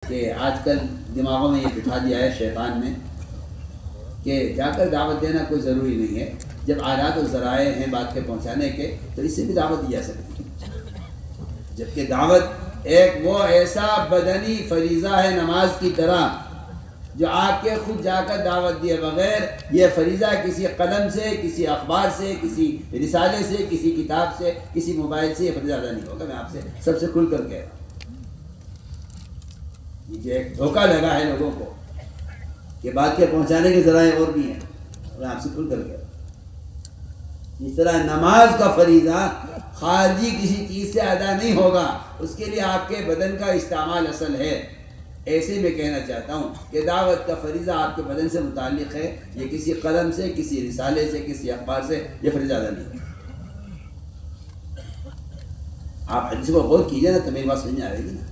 کہ آج کل دماغوں میں یہ بٹھا دیا ہے شیطان نے کہ جا کر دعوت دینا کوئی ضروری نہیں ہے، جب آلات و ذرائع ہیں بات کے پہنچانے کے تو اس سے بھی دعوت دی جا سکتی ہے، جبکہ دعوت ایک وہ ایسا بدنی فریضہ ہے نماز کی طرح جو آپ کے خود جا کر دعوت دیے بغیر یہ فریضہ کسی قلم سے، کسی اخبار سے، کسی رسالے سے، کسی کتاب سے، کسی موبائل سے یہ فریضہ ادا نہیں ہوگا۔ میں آپ سے سب سے کھل کر کہہ رہا ہوں، یہ جو ایک دھوکہ لگا ہے لوگوں کو کہ بات کے پہنچانے کے ذرائع اور بھی ہیں، میں آپ سے کھل کر کہہ رہا ہوں، اس طرح نماز کا فریضہ خارجی کسی چیز سے ادا نہیں ہوگا، اس کے لیے آپ کے بدن کا استعمال اصل ہے۔ ایسے میں کہنا چاہتا ہوں کہ دعوت کا فریضہ آپ کے بدن سے متعلق ہے، یہ کسی قلم سے، کسی رسالے سے، کسی اخبار سے یہ فریضہ ادا نہیں ہے۔ آپ حدیث کو غور کیجئے نا تو میری بات سمجھ میں آئے گی نا،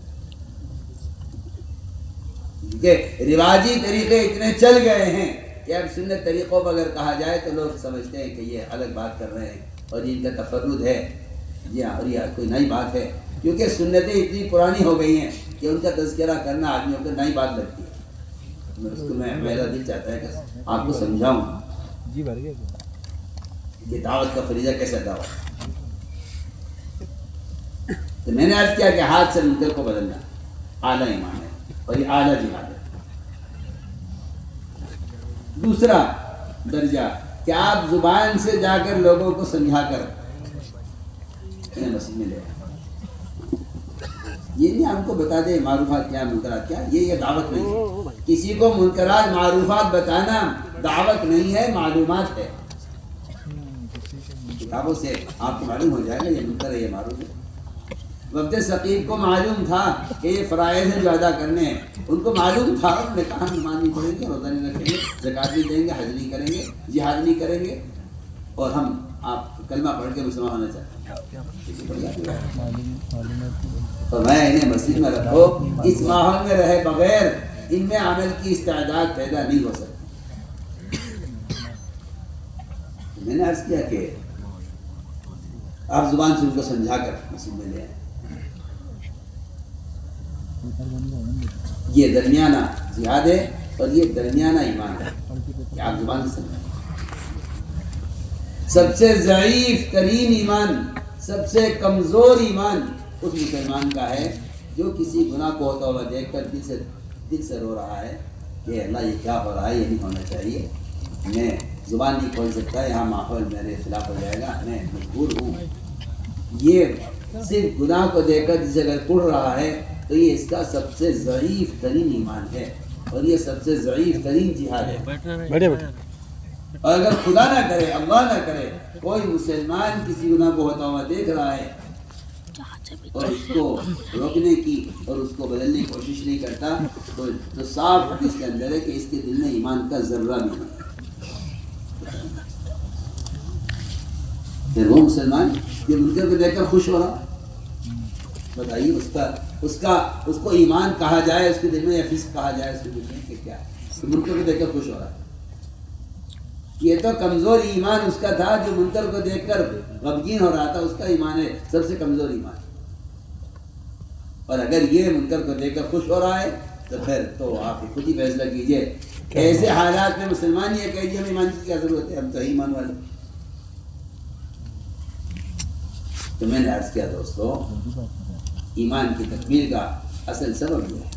کیونکہ رواجی طریقے اتنے چل گئے ہیں کہ اب سنت طریقوں پر اگر کہا جائے تو لوگ سمجھتے ہیں کہ یہ الگ بات کر رہے ہیں اور ان کا تفرد ہے، جی ہاں، اور یہ کوئی نئی بات ہے، کیونکہ سنتیں اتنی پرانی ہو گئی ہیں کہ ان کا تذکرہ کرنا آدمیوں کو نئی بات لگتی ہے۔ اس کو میرا دل چاہتا ہے کہ آپ کو سمجھاؤں کہ دعوت کا فریضہ کیسے ادا ہو۔ تو میں نے عرض کیا کہ ہاتھ سے منکر کو بدلنا اعلیٰ ایمان ہے اور یہ اعلیٰ جہاد ہے۔ دوسرا درجہ کہ آپ زبان سے جا کر لوگوں کو سمجھا کر انہیں مسجد میں لے آئیں۔ یہ نہیں ہم کو بتا دے معروفات کیا منکرات کیا، یہ دعوت نہیں ہے۔ کسی کو منکرات معروفات بتانا دعوت نہیں ہے، معلومات ہے۔ کتابوں سے آپ کو معلوم ہو جائے گا یہ منکر ہے، یہ معروف ہے۔ وقت ثقیف کو معلوم تھا کہ یہ فرائض ہیں جو ادا کرنے ہیں، ان کو معلوم تھا، انہوں نے کہا نماز نہیں پڑھیں گے، روزہ نہیں رکھیں گے، زکوٰۃ نہیں دیں گے، حج نہیں کریں گے، جہاد نہیں کریں گے، اور ہم آپ کلمہ پڑھ کے مسلمان ہونا چاہتے ہیں۔ تو میں انہیں مسجد میں رکھو، اس ماحول میں رہے بغیر ان میں عمل کی استعداد پیدا نہیں ہو سکتی۔ میں نے عرض کیا کہ آپ زبان سے ان کو سمجھا کر مسجد میں لے آئیں۔ یہ درمیانہ جہاد ہے اور یہ درمیانہ ایمان ہے کہ آپ زبان سے سمجھیں۔ سب سے ضعیف ترین ایمان، سب سے کمزور ایمان اس مسلمان کا ہے جو کسی گناہ کو ہوتا ہوا دیکھ کر دل سے رو رہا ہے کہ اللہ یہ کیا ہو رہا ہے، یہ نہیں ہونا چاہیے، میں زبان نہیں کھول سکتا، یہاں ماحول میرے خلاف ہو جائے گا، میں مجبور ہوں۔ یہ صرف گناہ کو دیکھ کر جسے اگر کڑ رہا ہے تو یہ اس کا سب سے ضعیف ترین ایمان ہے اور یہ سب سے ضعیف ترین جہاد ہے۔ اور اگر خدا نہ کرے، اللہ نہ کرے، کوئی مسلمان کسی گناہ کو ہوتا ہوا دیکھ رہا ہے اور اس کو روکنے کی اور اس کو بدلنے کی کوشش نہیں کرتا تو صاف اس کے اندر ہے کہ اس کے دل میں ایمان کا ذرہ بھی نہیں ہے۔ پھر وہ مسلمان یہ منکر کو دیکھ کر خوش ہو رہا، بتائیے اس کو ایمان کہا جائے اس کے دل میں یا فسق کہا جائے اس کے دل میں کہ کیا ہے؟ منکر کو دیکھ کر خوش ہو رہا ہے۔ یہ تو کمزور ایمان اس کا تھا جو منکر کو دیکھ کر غمگین ہو رہا تھا، اس کا ایمان ہے سب سے کمزور ایمان۔ اور اگر یہ منکر کو دیکھ کر خوش ہو رہا ہے تو پھر تو آپ خود ہی فیصلہ کیجئے۔ ایسے حالات میں مسلمان یہ کہہ دیا ہمیں ایمان کی کیا ضرورت ہے، ہم تو ایمان والے۔ تو میں نے عرض کیا دوستو، ایمان کی تکمیل کا اصل سبب یہ ہے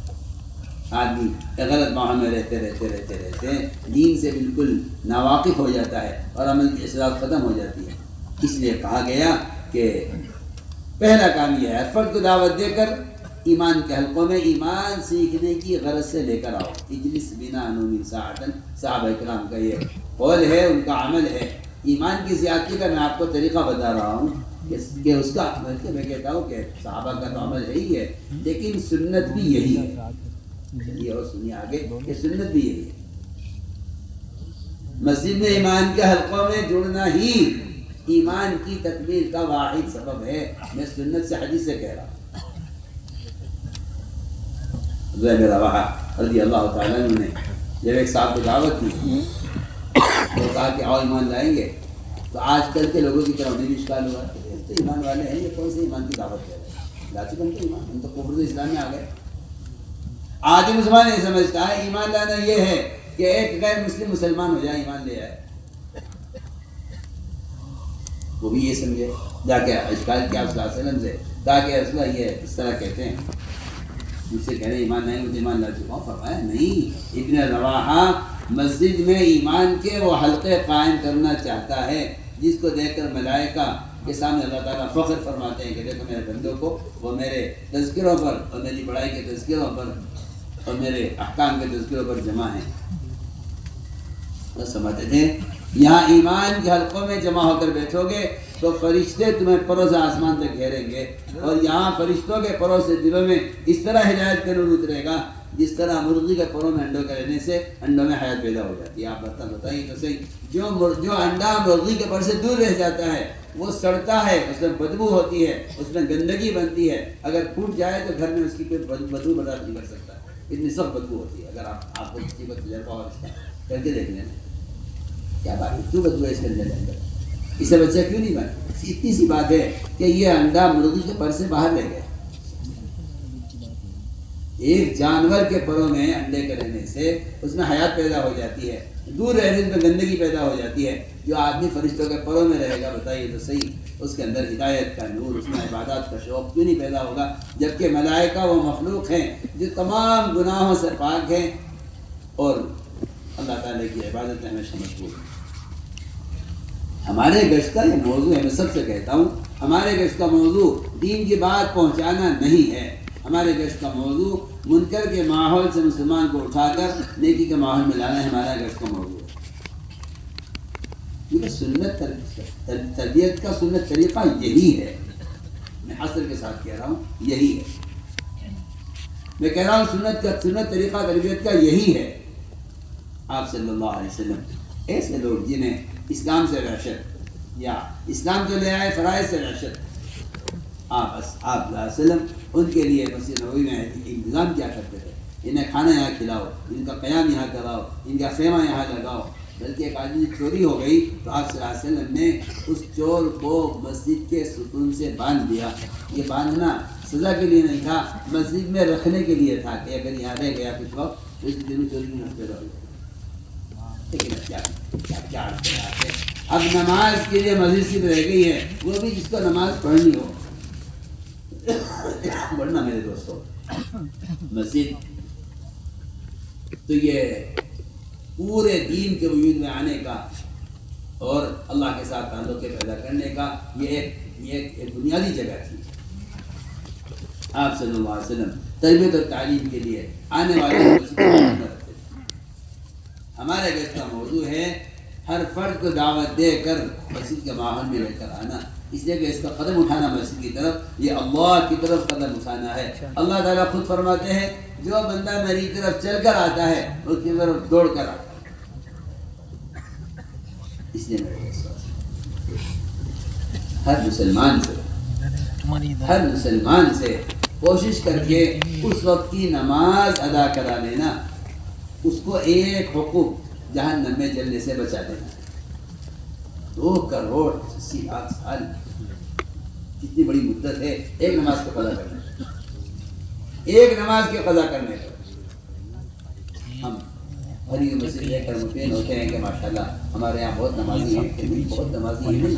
آدمی غلط ماحول میں رہتے دین سے بالکل ناواقف ہو جاتا ہے اور عمل کی اصلاح ختم ہو جاتی ہے۔ اس لیے کہا گیا کہ پہلا کام یہ ہے فرد کو دعوت دے کر ایمان کے حلقوں میں ایمان سیکھنے کی غرض سے لے کر آؤ۔ اجلس بنا نومی ساعتن، صحابہ اکرام کا یہ قول ہے، ان کا عمل ہے۔ ایمان کی زیادتی کا میں آپ کو طریقہ بتا رہا ہوں کہ اس کا بلکہ میں کہتا ہوں کہ صحابہ کا تو عمل یہی ہے، لیکن سنت بھی یہی ہے۔ یہ اور سنیے آگے کہ سنت بھی یہی ہے۔ مسجد میں ایمان کے حلقوں میں جڑنا ہی ایمان کی تکمیل کا واحد سبب ہے۔ میں سنت سے حدیث سے کہہ رہا ہوں۔ زید رواحہ رضی اللہ تعالیٰ عنہ نے جب ایک صاحب کو دعوت دی تو کہا کہ آؤ ایمان لائیں گے، تو آج کل کے لوگوں کی طرف بھی اشکال ہوا کہ تو ایمان والے ہیں، یہ کون سے ایمان کی دعوت دے رہے ہیں، لا چکے ہم تو ایمان، ہم تو کفر اسلام میں آ گئے۔ آج مسلمان نہیں سمجھتا ہے ایمان لانا یہ ہے کہ ایک غیر مسلم مسلمان ہو جائے ایمان لے آئے، وہ بھی یہ سمجھے جا کے اشکال کیا صلی اللہ علیہ وسلم سے کہا کہ رسول اللہ یہ اس طرح کہتے ہیں، مجھ سے کہہ رہے ایمان نہیں، مجھے ایمان لا چکا ہوں. فرمایا نہیں، ابن رواحہ مسجد میں ایمان کے وہ حلقے قائم کرنا چاہتا ہے جس کو دیکھ کر ملائکہ کے سامنے اللہ تعالیٰ فخر فرماتے ہیں کہ دیکھو میرے بندوں کو وہ میرے تذکروں پر اور میری بڑائی کے تذکروں پر اور میرے احکام کے تذکروں پر جمع ہیں. سمجھتے تھے یہاں ایمان کے حلقوں میں جمع ہو کر بیٹھو گے تو فرشتے تمہیں پروں سے آسمان تک گھیریں گے، اور یہاں فرشتوں کے پروں سے دلوں میں اس طرح ہدایت کا نور اترے گا جس طرح مرغی کے پروں میں انڈوں کے رہنے سے انڈوں میں حیات پیدا ہو جاتی ہے. آپ برتن بتائیے تو صحیح، جو انڈا مرغی کے پر سے دور رہ جاتا ہے وہ سڑتا ہے، اس میں بدبو ہوتی ہے، اس میں گندگی بنتی ہے، اگر پھوٹ جائے تو گھر میں اس کی کوئی بدبو برداشت نہیں کر سکتا، اتنی سخت بدبو ہوتی ہے. اگر آپ کو کسی کو تجربہ اور اس کا کر کے دیکھ لینا کیا بات ہے، کیوں بدبو ہے اس کے اندر، اسے بچہ کیوں نہیں بنا. اتنی سی بات ہے کہ یہ انڈا مرغی کے پر سے باہر لے گئے. ایک جانور کے پروں میں انڈے کے رہنے سے اس میں حیات پیدا ہو جاتی ہے، دور رہنے میں گندگی پیدا ہو جاتی ہے. جو آدمی فرشتوں کے پروں میں رہے گا بتائیے تو صحیح، اس کے اندر ہدایت کا نور، اس میں عبادات کا شوق کیوں نہیں پیدا ہوگا، جبکہ ملائکہ وہ مخلوق ہیں جو تمام گناہوں سے پاک ہیں اور اللہ تعالیٰ کی عبادت میں ہمیشہ مشغول ہیں. ہمارے گشت کا یہ موضوع ہے، میں سب سے کہتا ہوں ہمارے گشت کا موضوع دین کی بات پہنچانا نہیں ہے. ہمارے گشت کا موضوع منکر کے ماحول سے مسلمان کو اٹھا کر نیکی کے ماحول میں لانا ہے. ہمارا گشت کا موضوع ہے، کیونکہ سنت تربیت کا سنت طریقہ یہی ہے. میں حصر کے ساتھ کہہ رہا ہوں یہی ہے، میں کہہ رہا ہوں سنت طریقہ تربیت کا یہی ہے. آپ صلی اللہ علیہ وسلم ایسے لوگ جنہیں اسلام سے وحشت یا اسلام جو لے آئے فرائض سے وحشت، آپ صلی اللہ علیہ وسلم ان کے لیے مسجد نبوی میں انتظام کیا کرتے تھے. انہیں کھانا یہاں کھلاؤ، ان کا قیام یہاں کراؤ، ان کا خیمہ یہاں لگاؤ. بلکہ ایک آدمی چوری ہو گئی تو آپ صلی اللہ علیہ وسلم نے اس چور کو مسجد کے ستون سے باندھ دیا. یہ باندھنا سزا کے لیے نہیں تھا، مسجد میں رکھنے کے لیے تھا کہ اگر یہاں رہ گیا کچھ وقت اس دنوں چوری نہیں پیدا ہو جائے. لیکن کیا اب نماز کے لیے مسجد صرف رہ گئی ہے، وہ بھی جس کو نماز پڑھنی ہو. پڑھنا میرے دوستوں، مسجد تو یہ پورے دین کے وجود میں آنے کا اور اللہ کے ساتھ تعلق پیدا کرنے کا یہ ایک بنیادی جگہ تھی. آپ صلی اللہ علیہ وسلم تربیت اور تعلیم کے لیے آنے والے رکھتے تھے. ہمارے گشت کا موضوع ہے ہر فرد کو دعوت دے کر مسجد کے ماحول میں لے کر آنا. اس لیے کہ اس کا قدم اٹھانا مسجد کی طرف یہ اللہ کی طرف قدم اٹھانا ہے. اللہ تعالیٰ خود فرماتے ہیں جو بندہ میری طرف چل کر آتا ہے اس کی طرف دوڑ کر آتا ہے. اس لیے ہر مسلمان سے کوشش کر کے اس وقت کی نماز ادا کرا لینا، اس کو ایک حقوق جہنم میں جلنے سے بچا دینا. 2 کروڑ 80 لاکھ سال کتنی بڑی مدت ہے ایک نماز کو قضا کرنے، ایک نماز کے قضا کرنے کا. ہم بھری مسجد لے کر مطمئن ہوتے ہیں کہ ماشاءاللہ ہمارے یہاں بہت نمازی ہیں. بہت نمازی ہیں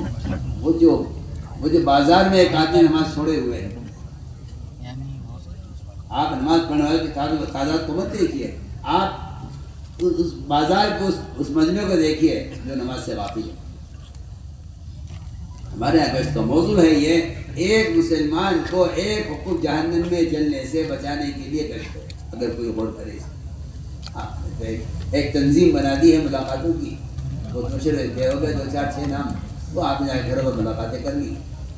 وہ جو بازار میں ایک آدمی نماز چھوڑے ہوئے ہیں. آپ نماز پڑھنے والے کی تعداد کو مت دیکھیے، آپ اس بازار کو اس مجمع کو دیکھیے جو نماز سے واقف ہے. ہمارے یہاں اس کا موضوع ہے یہ ایک مسلمان کو ایک حقوق جہنم میں جلنے سے بچانے کے لیے گشت ہے. اگر کوئی غور کرے ایک تنظیم بنا دی ہے ملاقاتوں کی، وہ مشورے دے ہو گئے 2-4-6 نام، وہ آپ نے گھروں پر ملاقاتیں کر لی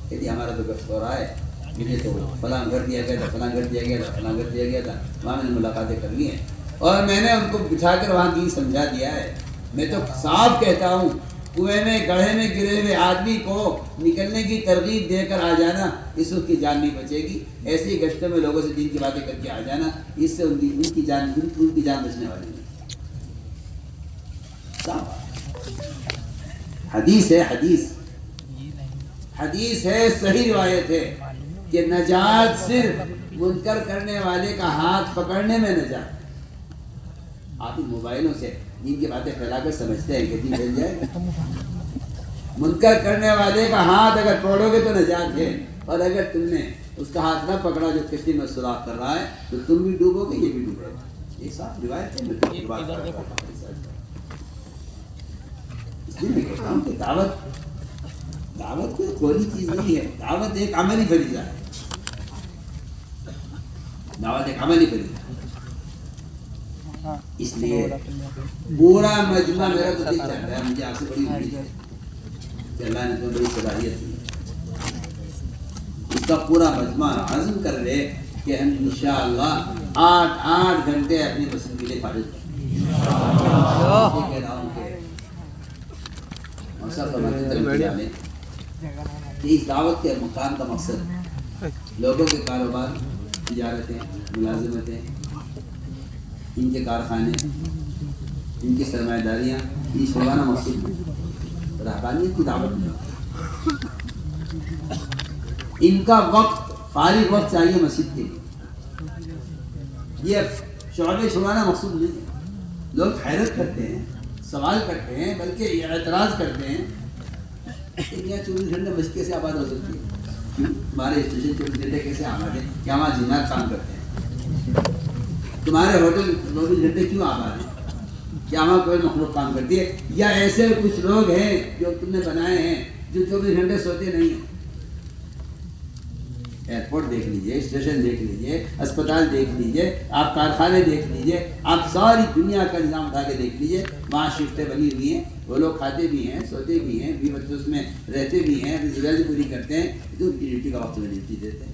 کہ جی ہمارا تو گشت ہو رہا ہے، مجھے تو فلاں گھر دیا گیا تھا، فلاں گھر دیا گیا تھا، فلاں گھر دیا گیا تھا. وہاں میں نے ملاقاتیں کر لی ہیں اور میں نے ان کو بٹھا کر وہاں کی سمجھا دیا ہے. میں تو صاف کہتا ہوں کنویں میں گڑھے میں گرے ہوئے آدمی کو نکلنے کی ترغیب دے کر آ جانا، اس وقت کی جان نہیں بچے گی. ایسے ہی گشتوں میں لوگوں سے دین کی باتیں کر کے آ جانا، اس سے ان کی جان بچنے والی نہیں. حدیث ہے صحیح روایت ہے کہ نجات صرف منکر کرنے والے کا ہاتھ پکڑنے میں نجات. آپ ان موبائلوں سے دین کی باتیں پھیلا کر سمجھتے ہیں کہ دین پھیل جائے گا. منکر کرنے والے کا ہاتھ اگر پکڑو گے تو نجات ہے، اور اگر تم نے اس کا ہاتھ نہ پکڑا جو کشتی میں سوراخ کر رہا ہے تو تم بھی ڈوبو گے، یہ بھی ڈوبے گا. یہ صاف روایت ہے. اس لیے میں کہتا ہوں کہ دعوت کوئی کھولی چیز نہیں ہے. دعوت ایک عملی فریضہ ہے. دعوت ایک عملی فریضہ ہے. اس لیے پورا مجمع میرا تو دل چاہتا ہے، مجھے آپ سے بڑی امید ہے کہ اللہ نے تمہیں بڑی صلاحیت دی. اس کا پورا مجمع عزم کر لے کہ ہم انشاءاللہ 8 گھنٹے اپنی مسجد کے لیے فارغ کریں. یہ کہہ رہا ہوں کہ موسیٰ فرماتے کہ اس دعوت کے مقام کا مقصد لوگوں کے کاروبار، تجارتیں، ملازمتیں، ان کے کارخانے، ان کی سرمایہ داریاں، یہ شروعانہ مقصود ہے. رہبانیت کی دعوت نہیں. ان کا وقت، فارغ وقت چاہیے مسجد کے لیے. یہ شعبے شروعانہ مقصود نہیں ہے. لوگ حیرت کرتے ہیں، سوال کرتے ہیں، بلکہ یہ اعتراض کرتے ہیں کہ کیا 24 گھنٹے مسجد کیسے آباد ہو سکتی ہے؟ تمہارے اسٹیشن 24 گھنٹے کیسے آباد ہے؟ کیا وہاں جنات کام کرتے ہیں؟ تمہارے ہوٹل 24 گھنٹے کیوں آباد ہیں؟ کیا وہاں کوئی مخلوق کام کرتی ہے؟ یا ایسے کچھ لوگ ہیں جو تم نے بنائے ہیں جو 24 گھنٹے سوتے نہیں ہیں؟ ایئرپورٹ دیکھ لیجئے، اسٹیشن دیکھ لیجئے، اسپتال دیکھ لیجئے، آپ کارخانے دیکھ لیجئے، آپ ساری دنیا کا نظام اٹھا کے دیکھ لیجئے. وہاں شفٹیں بنی ہوئی ہیں، وہ لوگ کھاتے بھی ہیں، سوتے بھی ہیں، بھی بچے اس میں رہتے بھی ہیں، اپنی ضروریات پوری کرتے ہیں، تو ان کی ڈیوٹی کا وقت میں ڈیوٹی دیتے ہیں.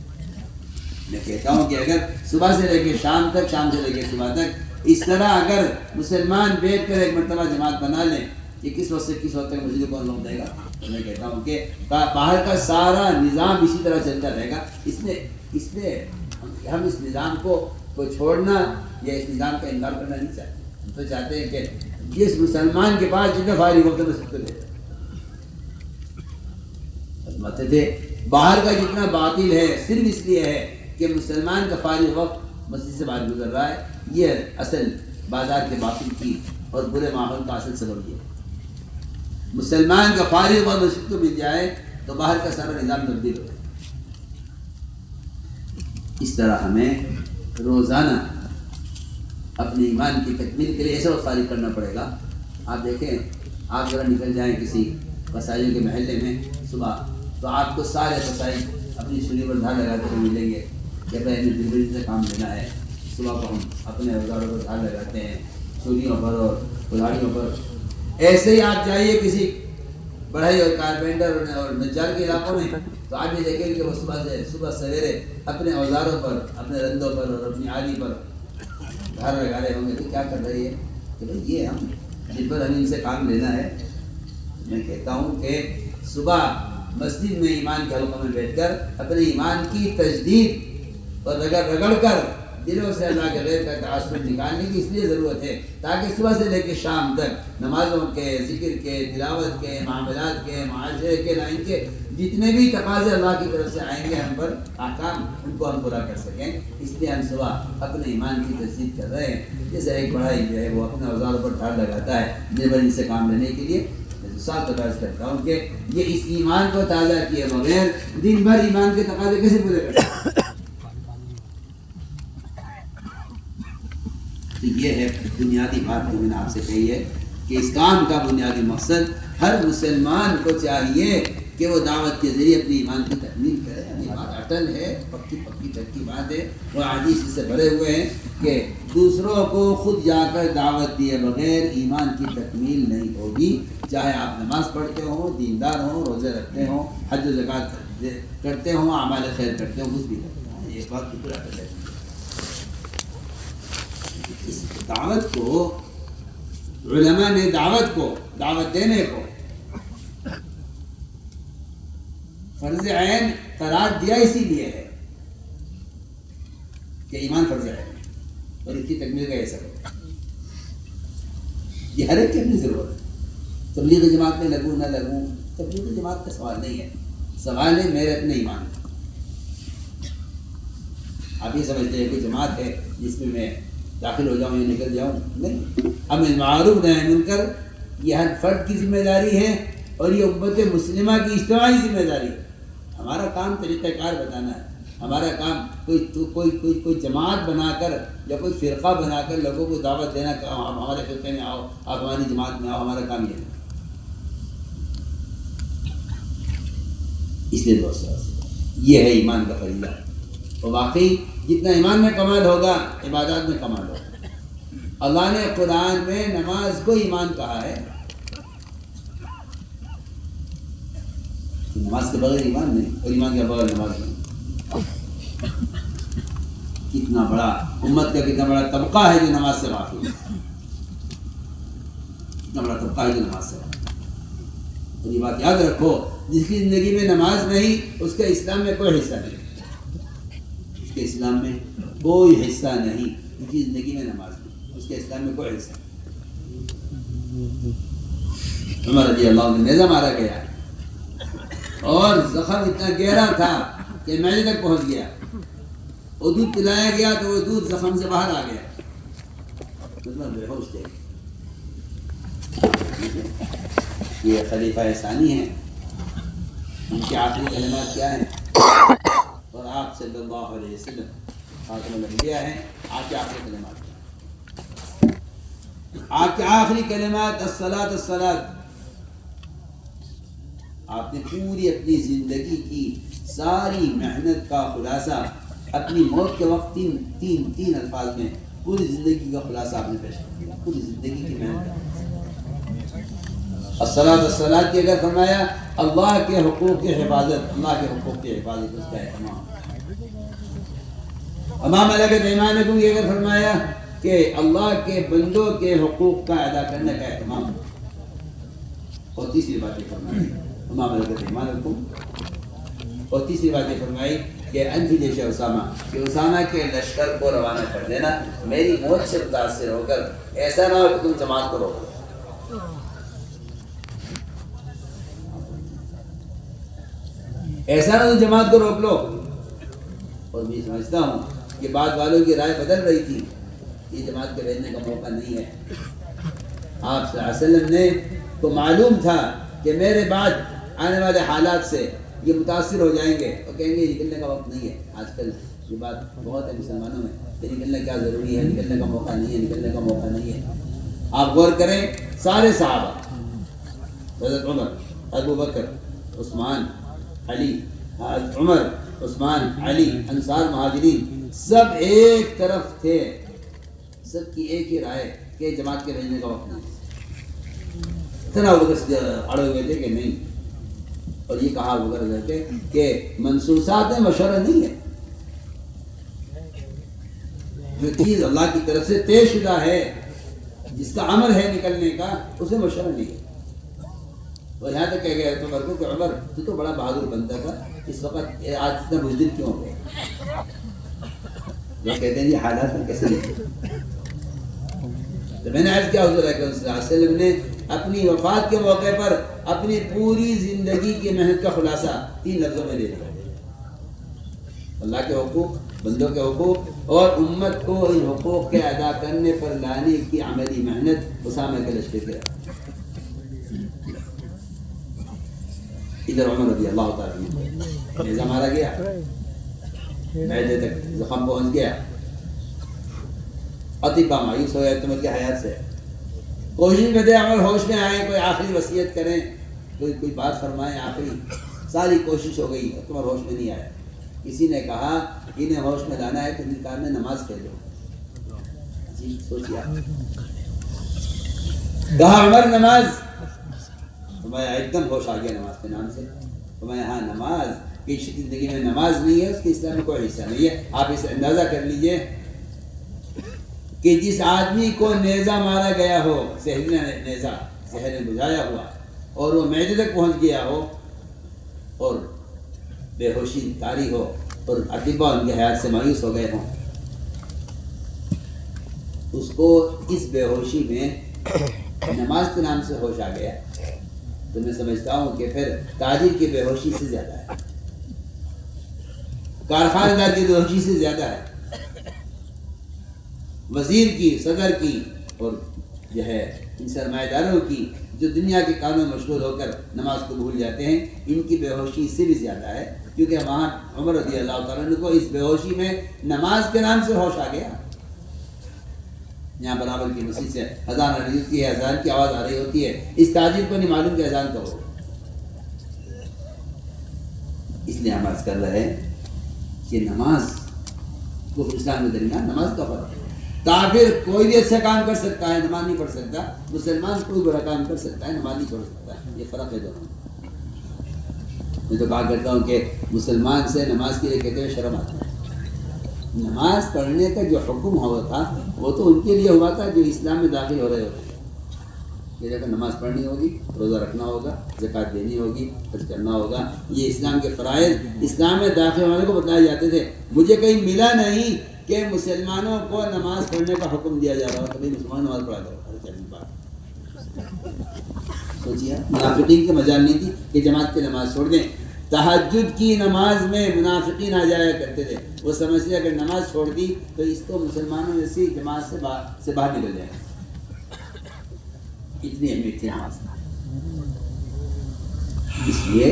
میں کہتا ہوں کہ اگر صبح سے لے کے شام تک، شام سے لے کے صبح تک اس طرح اگر مسلمان بیٹھ کر ایک مرتبہ جماعت بنا لیں کہ کس وقت سے کس وقت تک مسجد کون لوٹ دے گا، تو میں کہتا ہوں کہ باہر کا سارا نظام اسی طرح چلتا رہے گا. اس لیے ہم اس نظام کو چھوڑنا یا اس نظام کا انکار کرنا نہیں چاہتے. ہم تو چاہتے ہیں کہ جس مسلمان کے پاس جتنا فارغ وقت ہے سب کو دے فرماتے تھے باہر کا جتنا باطل ہے صرف اس لیے ہے کہ مسلمان کا فارغ وقت مسجد سے باہر گزر رہا ہے. یہ اصل بازار کے باطل کی اور برے ماحول کا اصل سبب یہ ہے. مسلمان کا فارغ وقت مسجد کو مل جائے تو باہر کا سارا نظام تبدیل ہو جائے. اس طرح ہمیں روزانہ اپنے ایمان کی تکمیل کے لیے ایسا وقت فارغ کرنا پڑے گا. آپ دیکھیں، آپ ذرا نکل جائیں کسی قصائیوں کے محلے میں صبح، تو آپ کو سارے قصائی اپنی سولی پر دھار لگاتے ہوئے ملیں گے کہ بھائی ہمیں دلبری سے کام لینا ہے. صبح کو ہم اپنے اوزاروں پر دھار لگاتے ہیں، سولیوں پر اور کلاڑیوں پر. ایسے ہی آپ جائیے کسی بڑھئی اور کارپینٹر اور نجار کے علاقوں میں، تو آپ یہ دیکھیں کہ وہ صبح سویرے اپنے اوزاروں پر، اپنے رندوں پر اور اپنی آری پر دھار لگا رہے ہوں گے. تو کیا کر رہی ہے کہ بھائی یہ ہم جن پر ہمیں ان سے کام لینا ہے. میں کہتا ہوں کہ صبح مسجد میں ایمان کے حلقوں میں بیٹھ کر اپنے ایمان کی تجدید اور رگڑ کر دلوں سے اللہ کے غیر کا تعصب نکالنے کی اس لیے ضرورت ہے تاکہ صبح سے لے کے شام تک نمازوں کے، ذکر کے، تلاوت کے، معاملات کے، معاشرے کے، لائن کے جتنے بھی تقاضے اللہ کی طرف سے آئیں گے ہم پر احکام، ان کو ہم پورا کر سکیں. اس لیے ہم صبح اپنے ایمان کی تجدید کر رہے ہیں. جیسے ایک بڑھائی جو ہے وہ اپنے اوزاروں پر دھار لگاتا ہے دن سے کام لینے کے لیے. ساتھ تقاض کرتا ہوں کہ یہ اس ایمان کو تازہ کیے بغیر دن بھر ایمان کے تقاضے کیسے پورے کر سکتے؟ تو یہ ہے بنیادی بات جو میں نے آپ سے کہی ہے کہ اس کام کا بنیادی مقصد ہر مسلمان کو چاہیے کہ وہ دعوت کے ذریعے اپنی ایمان کی تکمیل کرے. یہ بات اٹل ہے، پکی چکی بات ہے. وہ حدیث سے بھرے ہوئے ہیں کہ دوسروں کو خود جا کر دعوت دیے بغیر ایمان کی تکمیل نہیں ہوگی. چاہے آپ نماز پڑھتے ہوں، دیندار ہوں، روزے رکھتے ہوں، حج و زکوٰۃ کرتے ہوں، اعمال خیر کرتے ہوں، کچھ بھی کرتے ہوں. یہ بات پورا کر لیتے ہیں. اس دعوت کو علماء نے دعوت دینے کو فرض عین قرار دیا اسی لیے ہے کہ ایمان فرض عین ہے اور اس کی تکمیل کا یہ سبب ہے. یہ ہر ایک کی اپنی ضرورت ہے. تبلیغ جماعت میں لگوں نہ لگوں، تبلیغ جماعت کا سوال نہیں ہے. سوال ہے میرے اپنے ایمان کا. آپ یہ سمجھتے ہیں کوئی جماعت ہے جس میں داخل ہو جاؤں یا نکل جاؤں؟ نہیں. امر معروف نہی عن منکر یہ ہر فرد کی ذمہ داری ہے اور یہ امت مسلمہ کی اجتماعی ذمہ داری ہے. ہمارا کام طریقہ کار بتانا ہے. ہمارا کام کوئی جماعت بنا کر یا کوئی فرقہ بنا کر لوگوں کو دعوت دینا کہ ہمارے فرقے میں آؤ، آپ ہماری جماعت میں آؤ. ہمارا کام یہ ہے. اس لیے دوستوں یہ ہے ایمان کا فریضہ. اور واقعی جتنا ایمان میں کمال ہوگا عبادات میں کمال ہوگا. اللہ نے قرآن میں نماز کو ایمان کہا ہے. نماز کے بغیر ایمان نہیں اور ایمان کے بغیر نماز نہیں. کتنا بڑا امت کا کتنا بڑا طبقہ ہے جو نماز سے غافل ہے. کتنا بڑا طبقہ ہے جو نماز سے غافل ہے. اور یہ بات یاد رکھو، جس کی زندگی میں نماز نہیں اس کا اسلام میں کوئی حصہ نہیں. اس کے اسلام میں کوئی حصہ نہیں. جس کی زندگی میں نماز نہیں اس کے اسلام میں کوئی حصہ نہیں. عمر رضی اللہ عنہ نیزہ مارا گیا اور زخم اتنا گہرا تھا کہ معدے تک پہنچ گیا. اور دودھ پلایا گیا تو وہ دودھ زخم سے باہر آ گیا. مطلب بے ہوش تھے. یہ خلیفہ ثانی ہیں. ان کے آخری کلمات کیا ہیں؟ اور آپ صلی اللہ علیہ وسلم خاتم الانبیاء ہیں. آپ کے آخری کلمات کیا ہیں؟ آپ کے آخری کلمات الصلاۃ الصلاۃ. آپ نے پوری اپنی زندگی کی ساری محنت کا خلاصہ اپنی موت کے وقت تین الفاظ میں پوری زندگی کا خلاصہ آپ نے پیش کیا. پوری زندگی کی محنت. الصلاۃ الصلاۃ کی اگر فرمایا اللہ کے حقوق کی حفاظت، اللہ کے حقوق کی حفاظت، اس کا اہتمام. وما ملکت ایمانکم یہ اگر فرمایا کہ اللہ کے بندوں کے حقوق کا ادا کرنے کا اہتمام. اور تیسری بات یہ فرمائی وما ملکت ایمانکم. اور تیسری بات یہ فرمائی کہ انفی جیش اسامہ، کہ اسامہ کے لشکر کو روانہ کر دینا میری موت سے متاثر ہو کر. ایسا نہ ہو کہ تم جماعت کو روکو. ایسا نہ تو جماعت کو روک لو. اور میں سمجھتا ہوں کہ بعض والوں کی رائے بدل رہی تھی. یہ جماعت کے بھیجنے کا موقع نہیں ہے. آپ صلی اللہ علیہ وسلم نے تو معلوم تھا کہ میرے بعد آنے والے حالات سے یہ متاثر ہو جائیں گے اور کہیں گے نکلنے کا وقت نہیں ہے. آج کل یہ بات بہت ہے مسلمانوں میں کہ نکلنا کیا ضروری ہے، نکلنے کا موقع نہیں ہے، نکلنے کا موقع نہیں ہے. آپ غور کریں سارے صحابہ، حضرت عمر، ابو بکر، عثمان، علی، عمر، عثمان، علی، انصار، مہاجرین، سب ایک طرف تھے. سب کی ایک ہی رائے کہ جماعت کے بھیجنے کا وقت نہیں. اتنا ابو بکر اڑے ہوئے تھے کہ نہیں. اور یہ کہا ابو بکر رہتے کہ منصوصات میں مشورہ نہیں ہے. جو چیز اللہ کی طرف سے طے شدہ ہے، جس کا امر ہے نکلنے کا، اسے مشورہ نہیں ہے. اور یہاں تک کہہ گیا تو عمر کو کہ عمر تو بڑا بہادر بنتا تھا، اس وقت آج اتنا بزدل کیوں ہو گیا؟ لوگ کہتے ہیں یہ حالات میں کیسے نہیں. تو میں نے عرض کیا حضور اکرم صلی اللہ علیہ وسلم نے اپنی وفات کے موقع پر اپنی پوری زندگی کی محنت کا خلاصہ 3 لفظوں میں دے دیا. اللہ کے حقوق، بندوں کے حقوق اور امت کو ان حقوق کے ادا کرنے پر لانے کی عملی محنت اسامہ کے لشکر کے. ادھر عمر رضی اللہ تعالیٰ عنہ نیزہ مارا گیا، معدے تک زخم پہنچ گیا. عتیبہ مایوس ہو گیا تمہیں کی حیات سے. کوشش میں تھے عمر ہوش میں آئے، کوئی آخری وصیت کریں، کوئی بات فرمائیں آخری. ساری کوشش ہو گئی اور تمہر ہوش میں نہیں آیا. کسی نے کہا انہیں ہوش میں لانا ہے تو نکار میں نماز پڑھ دو. جی سوچیا کہا عمر نماز. فرمایا ایک دم ہوش آ گیا نماز کے نام سے. فرمایا ہاں نماز کی زندگی میں نماز نہیں ہے، اس کے اسلام میں کوئی حصہ نہیں ہے. آپ اسے اندازہ کر لیجئے کہ جس آدمی کو نیزہ مارا گیا ہو، زہریلا نیزہ، زہر نے بجھایا ہوا، اور وہ معدے تک پہنچ گیا ہو اور بے ہوشی طاری ہو اور اطباء ان کے حیات سے مایوس ہو گئے ہوں، اس کو اس بے ہوشی میں نماز کے نام سے ہوش آ گیا، تو میں سمجھتا ہوں کہ پھر تاجر کی بے ہوشی سے زیادہ ہے، کارخانہ دار کی بے ہوشی سے زیادہ ہے. وزیر کی، صدر کی اور جو ہے ان سرمایہ داروں کی جو دنیا کے کاموں میں مشغول ہو کر نماز کو بھول جاتے ہیں، ان کی بے ہوشی اس سے بھی زیادہ ہے، کیونکہ وہاں عمر رضی اللہ تعالیٰ عنہ کو اس بے ہوشی میں نماز کے نام سے ہوش آ گیا۔ یہاں برابر کی مسجد سے اذان آ رہی ہوتی ہے، اذان کی آواز آ رہی ہوتی ہے، اس تاجر کو نہیں معلوم کہ اذان کا ہو۔ اس لیے ہم عرض کر رہے ہیں کہ نماز کفر اسلام کے درمیان نماز کا فرق ہے۔ کافر کوئی بھی اچھا کام کر سکتا ہے، نماز نہیں پڑھ سکتا، مسلمان کوئی بڑا کام کر سکتا ہے، نماز نہیں پڑھ سکتا، یہ فرق ہے دونوں۔ میں تو کہا کرتا ہوں کہ مسلمان سے نماز کے لیے کہتے ہیں شرم آتا ہے۔ نماز پڑھنے کا جو حکم ہوا تھا وہ تو ان کے لیے ہوا تھا جو اسلام میں داخل ہو رہے ہوتے ہیں۔ یہ دیکھو نماز پڑھنی ہوگی، روزہ رکھنا ہوگا، زکوٰۃ دینی ہوگی، حج کرنا ہوگا، یہ اسلام کے فرائض اسلام میں داخل ہونے کو بتائے جاتے تھے۔ مجھے کہیں ملا نہیں کہ مسلمانوں کو نماز پڑھنے کا حکم دیا جا رہا ہو، کبھی مسلمان نماز پڑھا جا رہا۔ سوچیے منافقین کی مجال نہیں تھی کہ جماعت کی نماز چھوڑ دیں۔ تہجد کی نماز میں منافقین آ جایا کرتے تھے، وہ سمجھتے اگر نماز چھوڑ دی تو اس کو مسلمانوں میں سے جماعت سے باہر نکل جائے گا، اتنی اہمیت تھی نماز۔ اس لیے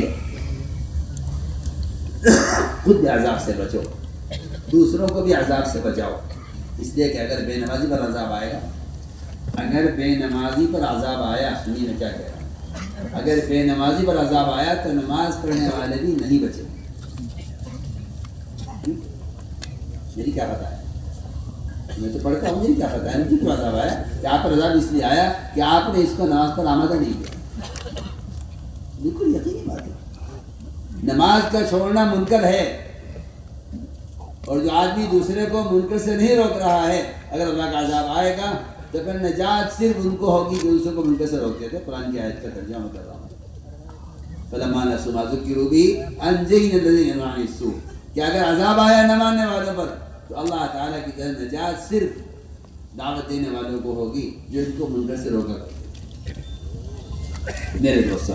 خود بھی عذاب سے بچو، دوسروں کو بھی عذاب سے بچاؤ، اس لیے کہ اگر بے نمازی پر عذاب آئے گا، اگر بے نمازی پر عذاب آیا، سنیے میں کیا کہہ رہا ہوں، اگر بے نمازی پر عذاب آیا تو نماز پڑھنے والے بھی نہیں بچے۔ میری کیا پتہ ہے، میں تو پڑھتا ہوں، میری کیا پتہ ہے مجھے کیوں عذاب آیا؟ کہ آپ پر عذاب اس لیے آیا کہ آپ نے اس کو نماز پر آمادہ نہیں کیا۔ بالکل یقینی بات ہے، نماز کا چھوڑنا منکر ہے، اور جو آدمی دوسرے کو منکر سے نہیں روک رہا ہے، اگر اللہ کا عذاب آئے گا تو پھر نجات صرف ان کو ہوگی جو دوسروں کو منکر سے روکتے تھے۔ قرآن کی آیت کا ترجمہ کر رہا ہوں، فَلَمَّا نَسُوا مَا ذُكِّرُوا بِهِ أَنجَيْنَا الَّذِينَ يَنْهَوْنَ عَنِ السُّوءِ، کہ اگر عذاب آیا نہ ماننے والوں پر تو اللہ تعالیٰ کی طرف نجات صرف دعوت دینے والوں کو ہوگی جو ان کو منکر سے روکا کرتے ہیں۔ میرے دوست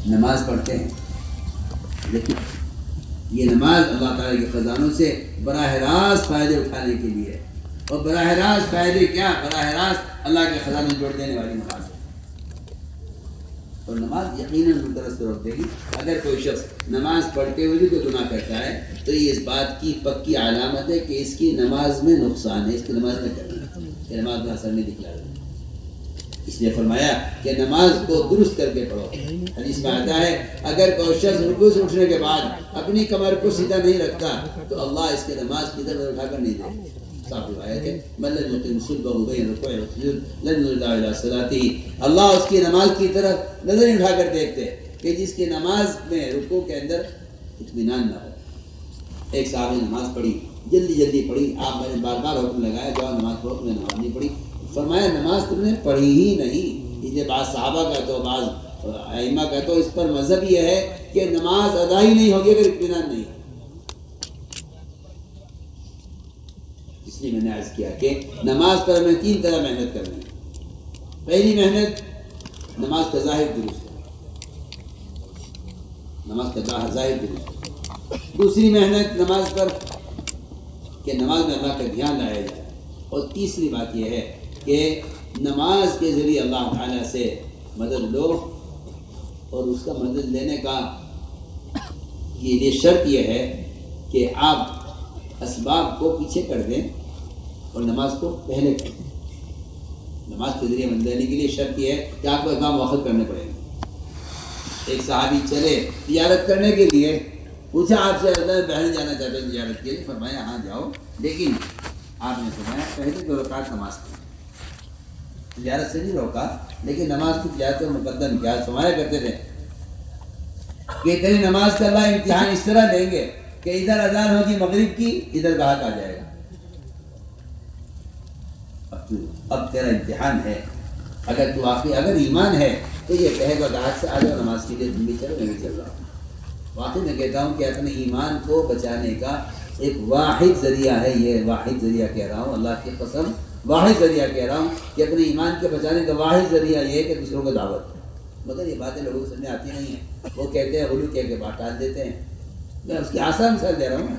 نماز پڑھتے ہیں، لیکن یہ نماز اللہ تعالیٰ کے خزانوں سے براہ راست فائدے اٹھانے کے لیے ہے، اور براہ راست فائدے کیا؟ براہ راست اللہ کے خزانوں جوڑ دینے والی نماز ہے، اور نماز یقیناً منکر سے روک دے گی۔ اگر کوئی شخص نماز پڑھتے ہوئے بھی کوئی گناہ کرتا ہے تو یہ اس بات کی پکی علامت ہے کہ اس کی نماز میں نقصان ہے، اس کی نماز نہ کرنی، یہ نماز میں اثر نہیں دکھلا رہی۔ اس لیے فرمایا کہ نماز کو درست کر کے پڑھو۔ حدیث میں آتا ہے اگر کوئی شخص رکوع سے اٹھنے کے بعد اپنی کمر کو سیدھا نہیں رکھتا تو اللہ اس کے نماز کی طرف اٹھا کر نہیں دے۔ صاف روایت ہے من لم يقم صلبه بين الركوع والسجود لن يرد الى صلاته، اللہ اس کی نماز کی طرف نظر نہیں اٹھا کر دیکھتے کہ جس کی نماز میں رکوع کے اندر اطمینان نہ ہو۔ ایک صاحب نے نماز پڑھی، جلدی پڑھی، آپ نے بار بار حکم لگایا جاؤ نماز پڑھو، تم نے نماز نہیں پڑھی۔ فرمایا نماز تم نے پڑھی ہی نہیں۔ اس لیے بعض صحابہ کا تو بعض ائمہ کا تو اس پر مذہب یہ ہے کہ نماز ادا ہی نہیں ہوگی اگر اطمینان نہیں۔ اس لیے میں نے عرض کیا کہ نماز پر ہمیں 3 طرح محنت کرنی ہے۔ پہلی محنت نماز کا ظاہر درست ہے، نماز کا ظاہر درست ہے۔ دوسری محنت نماز پر کہ نماز میں اللہ کا دھیان لایا جائے، اور تیسری بات یہ ہے کہ نماز کے ذریعے اللہ تعالیٰ سے مدد لو، اور اس کا مدد لینے کا یہ شرط یہ ہے کہ آپ اسباب کو پیچھے کر دیں اور نماز کو پہلے کر دیں۔ نماز کے ذریعے مدد لینے کے لیے شرط یہ ہے کہ آپ کو اقدام وقت کرنے پڑیں گے۔ ایک صحابی چلے تجارت کرنے کے لیے، پوچھا آپ سے بہن جانا چاہتے ہیں تجارت کے لیے؟ فرمایا ہاں جاؤ، لیکن آپ نے فرمایا پہلے 2 رکعت نماز پڑھی۔ تجارت سے نہیں روکا، لیکن نماز کو تجارت پر مقدم کیا۔ فرمایا کرتے تھے کہ تیری نماز کا اللہ امتحان اس طرح دیں گے کہ ادھر اذان ہوگی مغرب کی، ادھر گاہک آ جائے گا۔ اب تیرا امتحان ہے، اگر تو واقعی اگر ایمان ہے تو یہ کہے گا گاہک سے آ جاؤ نماز کے لیے، تم بھی چلو میں بھی چل رہا ہوں۔ واقعی میں کہتا ہوں کہ اپنے ایمان کو بچانے کا ایک واحد ذریعہ ہے، یہ واحد ذریعہ کہہ رہا ہوں، اللہ کی قسم واحد ذریعہ کہہ رہا ہوں کہ اپنے ایمان کے بچانے کا واحد ذریعہ یہ ہے کہ دوسروں کو دعوت ہے۔ مگر یہ باتیں لوگوں کو سمجھ آتی نہیں ہیں، وہ کہتے ہیں غلو کہہ کے بات ڈال دیتے ہیں۔ میں اس کی آسان مثال دے رہا ہوں،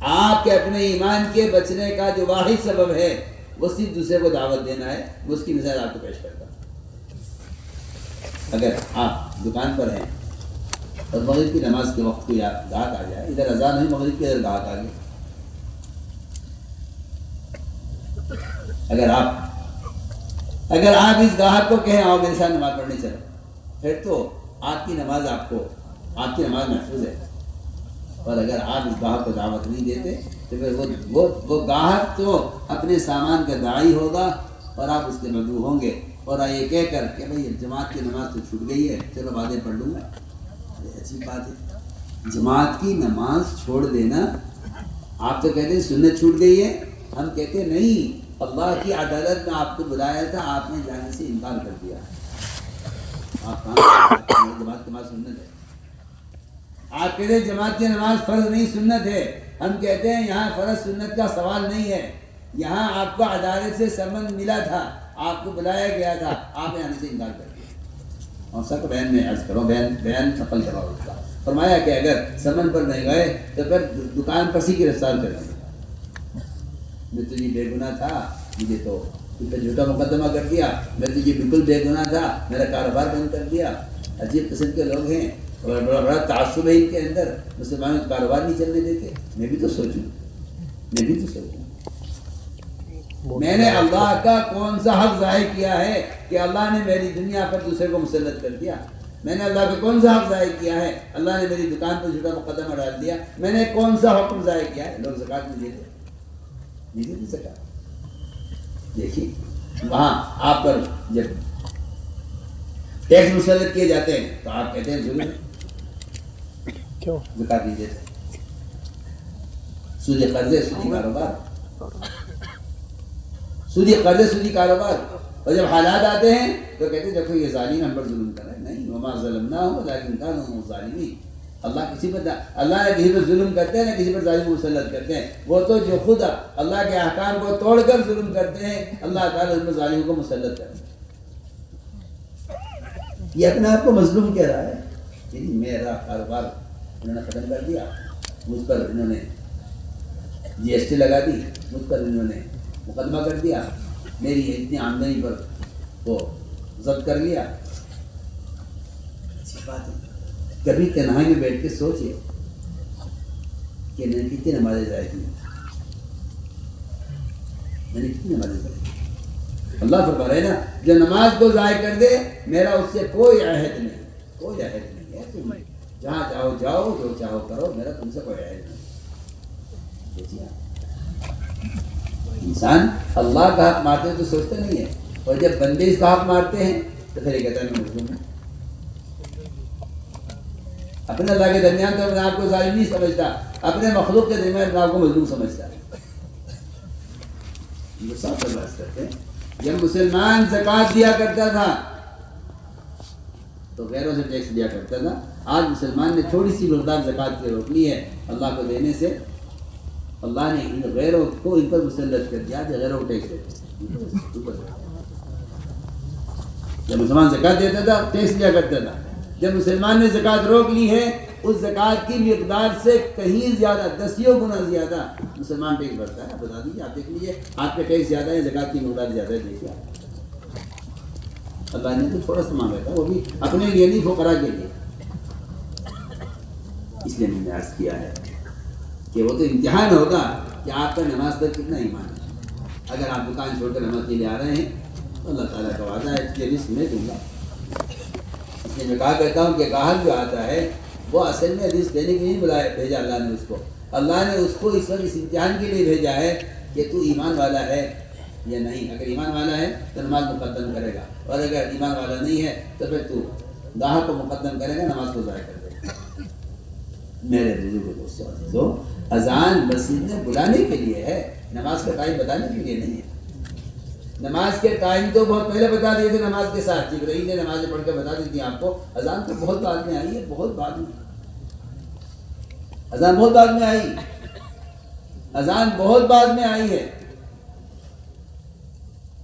آپ کے اپنے ایمان کے بچنے کا جو واحد سبب ہے وہ صرف دوسرے کو دعوت دینا ہے. وہ اس کی مثال آپ کو پیش کرتا ہوں. اگر آپ دکان پر ہیں اور مغرب کی نماز کے وقت کوئی گاہک آ جائے, ادھر اذان ہوئی مغرب کی, ادھر گاہک آ گئے, اگر آپ اس گاہک کو کہیں آؤ میرے ساتھ نماز پڑھنے چلو, پھر تو آپ کی نماز محفوظ ہے. اور اگر آپ اس گاہک کو دعوت نہیں دیتے تو پھر وہ گاہک تو اپنے سامان کا داعی ہوگا اور آپ اس کے مدعو ہوں گے, اور یہ کہہ کر کہ بھائی جماعت کی نماز تو چھوٹ گئی ہے, چلو بعدیں پڑھ لوں گا. اچھی بات ہے, جماعت کی نماز چھوڑ دینا. آپ تو کہتے ہیں سنت چھوٹ گئی ہے, ہم کہتے ہیں نہیں, اللہ کی عدالت میں آپ کو بلایا تھا, آپ نے جانے سے انکار کر دیا. آپ کہاں جماعت کی نماز سنت ہے؟ آپ کہتے ہیں جماعت کی نماز فرض نہیں سنت ہے, ہم کہتے ہیں یہاں فرض سنت کا سوال نہیں ہے. یہاں آپ کو عدالت سے سمن ملا تھا, آپ کو بلایا گیا تھا, آپ نے آنے سے انکار کر دیا. اور سب بیان میں عرض کرو, بیان نقل کرو اس کا. فرمایا کہ اگر سمن پر نہیں گئے تو پھر دکان پر کی گرفتار کر دیں. میں تجھے بے گناہ تھا, مجھے تو جھوٹا مقدمہ کر دیا, میں تجھے بالکل بے گناہ تھا, میرا کاروبار بند کر دیا. عجیب قسم کے لوگ ہیں, اور بڑا تعصب ہے ان کے اندر, مسلمانوں کا کاروبار نہیں چلنے دیتے. میں بھی تو سوچوں, میں نے اللہ کا کون سا حق ضائع کیا ہے کہ اللہ نے میری دنیا پر دوسرے کو مسلط کر دیا؟ میں نے اللہ کا کون سا حق ضائع کیا ہے؟ اللہ نے میری دکان پر جھوٹا مقدمہ ڈال دیا. میں نے کون سا حکم ضائع کیا ہے؟ لوگ زکوٰۃ نہیں دیتے زکوٰۃ. دیکھیے وہاں آپ پر جب ٹیکس مسلط کیے جاتے ہیں تو آپ کہتے ہیں ظلم ہے, کیوں زکوٰۃ نہیں دیتے. سودی قرضے, سودی کاروبار, سودی کاروبار. اور جب حالات آتے ہیں تو کہتے ہیں دیکھو یہ ظالم ہم پر ظلم کر رہے ہیں. نہیں, وما ظلمناہم ولکن کانوا هم الظالمین. اللہ نے کسی پر ظلم کرتے ہیں نہ کسی پر ظالم مسلط کرتے ہیں. وہ تو جو خود اللہ کے احکام کو توڑ کر ظلم کرتے ہیں, اللہ تعالیٰ ان پر ظالموں کو مسلط کرتے ہیں. یہ اپنے آپ کو مظلوم کہہ رہا ہے. یعنی میرا کاروبار انہوں نے ختم کر دیا, مجھ پر انہوں نے جی ایس ٹی لگا دی, مجھ پر انہوں نے مقدمہ کر دیا, میری اتنی آمدنی پر وہ ضبط کر لیا. اچھی بات ہے. کبھی تنہائی میں بیٹھ کے سوچئے کہ میں نے کتنی نمازیں ضائع کی, اللہ فرما رہے نا, جو نماز کو ضائع کر دے میرا اس سے کوئی عہد نہیں ہے. تم جہاں چاہو جاؤ, جو چاہو کرو, میرا تم سے کوئی عہد نہیں. انسان اللہ کا حق مارتے تو سوچتا نہیں ہے, اور جب بندے اس کا حق مارتے ہیں تو پھر یہ کہتا ہے میں مظلوم ہوں. اپنے اللہ کے درمیان تو اپنے آپ کو ظالم نہیں سمجھتا, اپنے مخلوق کے درمیان اپنے آپ کو مظلوم سمجھتا ہے. جب مسلمان زکوٰۃ دیا کرتا تھا تو غیروں سے ٹیکس دیا کرتا تھا. آج مسلمان نے تھوڑی سی مقدار زکوٰۃ کی روک لی ہے اللہ کو دینے سے, اللہ نے ان غیروں کو ان پر مسلط کر دیا جو غیروں کو ٹیکس دیتے. جب مسلمان زکوٰۃ دیتا تھا ٹیکس دیا کرتا تھا. جب مسلمان نے زکوٰۃ روک لی ہے, اس زکوٰۃ کی مقدار سے کہیں زیادہ, 10 گنا زیادہ مسلمان ٹیکس بھرتا ہے. بتا دیجیے, آپ دیکھ لیجیے, آپ کا ٹیکس زیادہ ہے, زکوٰۃ کی مقدار زیادہ ہے. دیکھیے اللہ نے تو تھوڑا سا مانگا تھا, وہ بھی اپنے لیے نہیں, فقراء کے لیے. اس لیے میں نے عرض کیا ہے کہ وہ تو امتحان ہوگا کہ آپ کا نماز پر کتنا ایمان ہے. اگر آپ دکان چھوڑ کر نماز کے لیے آ رہے ہیں تو اللہ تعالیٰ کا وعدہ ہے کہ رزق میں دوں گا. اس لیے میں کہا کرتا ہوں کہ گاہک جو آتا ہے وہ اصل میں رزق دینے کے لیے بلایا بھیجا اللہ نے اس کو. اللہ نے اس کو اس وقت اس امتحان کے لیے بھیجا ہے کہ تو ایمان والا ہے یا نہیں. اگر ایمان والا ہے تو نماز مقدم کرے گا, اور اگر ایمان والا نہیں ہے تو پھر تو گاہک کو مقدم کرے گا, نماز کو ضائع کر دے گا. میرے بزرگ دوستوں عزیزو, اذان مسجد میں بلانے کے لیے ہے, نماز کا ٹائم بتانے کے لیے نہیں ہے. نماز کے ٹائم تو بہت پہلے بتا دیے تھے نماز کے ساتھ, جبرائیل نے نمازیں پڑھ کے بتا دی تھی آپ کو. اذان تو بہت بعد میں آئی ہے, بہت بعد میں. اذان بہت بعد میں آئی, اذان بہت بعد میں آئی ہے,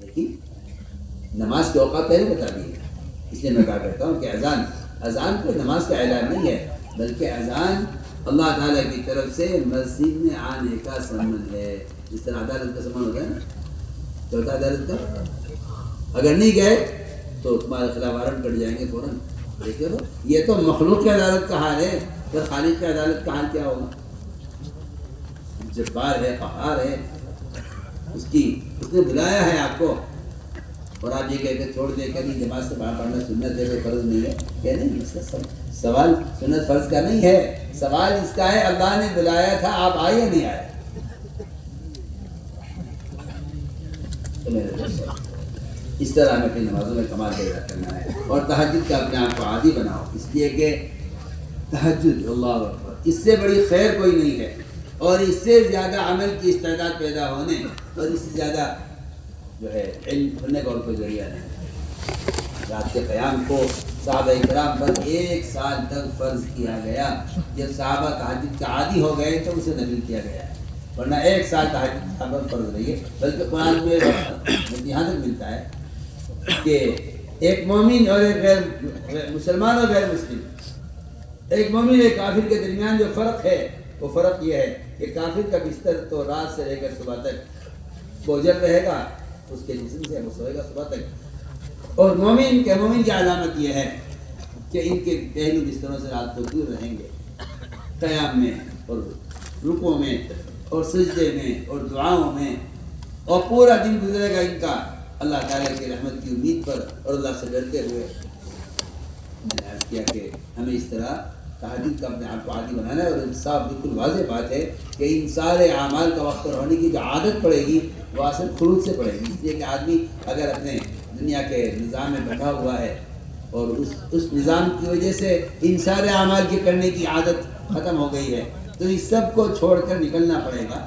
لیکن نماز کے اوقات پہلے بتا دیے. اس لیے میں کہا کرتا ہوں کہ اذان کوئی نماز کا اعلان نہیں ہے, بلکہ اذان اللہ تعالیٰ کی طرف سے مسجد میں آنے کا سمن ہے. جس طرح عدالت کا سمن ہوتا ہے نا، کیا ہوتا ہے عدالت کا؟ اگر نہیں گئے تو تمہارے خلاف وارنٹ کٹ جائیں گے فوراً. دیکھے تو یہ تو مخلوق کی عدالت کا حال ہے، پھر خالق کی عدالت کا حال کیا ہوگا؟ جبار ہے، قہار ہے، اس نے بلایا ہے آپ کو، اور آپ یہ کہہ کے چھوڑ دے کر نماز سے باہر پڑھنا سنت ہے، کوئی فرض نہیں ہے. کہ نہیں، اس کا سوال سنت فرض کا نہیں ہے، سوال اس کا ہے اللہ نے بلایا تھا، آپ آئے یا نہیں آئے؟ تو میرے دوستو، اس طرح ہمیں اپنی نمازوں میں کمال پیدا کرنا ہے، اور تہجد کا اپنے آپ کو عادی بناؤ. اس لیے کہ تہجد، اللہ اکبر، اس سے بڑی خیر کوئی نہیں ہے، اور اس سے زیادہ عمل کی استعداد پیدا ہونے، اور اس سے زیادہ جو ہے علم کھلنے کا اور کوئی ذریعہ نہیں. رات کے قیام کو صحابہ کرام پر 1 سال تک فرض کیا گیا. جب صحابہ تہجد کا عادی ہو گئے تو اسے نفل کیا گیا، ورنہ 1 سال تہجد صحابہ پر فرض رہی ہے. بلکہ قرآن میں یہاں تک ملتا ہے کہ ایک مومن اور ایک غیر مسلمان اور غیر مسلم، ایک مومن اور ایک کافر کے درمیان جو فرق ہے، وہ فرق یہ ہے کہ کافر کا بستر تو رات سے لے کر صبح تک بوجھل رہے گا، اس کے جسم سے وہ سوئے گا صبح تک. اور مومن کی علامت یہ ہے کہ ان کے پہلو بستروں سے رات کو دور رہیں گے، قیام میں اور رکوع میں اور سجدے میں اور دعاؤں میں، اور پورا دن گزرے گا ان کا اللہ تعالیٰ کی رحمت کی امید پر اور اللہ سے ڈرتے ہوئے. میں نے عرض کیا کہ ہمیں اس طرح تہجد کا اپنے آپ کو عادی بنانا ہے، اور صاف بالکل واضح بات ہے کہ ان سارے اعمال کا وقت پر ہونے کی جو عادت پڑے گی وہ اصل خروج سے پڑے گی. اس لیے کہ آدمی اگر اپنے دنیا کے نظام میں بیٹھا ہوا ہے اور اس نظام کی وجہ سے ان سارے اعمال کے کرنے کی عادت ختم ہو گئی ہے، تو اس سب کو چھوڑ کر نکلنا پڑے گا.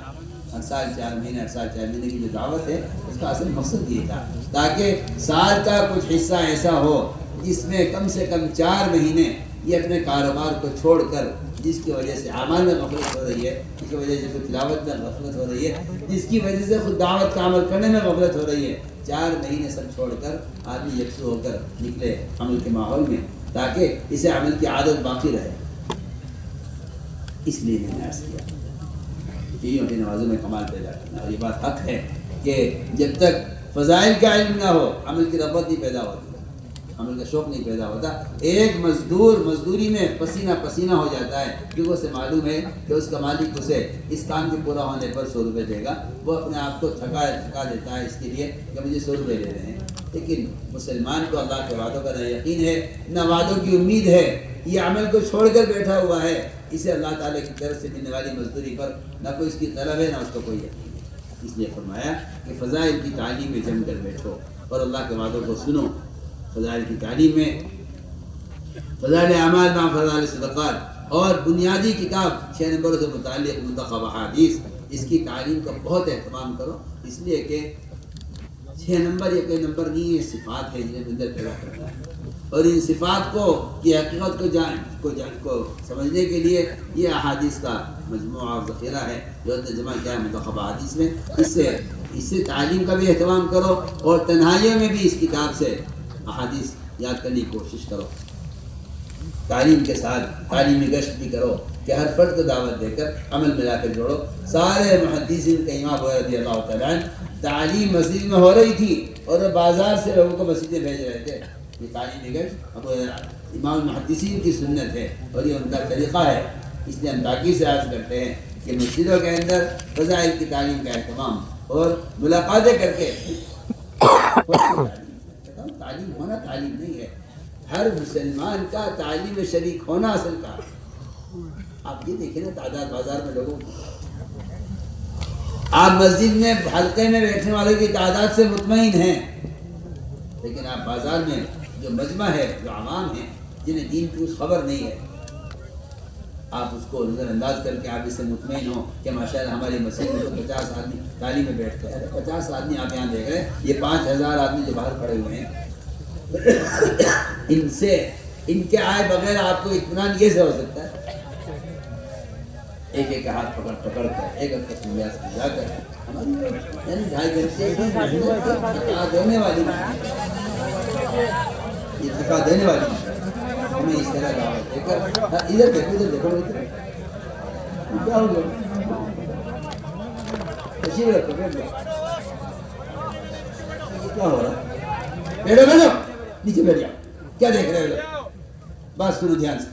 ہر سال 4 مہینے کی جو دعوت ہے اس کا اصل مقصد یہ تھا تاکہ سال کا کچھ حصہ ایسا ہو جس میں کم سے کم 4 مہینے یہ اپنے کاروبار کو چھوڑ کر، جس کی وجہ سے اعمال میں غفلت ہو رہی ہے، جس کی وجہ سے خود تلاوت میں غفلت ہو رہی ہے، جس کی وجہ سے خود دعوت کا عمل کرنے میں غفلت ہو رہی ہے، 4 مہینے سب چھوڑ کر آدمی یکسو ہو کر نکلے عمل کے ماحول میں، تاکہ اسے عمل کی عادت باقی رہے. اس لیے میں نے عرض کیا چیزوں کی نمازوں میں کمال پیدا کرنا. اور یہ بات حق ہے کہ جب تک فضائل کا علم نہ ہو عمل کی رغبت نہیں پیدا ہوتی، عمل کا شوق نہیں پیدا ہوتا. ایک مزدور مزدوری میں پسینہ پسینہ ہو جاتا ہے کیونکہ اسے معلوم ہے کہ اس کا مالک اسے اس کام کے پورا ہونے پر 100 روپے دے گا. وہ اپنے آپ کو تھکا دیتا ہے اس کے لیے کہ مجھے 100 روپے دے رہے ہیں. لیکن مسلمان کو اللہ کے وعدوں کا نہ یقین ہے نہ وعدوں کی امید ہے. یہ عمل کو چھوڑ کر بیٹھا ہوا ہے، اسے اللہ تعالیٰ کی طرف سے ملنے والی مزدوری پر نہ کوئی اس کی طلب ہے نہ اس کو کوئی یقین ہے. اس لیے فرمایا کہ فضائل کی تعلیم میں جم کر بیٹھو اور اللہ کے وعدوں کو سنو. فضائل کی تعلیم میں فضائل اعمال مع فضائل صدقات اور بنیادی کتاب 6 نمبروں سے متعلق منتخب احادیث، اس کی تعلیم کا بہت اہتمام کرو. اس لیے کہ 6 نمبر یہ کوئی نمبر نہیں ہے، صفات ہے جنہیں اندر پیدا کرتا ہے. اور ان صفات کو کی حقیقت کو سمجھنے کے لیے یہ احادیث کا مجموعہ اور ذخیرہ ہے جو جمع کیا ہے منتخب احادیث میں. اس سے تعلیم کا بھی اہتمام کرو اور تنہائیوں میں بھی اس کتاب سے احادیث یاد کرنے کی کوشش کرو. تعلیم کے ساتھ تعلیمی گشت بھی کرو کہ ہر فرد کو دعوت دے کر عمل میں لا کر جوڑو. سارے محدثین کا امام رضی اللہ تعالیٰ عنہ تعلیم مسجد میں ہو رہی تھی اور وہ بازار سے لوگوں کو مسجدیں بھیج رہے تھے. یہ تعلیمی گشت امام المحدثین کی سنت ہے اور یہ ان کا طریقہ ہے. اس لیے ہم تاکید سے عرض کرتے ہیں کہ مسجدوں کے اندر فضائل کی تعلیم کا اہتمام اور ملاقاتیں کر کے تعلیم ہونا تعلیم نہیں ہے، ہر مسلمان کا تعلیم میں شریک ہونا اصل کا. آپ یہ دیکھیں نا تعداد بازار میں لوگوں کی، آپ مسجد میں حلقے میں بیٹھنے والوں کی تعداد سے مطمئن ہیں، لیکن آپ بازار میں جو مجمع ہے، جو عوام ہیں جنہیں دین کی اس خبر نہیں ہے، آپ اس کو نظر انداز کر کے آپ اس سے مطمئن ہو کہ ماشاءاللہ ہماری مسجد میں تو 50 آدمی تعلیم میں بیٹھتے ہیں. 50 آدمی آپ یہاں دیکھ رہے ہیں، یہ 5000 آدمی جو باہر کھڑے ہوئے ہیں، ان کے آئے بغیر آپ کو اطمینان یہ سے ہو سکتا ہے. ایک ایک ہاتھ پکڑ کر ایک ایک سنیاس جا کر یعنی 2.5 گھنٹے کی تھکا دینے والی ہمیں اس طرح دعوت دے کر ادھر دیکھو کیا ہو گیا؟ تشریف رکھو، بیٹھ جاؤ۔ کیا ہو رہا ہے؟ بیٹھو بیٹھو، نیچے بیٹھ جاؤ۔ کیا دیکھ رہے ہو؟ بس سنو دھیان سے۔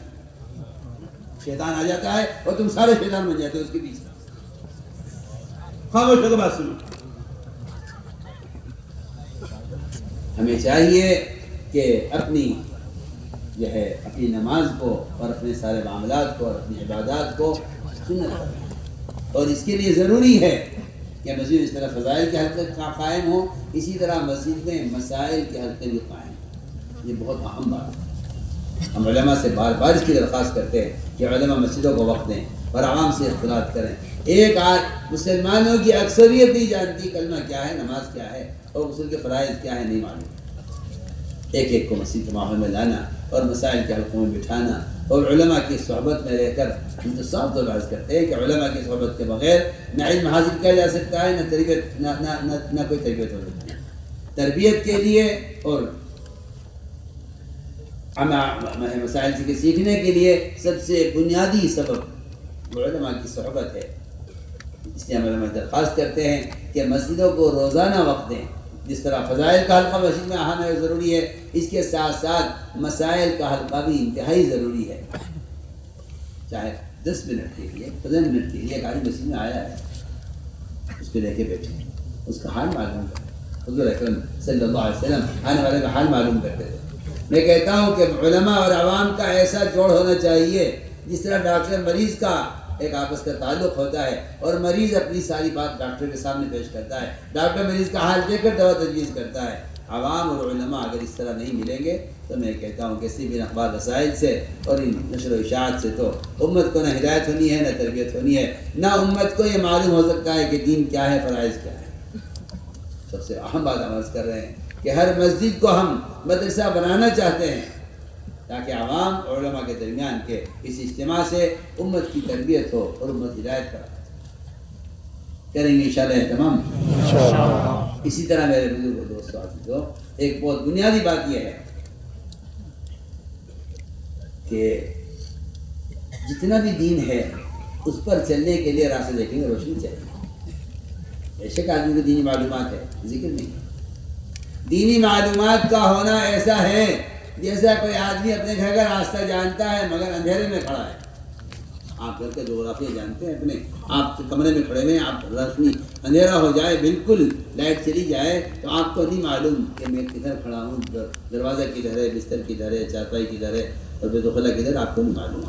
شیطان آ جاتا ہے اور تم سارے شیطان بن جاتے ہو اس کے پیچھے۔ خاموش ہو کے بات سنو۔ ہمیں چاہیے کہ اپنی جو ہے اپنی نماز کو اور اپنے سارے معاملات کو اور اپنی عبادات کو سنت کریں، اور اس کے لیے ضروری ہے کہ مسجد اس طرح فضائل کے حلقے قائم ہوں، اسی طرح مسجد میں مسائل کے حلقے بھی قائم ہوں۔ یہ بہت اہم بات ہے۔ ہم علماء سے بار بار اس کی درخواست کرتے ہیں کہ علماء مسجدوں کو وقت دیں اور عوام سے اختلاط کریں۔ ایک مسلمانوں کی اکثریت نہیں جانتی کلمہ کیا ہے، نماز کیا ہے اور غسل کے فرائض کیا ہے، نہیں معلوم۔ ایک ایک کو مسجد کے ماحول میں لانا اور مسائل کے حلقوں میں بٹھانا اور علماء کی صحبت میں رہ کر، ہم تو صاف طور عرض کرتے ہیں کہ علماء کی صحبت کے بغیر نہ علم حاصل کیا جا سکتا ہے، نہ تربیت، نہ کوئی تربیت ہو سکتی ہے۔ تربیت کے لیے اور مسائل سے سیکھنے کے لیے سب سے بنیادی سبب علماء کی صحبت ہے۔ اس لیے ہم علماء درخواست کرتے ہیں کہ مسجدوں کو روزانہ وقت دیں۔ جس طرح فضائل کا حلقہ مسجد میں اہم ہے، ضروری ہے، اس کے ساتھ ساتھ مسائل کا حلقہ بھی انتہائی ضروری ہے۔ چاہے 10 منٹ کے لیے، 15 منٹ کے لیے ایک آدمی مسجد میں آیا ہے، اس کو لے کے بیٹھے، اس کا حال معلوم کریں۔ حضور اکرم صلی اللہ علیہ وسلم آنے والے کا حال معلوم کرتے تھے۔ میں کہتا ہوں کہ علماء اور عوام کا ایسا جوڑ ہونا چاہیے جس طرح ڈاکٹر مریض کا ایک آپس کا تعلق ہوتا ہے اور مریض اپنی ساری بات ڈاکٹر کے سامنے پیش کرتا ہے، ڈاکٹر مریض کا حال دیکھ کر دوا تجویز کرتا ہے۔ عوام اور علماء اگر اس طرح نہیں ملیں گے تو میں کہتا ہوں کہ صرف ان اخبار رسائل سے اور ان نشر و اشاعت سے تو امت کو نہ ہدایت ہونی ہے، نہ تربیت ہونی ہے، نہ امت کو یہ معلوم ہو سکتا ہے کہ دین کیا ہے، فرائض کیا ہے۔ سب سے اہم بات ہم عرض کر رہے ہیں کہ ہر مسجد کو ہم مدرسہ بنانا چاہتے ہیں تاکہ عوام اور علماء کے درمیان کے اس اجتماع سے امت کی تربیت ہو اور امت ہدایت پر کریں گے انشاءاللہ اہتمام۔ اسی طرح میرے بزرگوں، دوستوں، عزیزوں، ایک بہت بنیادی بات یہ ہے کہ جتنا بھی دین ہے اس پر چلنے کے لیے راستہ دیکھیں گے، روشنی چاہیے۔ بے شک آدمی کو دینی معلومات ہے، ذکر نہیں۔ دینی معلومات کا ہونا ایسا ہے جیسا کوئی آدمی اپنے گھر کا راستہ جانتا ہے مگر اندھیرے میں کھڑا ہے۔ آپ گھر کے جغرافیہ جانتے ہیں اپنے، آپ کمرے میں کھڑے ہوئے ہیں، آپ روشنی اندھیرا ہو جائے، بالکل لائٹ چلی جائے تو آپ کو نہیں معلوم کہ میں کدھر کھڑا ہوں، دروازہ کدھر ہے، بستر کدھر ہے، چارپائی کدھر ہے اور بیت الخلا کدھر، آپ کو نہیں معلوم۔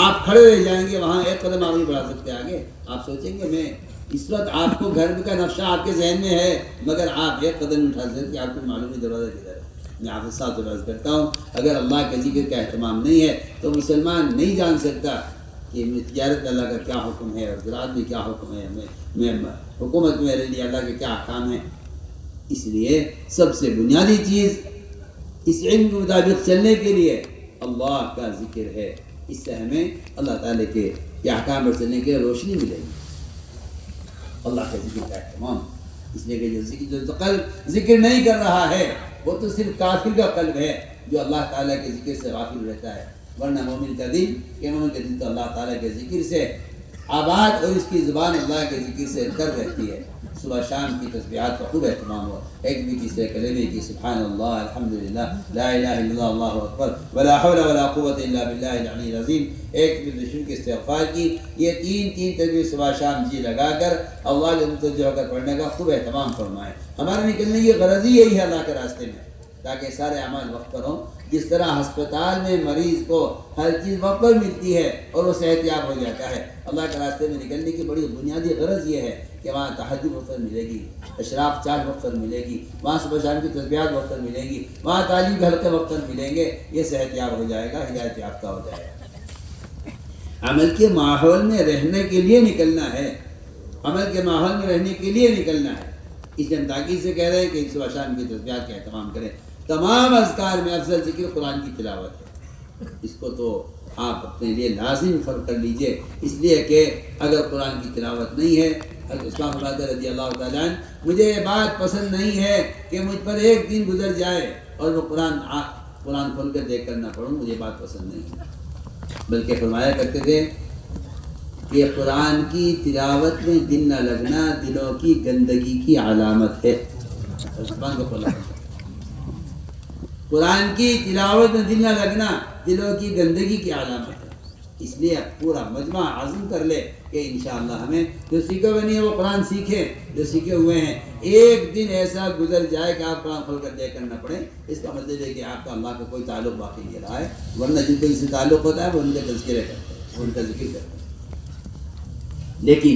آپ کھڑے رہ جائیں گے، وہاں ایک قدم آگے بڑھا سکتے ہیں آگے۔ آپ سوچیں گے میں اس وقت آپ کو گھر کا نقشہ آپ کے ذہن میں ہے مگر آپ ایک قدم اٹھا سکتے کہ آپ کو معلوم نہیں دروازہ کدھر ہے۔ میں آپ سے ساتھ عرض کرتا ہوں، اگر اللہ کے ذکر کا اہتمام نہیں ہے تو مسلمان نہیں جان سکتا کہ تجارت میں اللہ کا کیا حکم ہے اور زراعت میں کیا حکم ہے، میں حکومت میں میرے لیے اللہ کے کیا احکام ہیں۔ اس لیے سب سے بنیادی چیز اس علم کے مطابق چلنے کے لیے اللہ کا ذکر ہے۔ اس سے ہمیں اللہ تعالیٰ کے احکام پر چلنے کے لیے روشنی ملے گی، اللہ کے ذکر کا اہتمام۔ اس لیے کہ جو قلب ذکر نہیں کر رہا ہے وہ تو صرف کافر کا قلب ہے جو اللہ تعالیٰ کے ذکر سے غافل رہتا ہے، ورنہ مومن کا دل تو اللہ تعالیٰ کے ذکر سے آباد اور اس کی زبان اللہ کے ذکر سے تر رہتی ہے۔ صبح شام کی تسبیحات کا خوب اہتمام ہو، ایک بھی تیسرے کلمے کی سبحان اللہ، الحمدللہ، لا الہ الا اللہ، اللہ اکبر، ولا حول ولا قوت الا باللہ العلی العظیم، ایک بھی دشمن کے استغفار کی، یہ تین تکبیر صبح شام جی لگا کر اللہ کے متوجہ ہو کر پڑھنے کا خوب اہتمام فرمائیں۔ ہمارے نکلنے کی غرض ہی یہی ہے اللہ کے راستے میں، تاکہ سارے اعمال وقت پر ہوں۔ جس طرح ہسپتال میں مریض کو ہر چیز وقت پر ملتی ہے اور وہ صحت یاب ہو جاتا ہے، اللہ کے راستے میں نکلنے کی بڑی بنیادی غرض یہ ہے کہ وہاں تہجد وقت پر ملے گی، اشراق چارج وقت پر ملے گی، وہاں صبح شام کی تسبیحات وقت پر ملیں گی، وہاں تعلیم کے حلقے وقت پر ملیں گے، یہ صحت یاب ہو جائے گا، ہدایت یافتہ ہو جائے گا۔ عمل کے ماحول میں رہنے کے لیے نکلنا ہے، عمل کے ماحول میں رہنے کے لیے نکلنا ہے۔ اس لیے ہم تاکید سے کہہ رہے ہیں کہ صبح شام کی تسبیحات کا اہتمام کریں۔ تمام اذکار میں افضل ذکر قرآن کی تلاوت ہے، اس کو تو آپ اپنے لیے لازم فرق کر لیجئے، اس لیے کہ اگر قرآن کی تلاوت نہیں ہے، عثمان فرماتے رضی اللہ تعالیٰ عنہ، مجھے یہ بات پسند نہیں ہے کہ مجھ پر ایک دن گزر جائے اور وہ قرآن کھول کر دیکھ کر نہ پڑھوں، مجھے بات پسند نہیں ہے۔ بلکہ فرمایا کرتے تھے کہ قرآن کی تلاوت میں دل نہ لگنا دلوں کی گندگی کی علامت ہے۔ قرآن کی تلاوت میں دل نہ لگنا دلوں کی گندگی کی علامت ہے۔ اس لیے پورا مجمع عزم کر لے کہ انشاءاللہ ہمیں جو سیکھے ہوئے نہیں ہے وہ قرآن سیکھیں، جو سیکھے ہوئے ہیں ایک دن ایسا گزر جائے کہ آپ قرآن کھول کر دیکھ کر نہ پڑھیں، اس کا مطلب ہے کہ آپ کا اللہ کا کوئی تعلق باقی نہیں رہا ہے، ورنہ جن کو اس سے تعلق ہوتا ہے وہ ان کے تذکرے کرتے ہیں، وہ ان کا ذکر کرتے ہیں۔ لیکن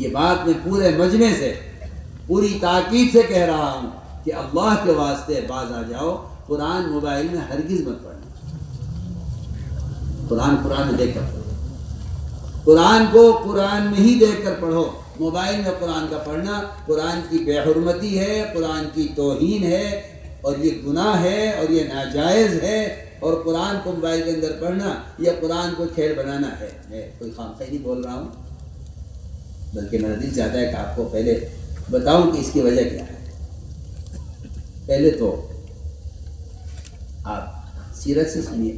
یہ بات میں پورے مجمع سے پوری تاکید سے کہہ رہا ہوں کہ اللہ کے واسطے باز آ جاؤ، قرآن موبائل میں ہرگز مت پڑھنا، قرآن میں دیکھ کر پڑھو، قرآن کو قرآن میں ہی دیکھ کر پڑھو۔ موبائل میں قرآن کا پڑھنا قرآن کی بے حرمتی ہے، قرآن کی توہین ہے، اور یہ گناہ ہے اور یہ ناجائز ہے، اور قرآن کو موبائل کے اندر پڑھنا یہ قرآن کو کھیل بنانا ہے۔ میں کوئی خامخواہ نہیں بول رہا ہوں، بلکہ میرا دل چاہتا ہے کہ آپ کو پہلے بتاؤں کہ اس کی وجہ کیا ہے۔ پہلے تو آپ سیرت سے سنیے،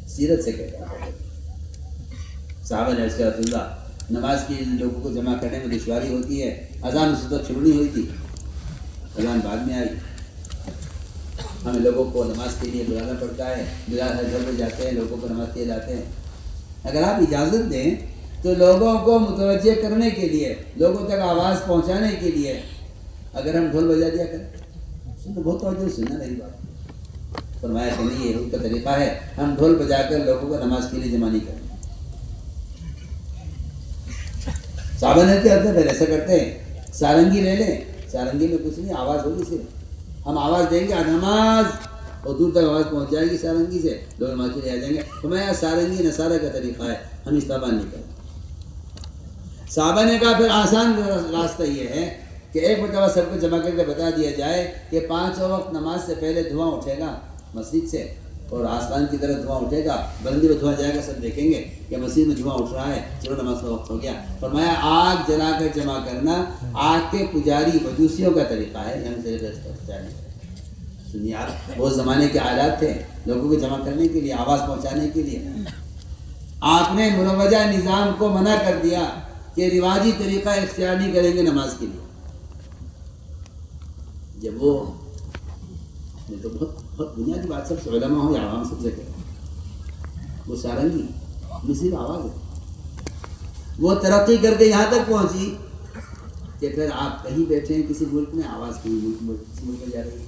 سیرت سے کہتا ہے صحابہ نے عرض کیا رسول اللہ نماز کے لوگوں کو جمع کرنے میں دشواری ہوتی ہے، اذان اس وقت شروع نہیں ہوئی تھی، اذان بعد میں آئی، ہمیں لوگوں کو نماز کے لیے بلانا پڑتا ہے، بلال ہر گھر میں جاتے ہیں، لوگوں کو نماز کے لیے لاتے ہیں۔ اگر آپ اجازت دیں تو لوگوں کو متوجہ کرنے کے لیے، لوگوں تک آواز پہنچانے کے لیے اگر ہم ڈھول بجا دیا کریں، سننا بہت توجہ سننا میری بات، فرمایا کہ نہیں، یہ ان کا طریقہ ہے، ہم ڈھول بجا کر لوگوں کو نماز کے لیے جمع نہیں کریں۔ صحابہ نے کیا کرتے پھر ایسا کرتے ہیں، سارنگی لے لیں، سارنگی میں کچھ نہیں، آواز ہوگی صرف، ہم آواز دیں گے نماز، اور دور تک آواز پہنچ جائے گی سارنگی سے، لوگ نماز کے لیے آ جائیں گے۔ فرمایا سارنگی نصارہ کا طریقہ ہے، ہم استعمال نہیں کریں۔ صحابہ نے کہا پھر آسان راستہ یہ ہے کہ ایک مرتبہ سب کو جمع کر کے بتا دیا جائے کہ 5 وقت نماز سے پہلے دھواں اٹھے گا مسجد سے، اور آسمان کی طرف دھواں اٹھے گا، بلندی میں دھواں جائے گا، سب دیکھیں گے کہ مسجد میں دھواں اٹھ رہا ہے، چلو نماز کا وقت ہو گیا۔ فرمایا آگ جلا کر جمع کرنا آگ کے پجاری مجوسیوں کا طریقہ ہے، یہاں سے سنیے آپ، وہ زمانے کے آلات تھے لوگوں کو جمع کرنے کے لیے، آواز پہنچانے کے لیے۔ آپ نے مروجہ نظام کو منع کر دیا کہ رواجی طریقہ اختیار نہیں کریں گے نماز کے لیے۔ جب وہ میں تو بہت بنیادی بات سب سے علماء ہوں یا عوام سب سے کہہ، وہ سارنگی مصیب آواز ہے، وہ ترقی کر کے یہاں تک پہنچی کہ پھر آپ کہیں بیٹھے ہیں کسی ملک میں، آواز کسی ملک میں جا رہی ہے،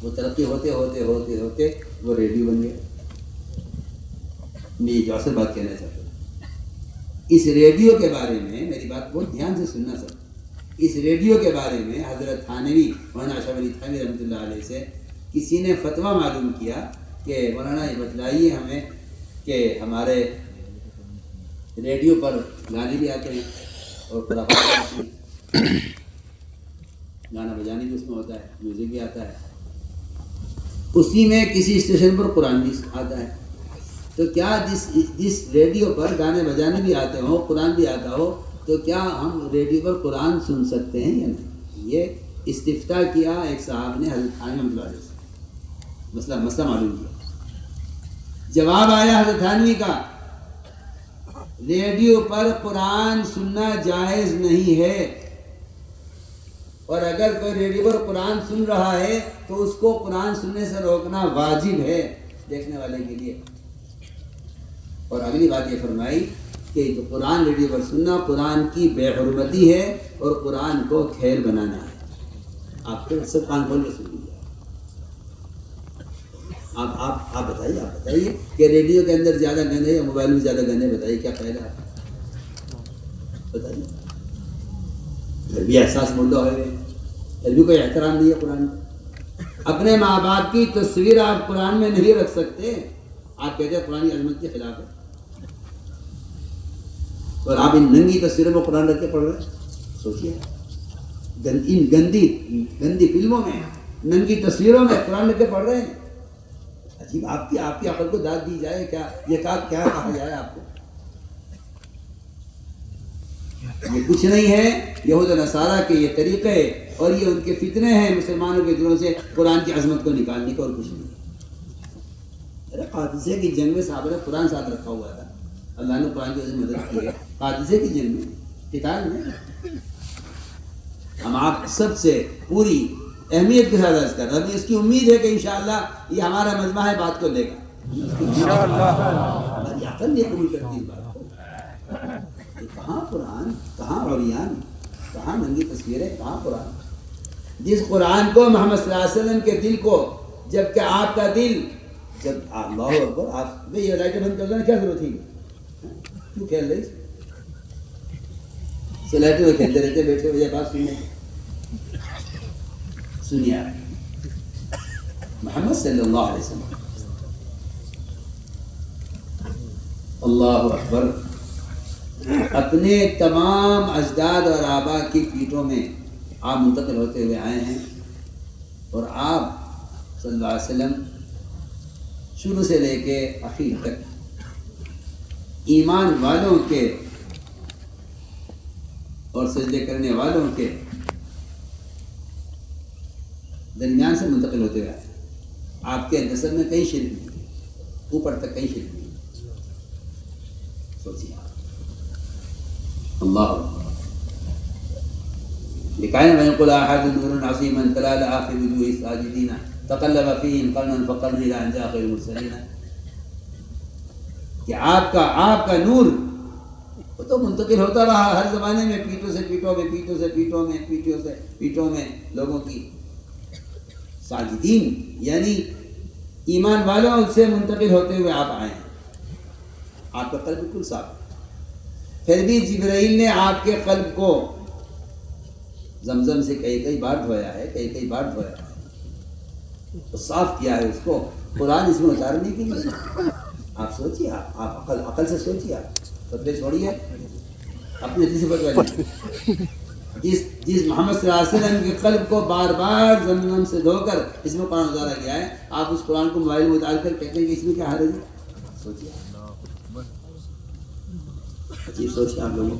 وہ ترقی ہوتے ہوتے ہوتے ہوتے وہ ریڈیو بن گئے۔ میں یہ جو اصل بات کہنا چاہتا ہوں، اس ریڈیو کے بارے میں میری بات بہت دھیان سے سننا سر، اس ریڈیو کے بارے میں حضرت تھانوی مولانا اشرف علی تھانوی رحمۃ اللہ علیہ سے کسی نے فتویٰ معلوم کیا کہ مولانا یہ بتلائیے ہمیں کہ ہمارے ریڈیو پر گانے بھی آتے ہیں اور گانا بجانے بھی اس میں ہوتا ہے، میوزک بھی آتا ہے، اسی میں کسی اسٹیشن پر قرآن بھی آتا ہے، تو کیا جس ریڈیو پر گانے بجانے بھی آتے ہوں، قرآن بھی آتا ہو، تو کیا ہم ریڈیو پر قرآن سن سکتے ہیں یا نہیں؟ یہ استفتاء کیا ایک صاحب نے حضرت تھانوی رحمۃ اللہ علیہ سے، مسئلہ معلوم کیا۔ جواب آیا حضرت تھانوی کا، ریڈیو پر قرآن سننا جائز نہیں ہے، اور اگر کوئی ریڈیو پر قرآن سن رہا ہے تو اس کو قرآن سننے سے روکنا واجب ہے دیکھنے والے کے لیے۔ اور اگلی بات یہ فرمائی کہ جو قرآن ریڈیو پر سننا قرآن کی بے حرمتی ہے اور قرآن کو کھیل بنانا ہے۔ آپ پھر سب کان کھول کے سن لیجیے، آپ بتائیے کہ ریڈیو کے اندر زیادہ گانے یا موبائل میں زیادہ گانے، بتائیے کیا فائدہ ہے؟ بتائیے، پھر بھی احساس مردہ ہوئے، پھر بھی کوئی احترام نہیں ہے قرآن کا۔ اپنے ماں باپ کی تصویر آپ قرآن میں نہیں رکھ سکتے، آپ کہتے ہیں قرآن کی عظمت کے خلاف ہے، اور آپ ان ننگی تصویروں میں قرآن رکھ کے پڑھ رہے ہیں۔ سوچیے، ان گندی فلموں میں ننگی تصویروں میں قرآن رکھ کے پڑھ رہے ہیں۔ عجیب، آپ کی عقل کو داد دی جائے، کیا یہ کیا کہا جائے آپ کو؟ یہ کچھ نہیں ہے، یہود و نصارہ کے یہ طریقے اور یہ ان کے فتنے ہیں مسلمانوں کے دلوں سے قرآن کی عظمت کو نکالنے کا، اور کچھ نہیں۔ ارے قادسیہ کی جنگ میں صحابہ نے قرآن ساتھ رکھا ہوا تھا، اللہ نے قرآن کی وجہ سے مدد کی ہے قادسیہ کی جنگ میں، قتال میں. ہم آپ سب سے پوری اہمیت کے ساتھ عرض کر رہے ہیں. اس کی امید ہے کہ انشاءاللہ یہ ہمارا مجمع ہے بات کو لے گا. ہماری عقل نہیں قبول کرتی اس بات کو. کہاں قرآن، کہاں عریان، کہاں ننگی تصویریں، کہاں قرآن. جس قرآن کو محمد صلی اللہ علیہ وسلم کے دل کو، جبکہ آپ کا دل جب اللہ اکبر، آپ یہ لائٹیں بند کر دینا کیا ضرورت تھی؟ کیوں کھیل رہی سے لائٹیں ہوئے کھیلتے رہتے بیٹھے ہوئے بات سنیے آپ محمد صلی اللہ علیہ وسلم. اللہ اکبر. اپنے تمام اجداد اور آبا کی پیٹھوں میں آپ منتقل ہوتے ہوئے آئے ہیں، اور آپ صلی اللہ علیہ وسلم شروع سے لے کے آخر تک ایمان والوں کے اور سجدے کرنے والوں کے درمیان سے منتقل ہوتے ہوئے آئے. آپ کے نسب میں کہیں شرک نہیں، اوپر تک کہیں شرک نہیں. سوچیے اللہ لکھائے میں قل احد نور عظیم تلال آخر وجوہ الساجدین تقلب فیہم قرنا فقرن الى ان جاء خیر المرسلین. کہ آپ کا نور وہ تو منتقل ہوتا رہا ہر زمانے میں، پیٹوں سے پیٹوں میں، پیٹوں سے پیٹوں میں، پیٹوں سے پیٹوں میں لوگوں کی. ساجدین یعنی ایمان والوں سے منتقل ہوتے ہوئے آپ آئے ہیں. آپ کا قلب بالکل صاف ہے. پھر بھی جبرائیل نے آپ کے قلب کو زمزم سے کئی بار دھویا ہے، کئی بار دھویا ہے، تو صاف کیا ہے اس کو قرآن اس میں اتارنے کے لیے. آپ سوچیے، آپ عقل سے سوچیے، آپ فتوے چھوڑیے، اپنے دل سے فتویٰ. جس محمد صلی اللہ علیہ وسلم کے قلب کو بار بار زمزم سے دھو کر اس میں قرآن اتارا گیا ہے، آپ اس قرآن کو موبائل میں اتار کر کہتے ہیں کہ اس میں کیا حرج ہے؟ سوچیے، عجیب سوچیے آپ لوگوں.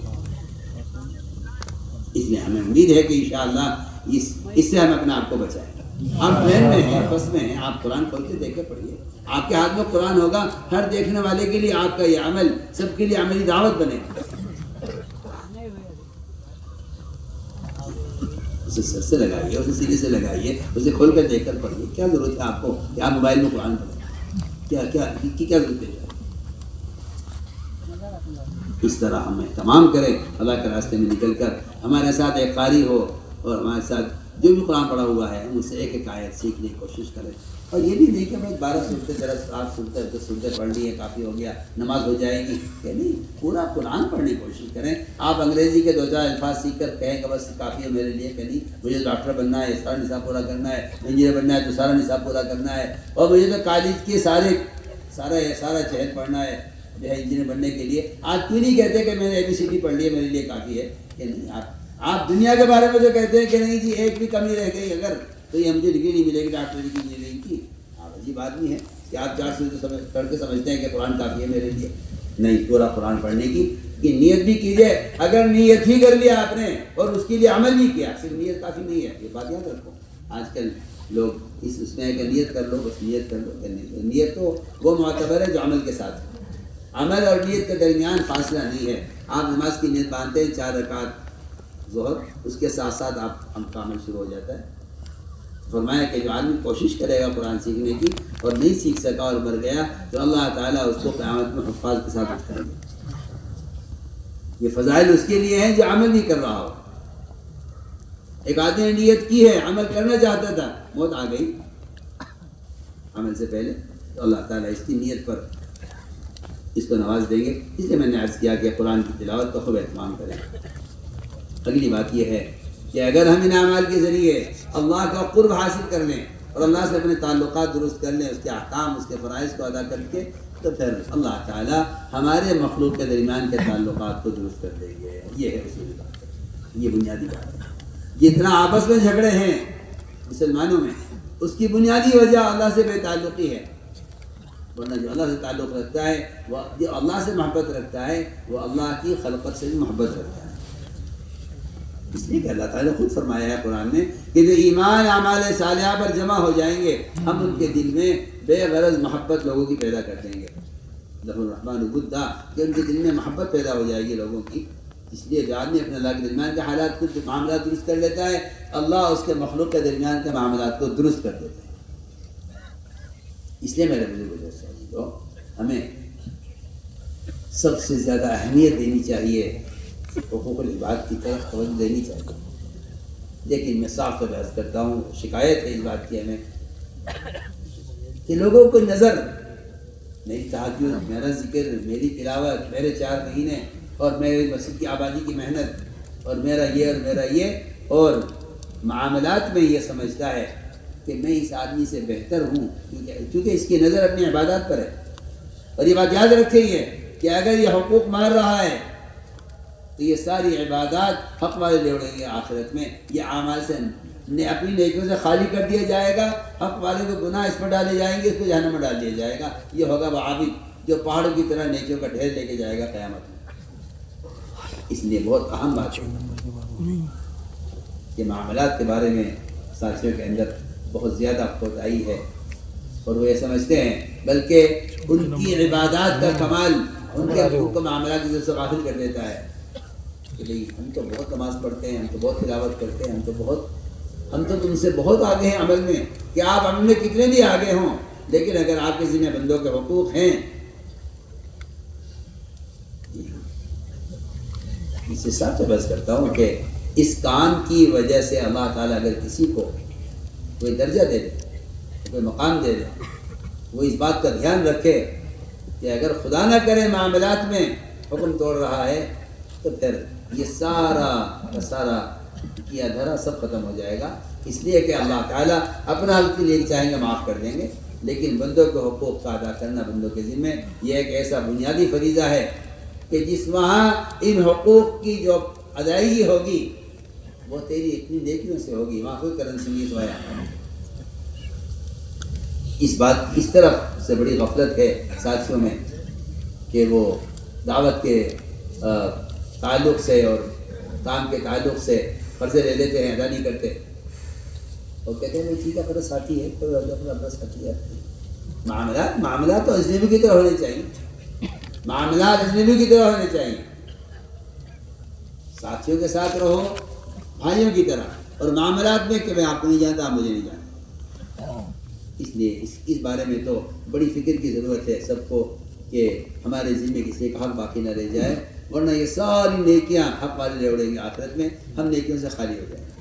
اس لیے ہمیں امید ہے کہ انشاءاللہ اس سے ہم اپنے آپ کو بچائیں. ہم ٹرین میں ہیں، بس میں ہیں، آپ قرآن کھول کے دیکھ کے پڑھیے. آپ کے ہاتھ میں قرآن ہوگا، ہر دیکھنے والے کے لیے آپ کا یہ عمل سب کے لیے عملی دعوت بنے گا. اسے سر سے لگائیے، اسے سینے سے لگائیے، اسے کھول کر دیکھ کر پڑھیے. کیا ضرورت ہے آپ کو کہ آپ موبائل میں قرآن پڑھیں؟ کیا ضرورت ہے؟ اس طرح ہم اہتمام کریں اللہ کے راستے میں نکل کر. ہمارے ساتھ ایک قاری ہو اور ہمارے ساتھ جو بھی قرآن پڑھا ہوا ہے ہم اس سے ایک آیت سیکھنے کی کوشش کریں. اور یہ بھی نہیں کہ بھائی 12 سورتیں 8 سورتیں 10 سورتیں پڑھ لی ہے کافی ہو گیا نماز ہو جائے گی، کہ نہیں، پورا قرآن پڑھنے کی کوشش کریں. آپ انگریزی کے 2-4 الفاظ سیکھ کر کہیں کہ بس کافی ہے میرے لیے، کہ نہیں، مجھے ڈاکٹر بننا ہے، سارا نصاب پورا کرنا ہے، انجینئر بننا ہے تو سارا نصاب پورا کرنا ہے، اور مجھے تو کالج کے سارا چہل پڑھنا ہے جو ہے انجینئر بننے کے لیے. آپ کیوں نہیں کہتے کہ میں نے ABCD پڑھ لی ہے میرے لیے کافی ہے؟ کہ نہیں، آپ دنیا کے بارے میں جو کہتے ہیں کہ نہیں جی ایک بھی کمی رہ گئی اگر تو یہ مجھے ڈگری نہیں ملے گی ڈاکٹری کی انجینئرنگ کی. آپ عجیب آدمی ہے کہ آپ 4 سورتیں پڑھ کے سمجھتے ہیں کہ قرآن کافی ہے میرے لیے. نہیں، پورا قرآن پڑھنے کی نیت بھی کیجیے. اگر نیت ہی کر لیا آپ نے اور اس کے لیے عمل نہیں کیا، صرف نیت کافی نہیں ہے. یہ بات یاد رکھو. آج کل لوگ اس میں ہے کہ نیت کر لو، بس نیت کر لو. نیت تو وہ معتبر ہے جو عمل کے ساتھ ہے. عمل اور نیت کے درمیان فاصلہ نہیں ہے. آپ نماز کی نیت باندھتے ہیں 4 رکعت ظہر، اس کے ساتھ ساتھ آپ کا عمل شروع ہو جاتا ہے. فرمایا کہ جو آدمی کوشش کرے گا قرآن سیکھنے کی اور نہیں سیکھ سکا اور مر گیا تو اللہ تعالیٰ اس کو قیامت میں حفاظ کے ساتھ اٹھائیں گے. یہ فضائل اس کے لیے ہیں جو عمل نہیں کر رہا ہو. ایک آدمی نے نیت کی ہے، عمل کرنا چاہتا تھا، موت آ گئی عمل سے پہلے، تو اللہ تعالیٰ اس کی نیت پر اس کو نواز دیں گے. اس لیے میں نے عرض کیا کہ قرآن کی تلاوت کا خوب اہتمام کریں. اگلی بات یہ ہے کہ اگر ہم ان اعمال کے ذریعے اللہ کا قرب حاصل کر لیں اور اللہ سے اپنے تعلقات درست کر لیں، اس کے احکام، اس کے فرائض کو ادا کر کے، تو پھر اللہ تعالیٰ ہمارے مخلوق کے درمیان کے تعلقات کو درست کر دیں گے. یہ ہے اصولی بات، یہ بنیادی بات ہے. جتنا آپس میں جھگڑے ہیں مسلمانوں میں، اس کی بنیادی وجہ اللہ سے بے تعلقی ہے. ورنہ جو اللہ سے تعلق رکھتا ہے، وہ جو اللہ سے محبت رکھتا ہے، وہ اللہ کی خلقت سے بھی محبت رکھتا ہے. اس لیے کہ اللہ تعالیٰ نے خود فرمایا ہے قرآن میں کہ جو ایمان اعمال صالحہ پر جمع ہو جائیں گے، ہم ان کے دل میں بے غرض محبت لوگوں کی پیدا کر دیں گے. لہ الرحمن بدھا کہ ان کے دل میں محبت پیدا ہو جائے گی لوگوں کی. اس لیے جو آدمی اپنے اللہ کے درمیان کے حالات کو معاملات درست کر لیتا ہے اللہ اس کے مخلوق کے درمیان کے معاملات کو درست کر دیتا ہے. اس لیے میرے بزرگوں ہمیں سب سے زیادہ اہمیت دینی چاہیے حقوق العباد کی طرف توجہ دینی چاہیے. لیکن میں صاف طور عرض کرتا ہوں شکایت ہے اس بات کی ہمیں کہ لوگوں کو نظر میری تہجد میرا ذکر میری تلاوت میرے 4 مہینے اور میرے مسجد کی آبادی کی محنت اور میرا یہ اور معاملات میں یہ سمجھتا ہے کہ میں اس آدمی سے بہتر ہوں کیونکہ اس کی نظر اپنی عبادات پر ہے. اور یہ بات یاد رکھیں کہ اگر یہ حقوق مار رہا ہے تو یہ ساری عبادات حق والے لے اڑیں گے آخرت میں. یہ اعمال سے اپنی نیکیوں سے خالی کر دیا جائے گا. حق والے کو گناہ اس پر ڈالے جائیں گے اس کو جہنم میں ڈال دیا جائے گا. یہ ہوگا وہ عابد جو پہاڑوں کی طرح نیکیوں کا ڈھیر لے کے جائے گا قیامت میں. اس لیے بہت اہم بات ہے کہ معاملات کے بارے میں ساتھیوں کے اندر بہت زیادہ کوتاہی ہے اور وہ یہ سمجھتے ہیں بلکہ ان کی عبادات کا کمال ان کے حقوق کو معاملات کی طرف سے غافل کر دیتا ہے کہ بھئی ہم تو بہت نماز پڑھتے ہیں ہم تو بہت تلاوت کرتے ہیں ہم تو تم سے بہت آگے ہیں عمل میں کہ آپ عمل میں کتنے بھی آگے ہوں لیکن اگر آپ کے ذمہ بندوں کے حقوق ہیں اس سے ساتھ بحث کرتا ہوں کہ اس کام کی وجہ سے اللہ تعالیٰ اگر کسی کو کوئی درجہ دے دے کوئی مقام دے دے وہ اس بات کا دھیان رکھے کہ اگر خدا نہ کرے معاملات میں حکم توڑ رہا ہے تو پھر یہ سارا کا سارا کیا دھرا سب ختم ہو جائے گا. اس لیے کہ اللہ تعالیٰ اپنا حق کے لیے چاہیں گے معاف کر دیں گے لیکن بندوں کے حقوق کا ادا کرنا بندوں کے ذمہ یہ ایک ایسا بنیادی فریضہ ہے کہ جس وہاں ان حقوق کی جو ادائیگی ہوگی وہ تیری اتنی نیکیوں سے ہوگی وہاں کوئی کرنسی نہیں سوایا. اس طرف سے بڑی غفلت ہے ساتھیوں میں کہ وہ دعوت کے تعلق سے اور کام کے تعلق سے قرضے لے لیتے ہیں ادا نہیں کرتے اور کہتے ہیں ٹھیک ہے اپنا ساتھی ہے کوئی اپنا ساتھی ہے. معاملات تو اجنبی کی طرح ہونے چاہیے. معاملات اجنبی کی طرح ہونے چاہیے. ساتھیوں کے ساتھ رہو بھائیوں کی طرح اور معاملات میں کہ میں آپ کو نہیں جانتا آپ مجھے نہیں جانتا. اس لیے اس بارے میں تو بڑی فکر کی ضرورت ہے سب کو کہ ہمارے ذمے کسی کا حق باقی نہ رہ جائے ورنہ یہ ساری نیکیاں حق والے لے اڑیں گے آخرت میں ہم نیکیوں سے خالی ہو جائیں گے.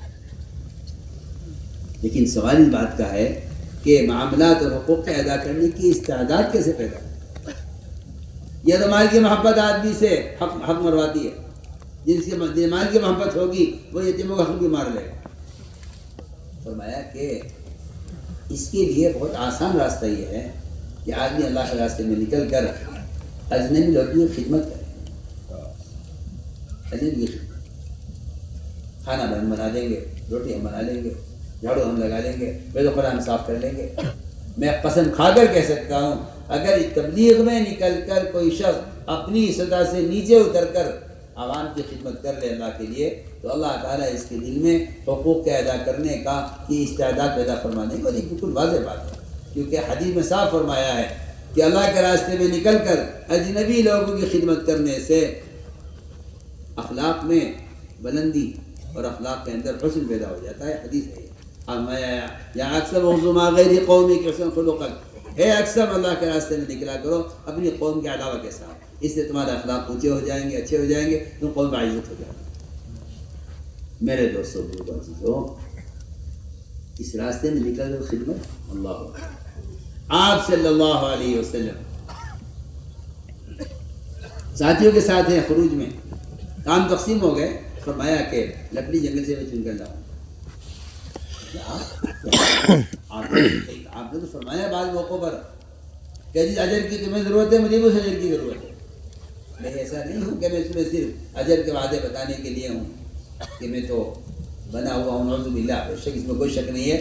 لیکن سوال اس بات کا ہے کہ معاملات اور حقوق کے ادا کرنے کی استعداد کیسے پیدا ہے. یہ تو مال کی محبت آدمی سے حق مرواتی ہے. جس کے مال کی محبت ہوگی وہ یتیموں کا حق بھی مار لے گا. فرمایا کہ اس کے لیے بہت آسان راستہ یہ ہے کہ آدمی اللہ کے راستے میں نکل کر اجنبی لوگوں کی خدمت کرے. اجنبی کھانا بنا دیں گے روٹی ہم بنا لیں گے جھاڑو ہم لگا لیں گے بیت الخلا ہم صاف کر لیں گے. میں قسم کھا کر کہہ سکتا ہوں اگر تبلیغ میں نکل کر کوئی شخص اپنی سطح سے نیچے اتر کر عوام کی خدمت کر لے اللہ کے لیے تو اللہ تعالیٰ اس کے دل میں حقوق کے ادا کرنے کا کی استعداد پیدا فرما دیں گے. اور یہ بالکل واضح بات ہے کیونکہ حدیث میں صاف فرمایا ہے کہ اللہ کے راستے میں نکل کر اجنبی لوگوں کی خدمت کرنے سے اخلاق میں بلندی اور اخلاق کے اندر حسن پیدا ہو جاتا ہے. حدیث ہے یا اکثر موضوع غیر قومی کے حسن خلقت ہے. اکثر اللہ کے راستے میں نکلا کرو اپنی قوم کے علاوہ کے ساتھ. اس سے تمہارے اخلاق اونچے ہو جائیں گے اچھے ہو جائیں گے تم قوم کا عزت ہو جائے گا. میرے دوستوں عزیزوں اس راستے میں نکل کر خدمت اللہ آپ صلی اللہ علیہ وسلم ساتھیوں کے ساتھ ہیں خروج میں کام تقسیم ہو گئے. فرمایا کہ لکڑی جنگل سے میں چن کر لاؤں. آپ نے تو فرمایا بعض موقعوں پر کہ جس اجر کی تمہیں ضرورت ہے مجھے بھی اس اجر کی ضرورت ہے. میں ایسا نہیں ہوں کہ میں اس میں صرف اجر کے وعدے بتانے کے لیے ہوں کہ میں تو بنا ہوا ہوں. نعوذ باللہ اس میں کوئی شک نہیں ہے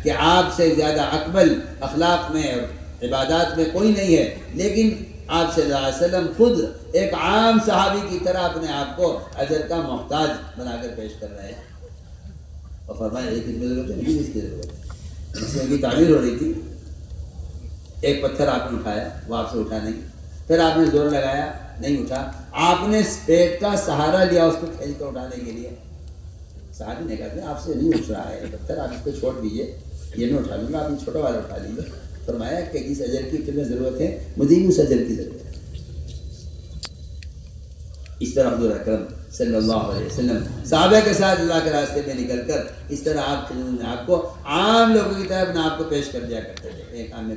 کہ آپ سے زیادہ اکمل اخلاق میں اور عبادات میں کوئی نہیں ہے. لیکن آپ صلی اللہ علیہ وسلم خود ایک عام صحابی کی طرح اپنے آپ کو اجر کا محتاج بنا کر پیش کر رہے ہیں. اور فرمایا ایک اس میں ضرورت ہے نہیں اس کی ضرورت ہے. اس میں بھی تعمیر ہو رہی تھی ایک پتھر آپ نے اٹھایا وہ آپ سے اٹھا نہیں پھر آپ نے زور لگایا، نہیں اٹھا، آپ نے پیٹ کا سہارا لیا اس کو کھینچ کر اٹھانے کے لیے، صحابی نے کہا کہ آپ سے نہیں اٹھ رہا ہے پتھر، آپ اس کو چھوڑ دیجیے، یہ میں اٹھا لوں گا، آپ نے چھوٹا والا اٹھا لیجیے۔ فرمایا کہ اس اجر کی تمہیں ضرورت ہے، مجھے بھی اس اجر کی ضرورت ہے۔ اس طرح حضور اکرم صلی اللہ علیہ وسلم صحابہ کے ساتھ اللہ کے راستے میں نکل کر اس طرح آپ کو عام لوگوں کی طرح اپنے آپ کو پیش کر دیا کرتے تھے ایک کام میں۔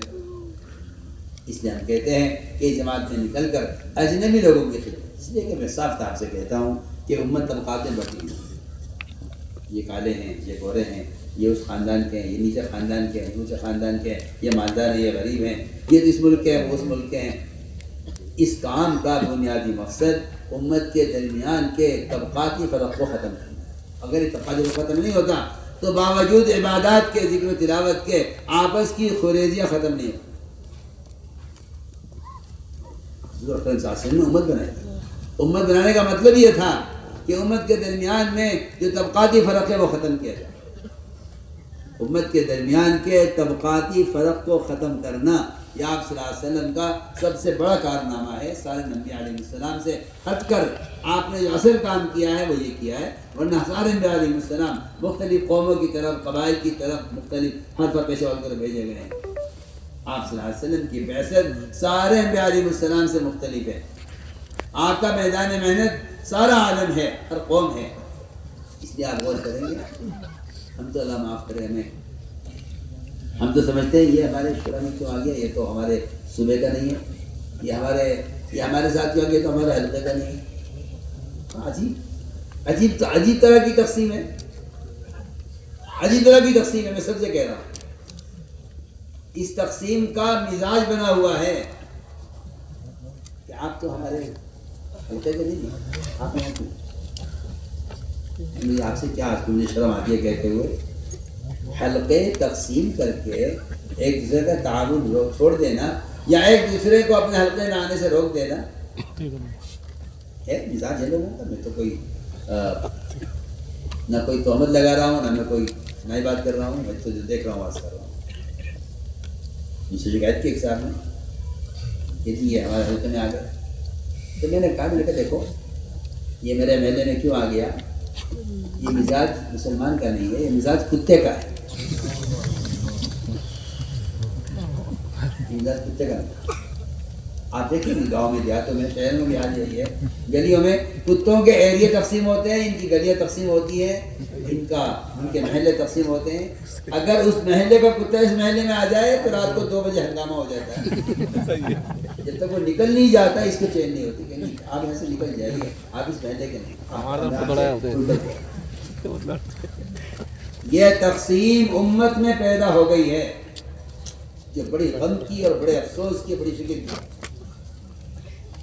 اس لیے ہم کہتے ہیں کہ جماعت میں نکل کر اجنبی لوگوں کی خدمت، اس لیے کہ میں صاف طور سے کہتا ہوں کہ امت طبقات میں بٹی ہوئی، یہ کالے ہیں، یہ گورے ہیں، یہ اس خاندان کے ہیں، یہ نیچے خاندان کے ہیں، اونچے خاندان کے ہیں، یہ مالدار ہیں، یہ غریب ہیں، یہ اس ملک کے ہیں، وہ اس ملک کے ہیں۔ اس کام کا بنیادی مقصد امت کے درمیان کے طبقاتی فرق کو ختم کرنا ہے۔ اگر یہ طبقاتی فرق ختم نہیں ہوتا تو باوجود عبادات کے، ذکر و تلاوت کے، آپس کی خوریزیاں ختم نہیں ہوتی۔ حضور اکرم صلی اللہ علیہ وسلم نے امت بنائی تھی، امت بنانے کا مطلب یہ تھا کہ امت کے درمیان میں جو طبقاتی فرق ہے وہ ختم کیا جائے۔ امت کے درمیان کے طبقاتی فرق کو ختم کرنا یہ آپ صلی اللہ علیہ وسلم کا سب سے بڑا کارنامہ ہے۔ سارے انبیاء علیہ السلام سے ہٹ کر آپ نے جو اصل کام کیا ہے وہ یہ کیا ہے، ورنہ سارے انبیاء علیہ السلام مختلف قوموں کی طرف، قبائل کی طرف، مختلف ہر پیشہ ور کر بھیجے گئے ہیں۔ آپ صلی اللہ علیہ وسلم کی بعثت سارے انبیاء علیہ السلام سے مختلف ہے۔ آپ کا میدان محنت سارا عالم ہے، ہر قوم ہے۔ اس لیے آپ غور کریں گے، ہم تو اللہ معاف کرے ہمیں، ہم تو سمجھتے ہیں یہ ہمارے شورا میں کیوں آ گیا، یہ تو ہمارے صوبے کا نہیں ہے، یہ ہمارے ساتھ کیوں آ گیا، تو ہمارے حلقے کا نہیں ہے۔ عجیب طرح کی تقسیم ہے، عجیب طرح کی تقسیم ہے۔ میں سب سے کہہ رہا ہوں اس تقسیم کا مزاج بنا ہوا ہے کہ آپ تو ہمارے حلقے کے نہیں ہیں، آپ یہاں کیوں؟ مجھے آپ سے کیا آج مجھے شرم آتی ہے کہتے ہوئے، حلقے تقسیم کر کے ایک دوسرے کا تعاون چھوڑ دینا یا ایک دوسرے کو اپنے حلقے میں آنے سے روک دینا ہے مزاج ہے لوگوں کا۔ میں تو کوئی نہ کوئی تہمت لگا رہا ہوں، نہ میں کوئی نئی بات کر رہا ہوں، میں تو جو دیکھ رہا ہوں آواز کر رہا ہوں۔ مجھ سے شکایت کی ایک صاحب نے کہ جی یہ ہمارے حلقے میں آ گئے، تو میں نے کہا، میں نے کہا دیکھو یہ میرے محلے میں کیوں آ گیا، یہ مزاج مسلمان کا نہیں ہے، یہ مزاج کتے کا ہے، مزاج کتے کا نہیں۔ آپ دیکھیں گے گاؤں میں، دیہاتوں میں، شہروں میں بھی حال یہی ہے، گلیوں میں کتوں کے ایریے تقسیم ہوتے ہیں، ان کی گلیاں تقسیم ہوتی ہیں، ان کے محلے تقسیم ہوتے ہیں۔ اگر اس محلے کا کتا اس محلے میں آ جائے تو رات کو 2 بجے ہنگامہ ہو جاتا ہے، جب تک وہ نکل نہیں جاتا اس کو چین نہیں ہوتی کہ نہیں آپ یہاں سے نکل جائیے، آپ اس محلے کے نہیں۔ یہ تقسیم امت میں پیدا ہو گئی ہے، جو بڑی غم کی اور بڑے افسوس کی، بڑی فکر کی۔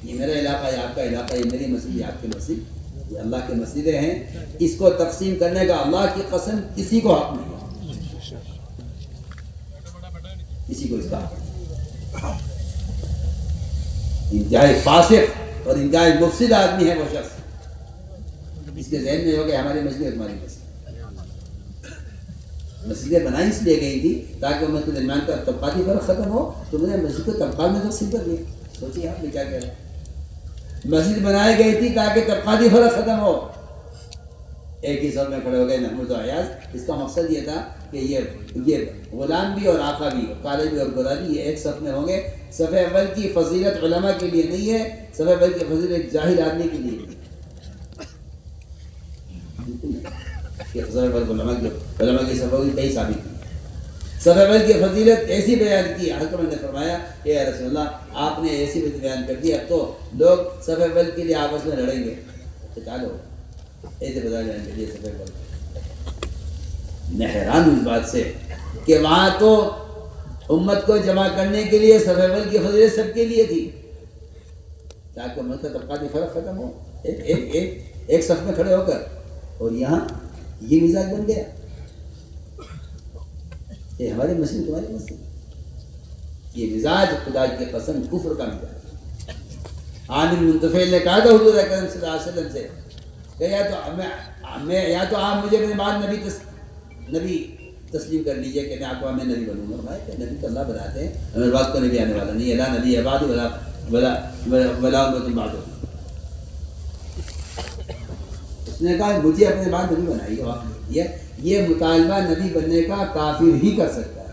یہ میرا علاقہ، یہ آپ کا علاقہ، یہ میری مسجد، یہ آپ کی مسجد، یہ اللہ کی مسجدیں ہیں، اس کو تقسیم کرنے کا اللہ کی قسم کسی کو حق نہیں ہے، کسی کو اس کا حق نہیں۔ انتہائی فاسق اور انتہائی مفسد آدمی ہے وہ شخص، اس کے ذہن میں ہو کہ ہماری مسجد ہماری مسجد۔ مسجدیں بنائی اس لیے گئی تھی تاکہ امت کے درمیان کا طبقاتی فرق ختم ہو، تو میں نے مسجد کو طبقات میں تقسیم کر دیا۔ سوچیے آپ نے کیا کہہ رہے ہیں، مسجد بنائی گئی تھی تاکہ طبقاتی فرق ختم ہو، ایک ہی صف میں کھڑے ہو گئے محمود و ایاز۔ اس کا مقصد یہ تھا کہ یہ غلام بھی اور آقا بھی، کالے بھی اور گورا بھی، یہ ایک صف میں ہوں گے۔ صف اول کی فضیلت علماء کے لیے نہیں ہے، صف اول کی فضیلت ایک جاہل آدمی کے لیے نہیں ہے۔ علماء کی صف اول کئی ثابت کی، صف اول کی فضیلت ایسی بیان کی، حضرت نے فرمایا کہ یا رسول اللہ آپ نے ایسی بیان کر دی، اب تو لوگ صف اول کے لیے آپس میں لڑیں گے، تو چالو ایسے بتا جائیں گے صف اول۔ میں حیران ہوں اس بات سے کہ وہاں تو امت کو جمع کرنے کے لیے صف اول کی فضیلت سب کے لیے تھی تاکہ امت کا طبقاتی فرق ختم ہو، ایک صف میں کھڑے ہو کر، اور یہاں یہ مزاج بن گیا کہ ہماری مسجد تمہاری مسجد۔ یہ مزاج خدا کی قسم کفر کا مزاج۔ عامر منتفع نے کہا تھا حضور اکرم صلی اللہ علیہ وسلم سے کہ یا تو آپ مجھے اپنے بعد نبی تسلیم کر لیجئے کہ میں آپ کو میں نبی بنوں گا۔ کہ نبی تو اللہ بناتے ہیں، ہمیں بات کو نبی آنے والا نہیں ہے، لا نبی عباد ولا بلا میں تم بات ہو. اس نے کہا مجھے اپنے بعد نبی بنائیے. یہ مطالبہ نبی بننے کا کافر ہی کر سکتا ہے.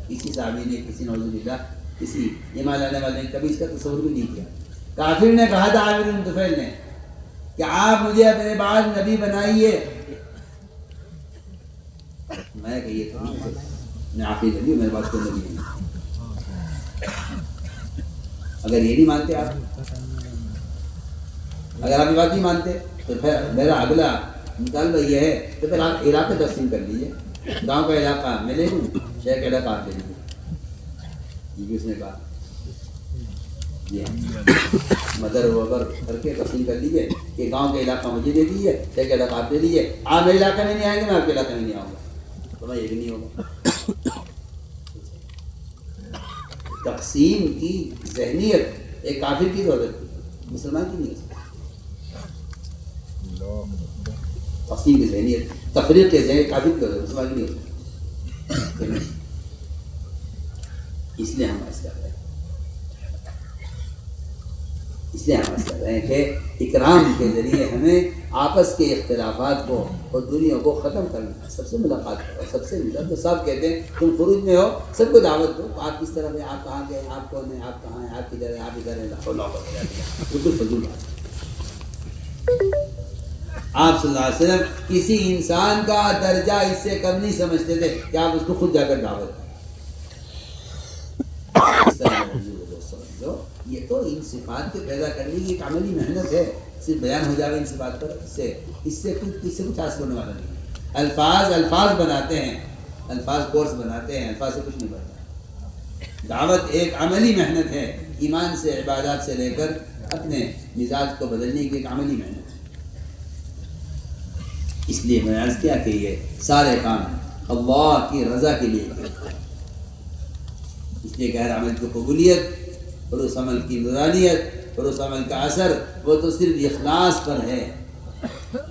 کسی صحابی نے، کسی نعوذ باللہ کسی ایمان لانے والے نے کبھی اس کا تصور بھی نہیں کیا. کافر نے کہا تھا عامر بن طفیل نے کہ آپ مجھے اپنے بعد نبی بنائیے. میں کہیے تو میں آخری نبی ہوں، میرے پاس کوئی نبی نہیں. اگر یہ نہیں مانتے آپ، اگر آپ یہ بات نہیں مانتے تو پھر میرا اگلا مطالبہ یہ ہے کہ پھر آپ علاقے تقسیم کر لیجیے. گاؤں کا علاقہ میں لے لوں، شہر کا علاقہ آپ لے لیجیے. یہ بھی اس نے کہا مدر وغیر کر کے تقسیم کر لیجیے کہ گاؤں کا علاقہ مجھے دے دیجیے، شہر کا علاقہ آپ دے دیجیے. آپ میرے علاقے میں نہیں آئیں گے، میں آپ کے علاقے میں نہیں آؤں گا، تو میں یہ بھی نہیں ہوگا. تقسیم کی ذہنیت ایک کافر کی ضرورت تھی، مسلمان کی نہیں. تقسیم کی ذہنیت، تفریق کے ذہن کافر کی ضرورت، مسلمان کی نہیں ہوتی. اس لیے ہم ایسا کر رہے ہیں، اس لیے ہم ایسا کر رہے ہیں کہ اکرام کے ذریعے ہمیں آپس کے اختلافات کو اور دنیا کو ختم کرنا ہے. سب سے ملاقات کرو، سب سے ملا. تو سب کہتے ہیں تم خروج میں ہو، سب کو دعوت دو. آپ کس طرح ہیں، آپ کہاں گئے، آپ کون ہیں، آپ کہاں ہیں، آپ کدھر ہیں، آپ ادھر ہیں. بالکل فضول بات. آپ صلی اللہ علیہ وسلم کسی انسان کا درجہ اس سے کم نہیں سمجھتے تھے کہ آپ اس کو خود جا کر دعوت دیں. یہ تو ان صفات کے پیدا کرنے کی ایک عملی محنت ہے. صرف بیان ہو جائے ان صفات پر، اس سے کچھ حاصل ہونے والا نہیں. الفاظ بناتے ہیں، الفاظ کورس بناتے ہیں، الفاظ سے کچھ نہیں بنتا. دعوت ایک عملی محنت ہے. ایمان سے، عبادات سے لے کر اپنے مزاج کو بدلنے کی ایک عملی محنت ہے. اس لیے میں نے عرض کیا کہ یہ سارے کام اللہ کی رضا کے لیے کیا. اس لیے کہ ہر عمل کی قبولیت اور اس عمل کی نورانیت اور اس عمل کا اثر وہ تو صرف اخلاص پر ہے.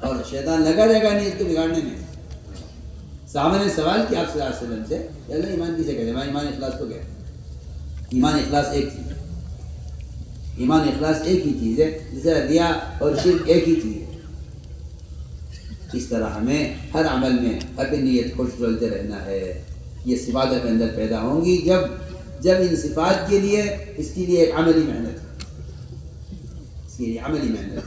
اور شیطان لگا رہے گا نہیں اس کو بگاڑنے میں. صحابہ نے سوال کیا آپ صلی اللہ علیہ وسلم سے کہ اللہ ایمان کسے کہتے ہیں؟ ایمان اخلاص کو کہتے ہیں. ایمان اخلاص ایک چیز ہے. ایمان اخلاص ایک ہی چیز ہے، جیسے ریا اور شرک ایک ہی چیز ہے. اس طرح ہمیں ہر عمل میں اپنی نیت خوش ڈالتے رہنا ہے. یہ صفات اپنے اندر پیدا ہوں گی جب ان صفات کے لیے اس کے لیے ایک عملی محنت ہے. اس کے لیے عملی محنت ہے.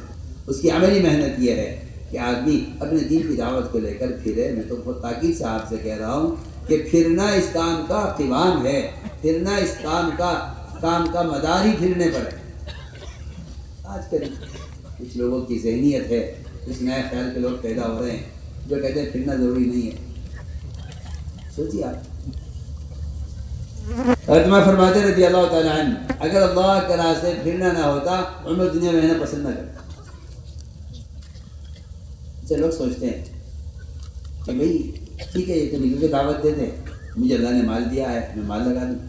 اس کی عملی محنت یہ ہے کہ آدمی اپنے دین کی دعوت کو لے کر پھرے. میں تو بہت تاکید سے آپ سے کہہ رہا ہوں کہ پھرنا اسلام کا قوام ہے. پھرنا اسلام کا کام کا مدار ہی پھرنے پر ہے. آج کل کچھ لوگوں کی ذہنیت ہے، کچھ نئے خیال کے لوگ پیدا ہو رہے ہیں جو کہتے ہیں پھرنا ضروری نہیں ہے. سوچیے آپ، عثمان فرماتے رضی اللہ تعالیٰ عنہ اگر اللہ کے راستے پھرنا نہ ہوتا عمر دنیا میں رہنا پسند نہ کرتا. لوگ سوچتے ہیں کہ بھئی ٹھیک ہے یہ تو نکل کے دعوت دے دیں، مجھے اللہ نے مال دیا ہے میں مال لگا دوں،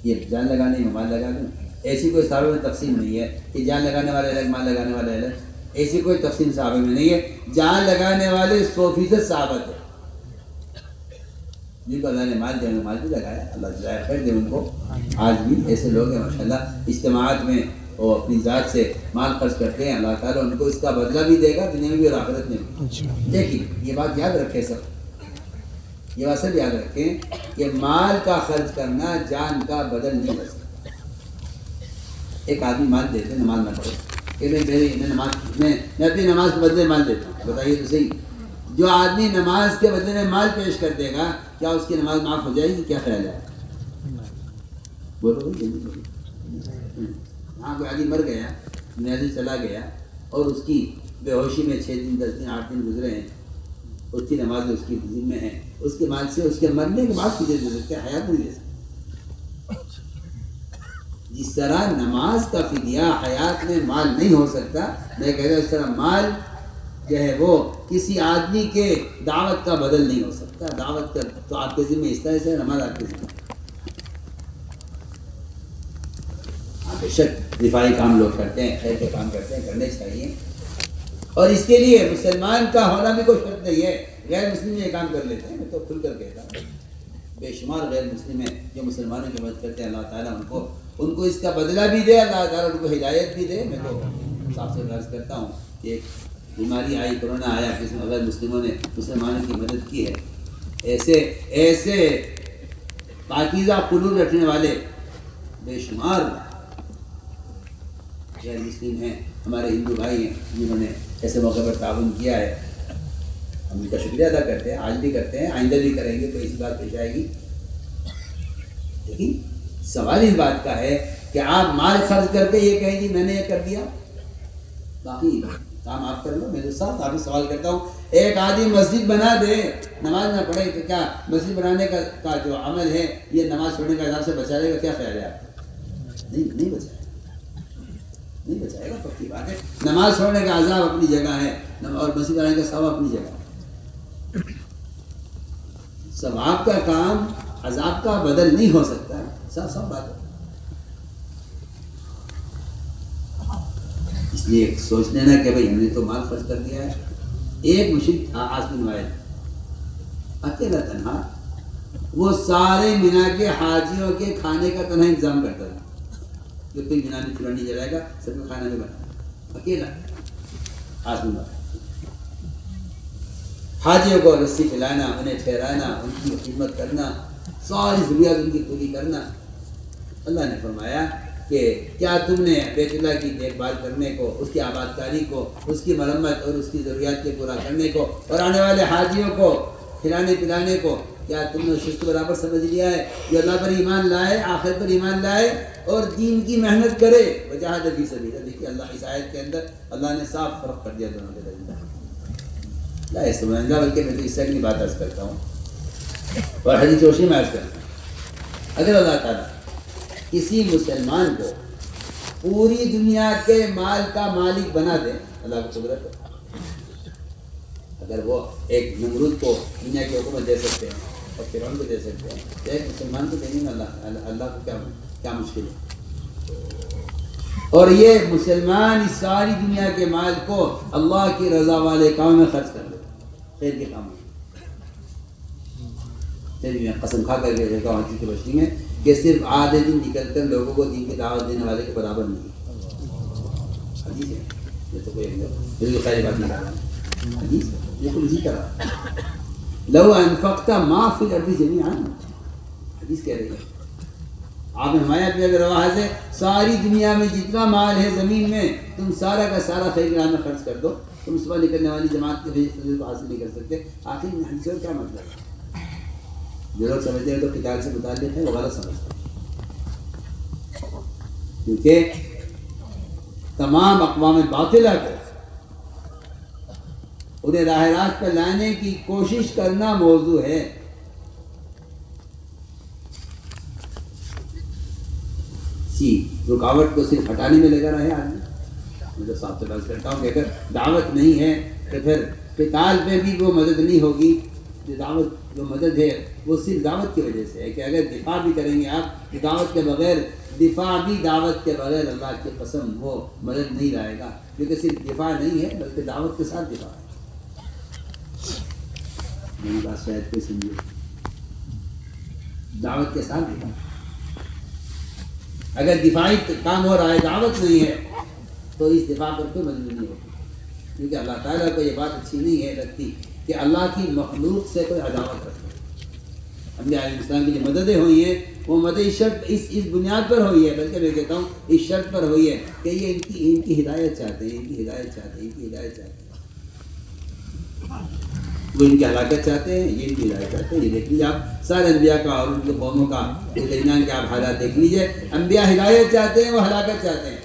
یہ جان لگانے میں مال لگا دوں. ایسی کوئی صحابہ میں تقسیم نہیں ہے کہ جان لگانے والے الگ مال لگانے والے الگ. ایسی کوئی تقسیم صحابہ میں نہیں ہے. جان لگانے والے 100% صحابہ تھے جن کو اللہ نے مال دیا، مال بھی لگایا. اللہ جزائے خیر دے ان کو. آج بھی ایسے لوگ ہیں ماشاءاللہ اجتماعات میں وہ اپنی ذات سے مال خرچ کرتے ہیں. اللہ تعالیٰ ان کو اس کا بدلہ بھی دے گا دنیا میں بھی اور آخرت میں بھی. لیکن یہ بات یاد رکھیں سب، یہ بات سب یاد رکھیں کہ مال کا خرچ کرنا جان کا بدل نہیں ہو سکتا. ایک آدمی مال دیتے نماز نہ پڑھے کہ میں اپنی نماز کے بدلے مال دیتا ہوں. بتائیے تو صحیح، جو آدمی نماز کے بدلے میں مال پیش کر دے گا کیا اس کی نماز معاف ہو جائے گی؟ کیا خیال ہے؟ بولو جلدی بولو. ہاں کوئی آدمی مر گیا، دنیا سے چلا گیا اور اس کی بے ہوشی میں 6 دن 10 دن 8 دن گزرے ہیں، اس کی نماز اس کی ذمہ ہے. اس کے مال سے اس کے مرنے کے بعد تجھے دے سکتے ہیں، حیات نہیں دے سکتے. جس طرح نماز کا فدیہ حیات میں مال نہیں ہو سکتا، میں کہتا ہوں اس طرح مال جو ہے وہ کسی آدمی کے دعوت کا بدل نہیں ہو سکتا. دعوت کا تو آپ کے ذمہ اس طرح سے، نماز آپ کے ذمہ. بے شک دفاعی کام لوگ کرتے ہیں، خیر کے کام کرتے ہیں، کرنے چاہیے. اور اس کے لیے مسلمان کا ہونا بھی کوئی شرط نہیں ہے. غیر مسلم یہ کام کر لیتے ہیں، میں تو کھل کر کہتا ہوں بے شمار غیر مسلم ہیں جو مسلمانوں کی مدد کرتے ہیں، اللہ تعالیٰ ان کو اس کا بدلہ بھی دے، اللہ تعالیٰ ان کو ہدایت بھی دے۔ میں تو صاف سے عرض کرتا ہوں کہ ایک بیماری آئی، کورونا آیا، جس میں غیر مسلموں نے مسلمانوں کی مدد کی ہے۔ ایسے پاکیزہ قلوب رکھنے والے بے شمار غیر مسلم ہیں، ہمارے ہندو بھائی ہیں، جنہوں نے ایسے موقع پر تعاون کیا ہے۔ ہم ان کا شکریہ ادا کرتے ہیں، آج بھی کرتے ہیں، آئندہ بھی کریں گے، کوئی ایسی بات پیش آئے گی۔ لیکن سوال اس بات کا ہے کہ آپ مال خرچ کر کے یہ کہیں جی میں نے یہ کر دیا، باقی کام آپ کر لو۔ میرے ساتھ آپ سوال کرتا ہوں، ایک آدمی مسجد بنا دے، نماز نہ پڑھے، تو کیا مسجد بنانے کا جو عمل ہے یہ نماز پڑھنے کا عذاب سے بچا لے گا؟ کیا خیال ہے آپ کا؟ نہیں بچائے گا، پکی بات ہے۔ نماز پڑھنے کا عذاب اپنی جگہ ہے اور مسجد بنانے کا ثواب اپنی جگہ ہے۔ ثواب کا کام عذاب کا بدل نہیں ہو سکتا، صاف بات ہے۔ اس لیے سوچ لینا کہ بھائی ہم نے تو مال خرچ کر دیا ہے۔ ایک مشرک تھا عاصم بن وائل، اکیلا تنہا، وہ سارے مینا کے حاجیوں کے کھانے کا تنہا انتظام کرتا تھا، جو کوئی مینا میں چولہا نہیں جلائے گا، سب کو کھانا نہیں بنا، اکیلا عاصم بن وائل۔ حاجیوں کو رسی پلانا، انہیں ٹھہرانا، ان کی خدمت کرنا، ساری ضروریات ان کی پوری کرنا۔ اللہ نے فرمایا کہ کیا تم نے بیت اللہ کی دیکھ بھال کرنے کو، اس کی آباد کاری کو، اس کی مرمت اور اس کی ضروریات کے پورا کرنے کو اور آنے والے حاجیوں کو کھلانے پلانے کو، کیا تم نے شست برابر سمجھ لیا ہے؟ جو اللہ پر ایمان لائے، آخرت پر ایمان لائے اور دین کی محنت کرے، وجاہد فی سبیل۔ دیکھیے اللہ اس آیت کے اندر اللہ نے صاف فرق کر دیا دونوں کے درمیان۔ لا سمجھنا، بلکہ میں تو اس سے اگلی بات عرض کرتا ہوں اور حدیث روشنی میں عرض کرتا ہوں، اگر اللہ تعالیٰ کسی مسلمان کو پوری دنیا کے مال کا مالک بنا دے، اللہ کو قدرت ہے، اگر وہ ایک نمرود کو دنیا کی حکومت دے سکتے ہیں اور فرعون کو دے سکتے ہیں، تو ایک مسلمان کو دیں گے اللہ کو کیا مشکل ہے؟ اور یہ مسلمان اس ساری دنیا کے مال کو اللہ کی رضا والے کام میں خرچ کر دے، خیر کے کام میں۔ میں قسم کھا کر کے کہتا ہوں حدیث کی روشنی میں کہ صرف آدھے دن نکل کر لوگوں کو دین کی دعوت دینے والے کے برابر نہیں۔ حدیث ہے، یہ تو کوئی بالکل خیر بات نہیں کر رہا، حدیث ہے، بالکل اسی طرح لو انفقت ما فی الارض جمیعا، حدیث کہہ رہی ہے۔ آپ نے فرمایا کہ اگر رواح سے ساری دنیا میں جتنا مال ہے زمین میں، تم سارا کا سارا خیر کے راہ میں خرچ کر دو، تم صبح نکلنے والی جماعت کے فضیلت کو حاصل نہیں کر سکتے۔ آخر میں حدیث کا کیا مطلب ہے؟ جو لوگ سمجھتے ہیں تو قتال سے متعلق ہے، وہ غلط سمجھتے ہیں، کیونکہ تمام اقوام باطلہ کو انہیں راہ راست پر لانے کی کوشش کرنا موضوع ہے۔ رکاوٹ کو صرف ہٹانے میں لگا رہے آدمی۔ میں تو صاحب سے بات کرتا ہوں کہ اگر دعوت نہیں ہے تو پھر قتال پہ بھی وہ مدد نہیں ہوگی۔ جو مدد ہے وہ صرف دعوت کی وجہ سے ہے کہ اگر دفاع بھی کریں گے آپ تو دعوت کے بغیر، دفاع بھی دعوت کے بغیر اللہ کی قسم وہ مدد نہیں لائے گا، کیونکہ صرف دفاع نہیں ہے بلکہ دعوت کے ساتھ دفاع ہے۔ میری بات شاید کوئی سمجھے، دعوت کے ساتھ دفاع۔ اگر دفاعی کام ہو رہا ہے، دعوت نہیں ہے، تو اس دفاع پر کوئی مدد نہیں ہوگی، کیونکہ اللہ تعالیٰ کو یہ بات اچھی نہیں ہے لگتی کہ اللہ کی مخلوق سے کوئی عداوت رکھے۔ انبیاء علیہ السلام کی جو مددیں ہوئی ہیں وہ مدد شرط اس بنیاد پر ہوئی ہے، بلکہ میں کہتا ہوں اس شرط پر ہوئی ہے کہ یہ ان کی ہدایت چاہتے ہیں، ان کی ہدایت چاہتے ہیں، ان کی ہدایت چاہتے ہیں۔ وہ ان کی ہلاکت چاہتے ہیں، یہ ان کی ہدایت چاہتے ہیں۔ یہ دیکھ لیجیے آپ سارے انبیاء کا اور ان کے قوموں کا درمیان کے آپ حالات دیکھ لیجیے، انبیاء ہدایت چاہتے ہیں، وہ ہلاکت چاہتے ہیں۔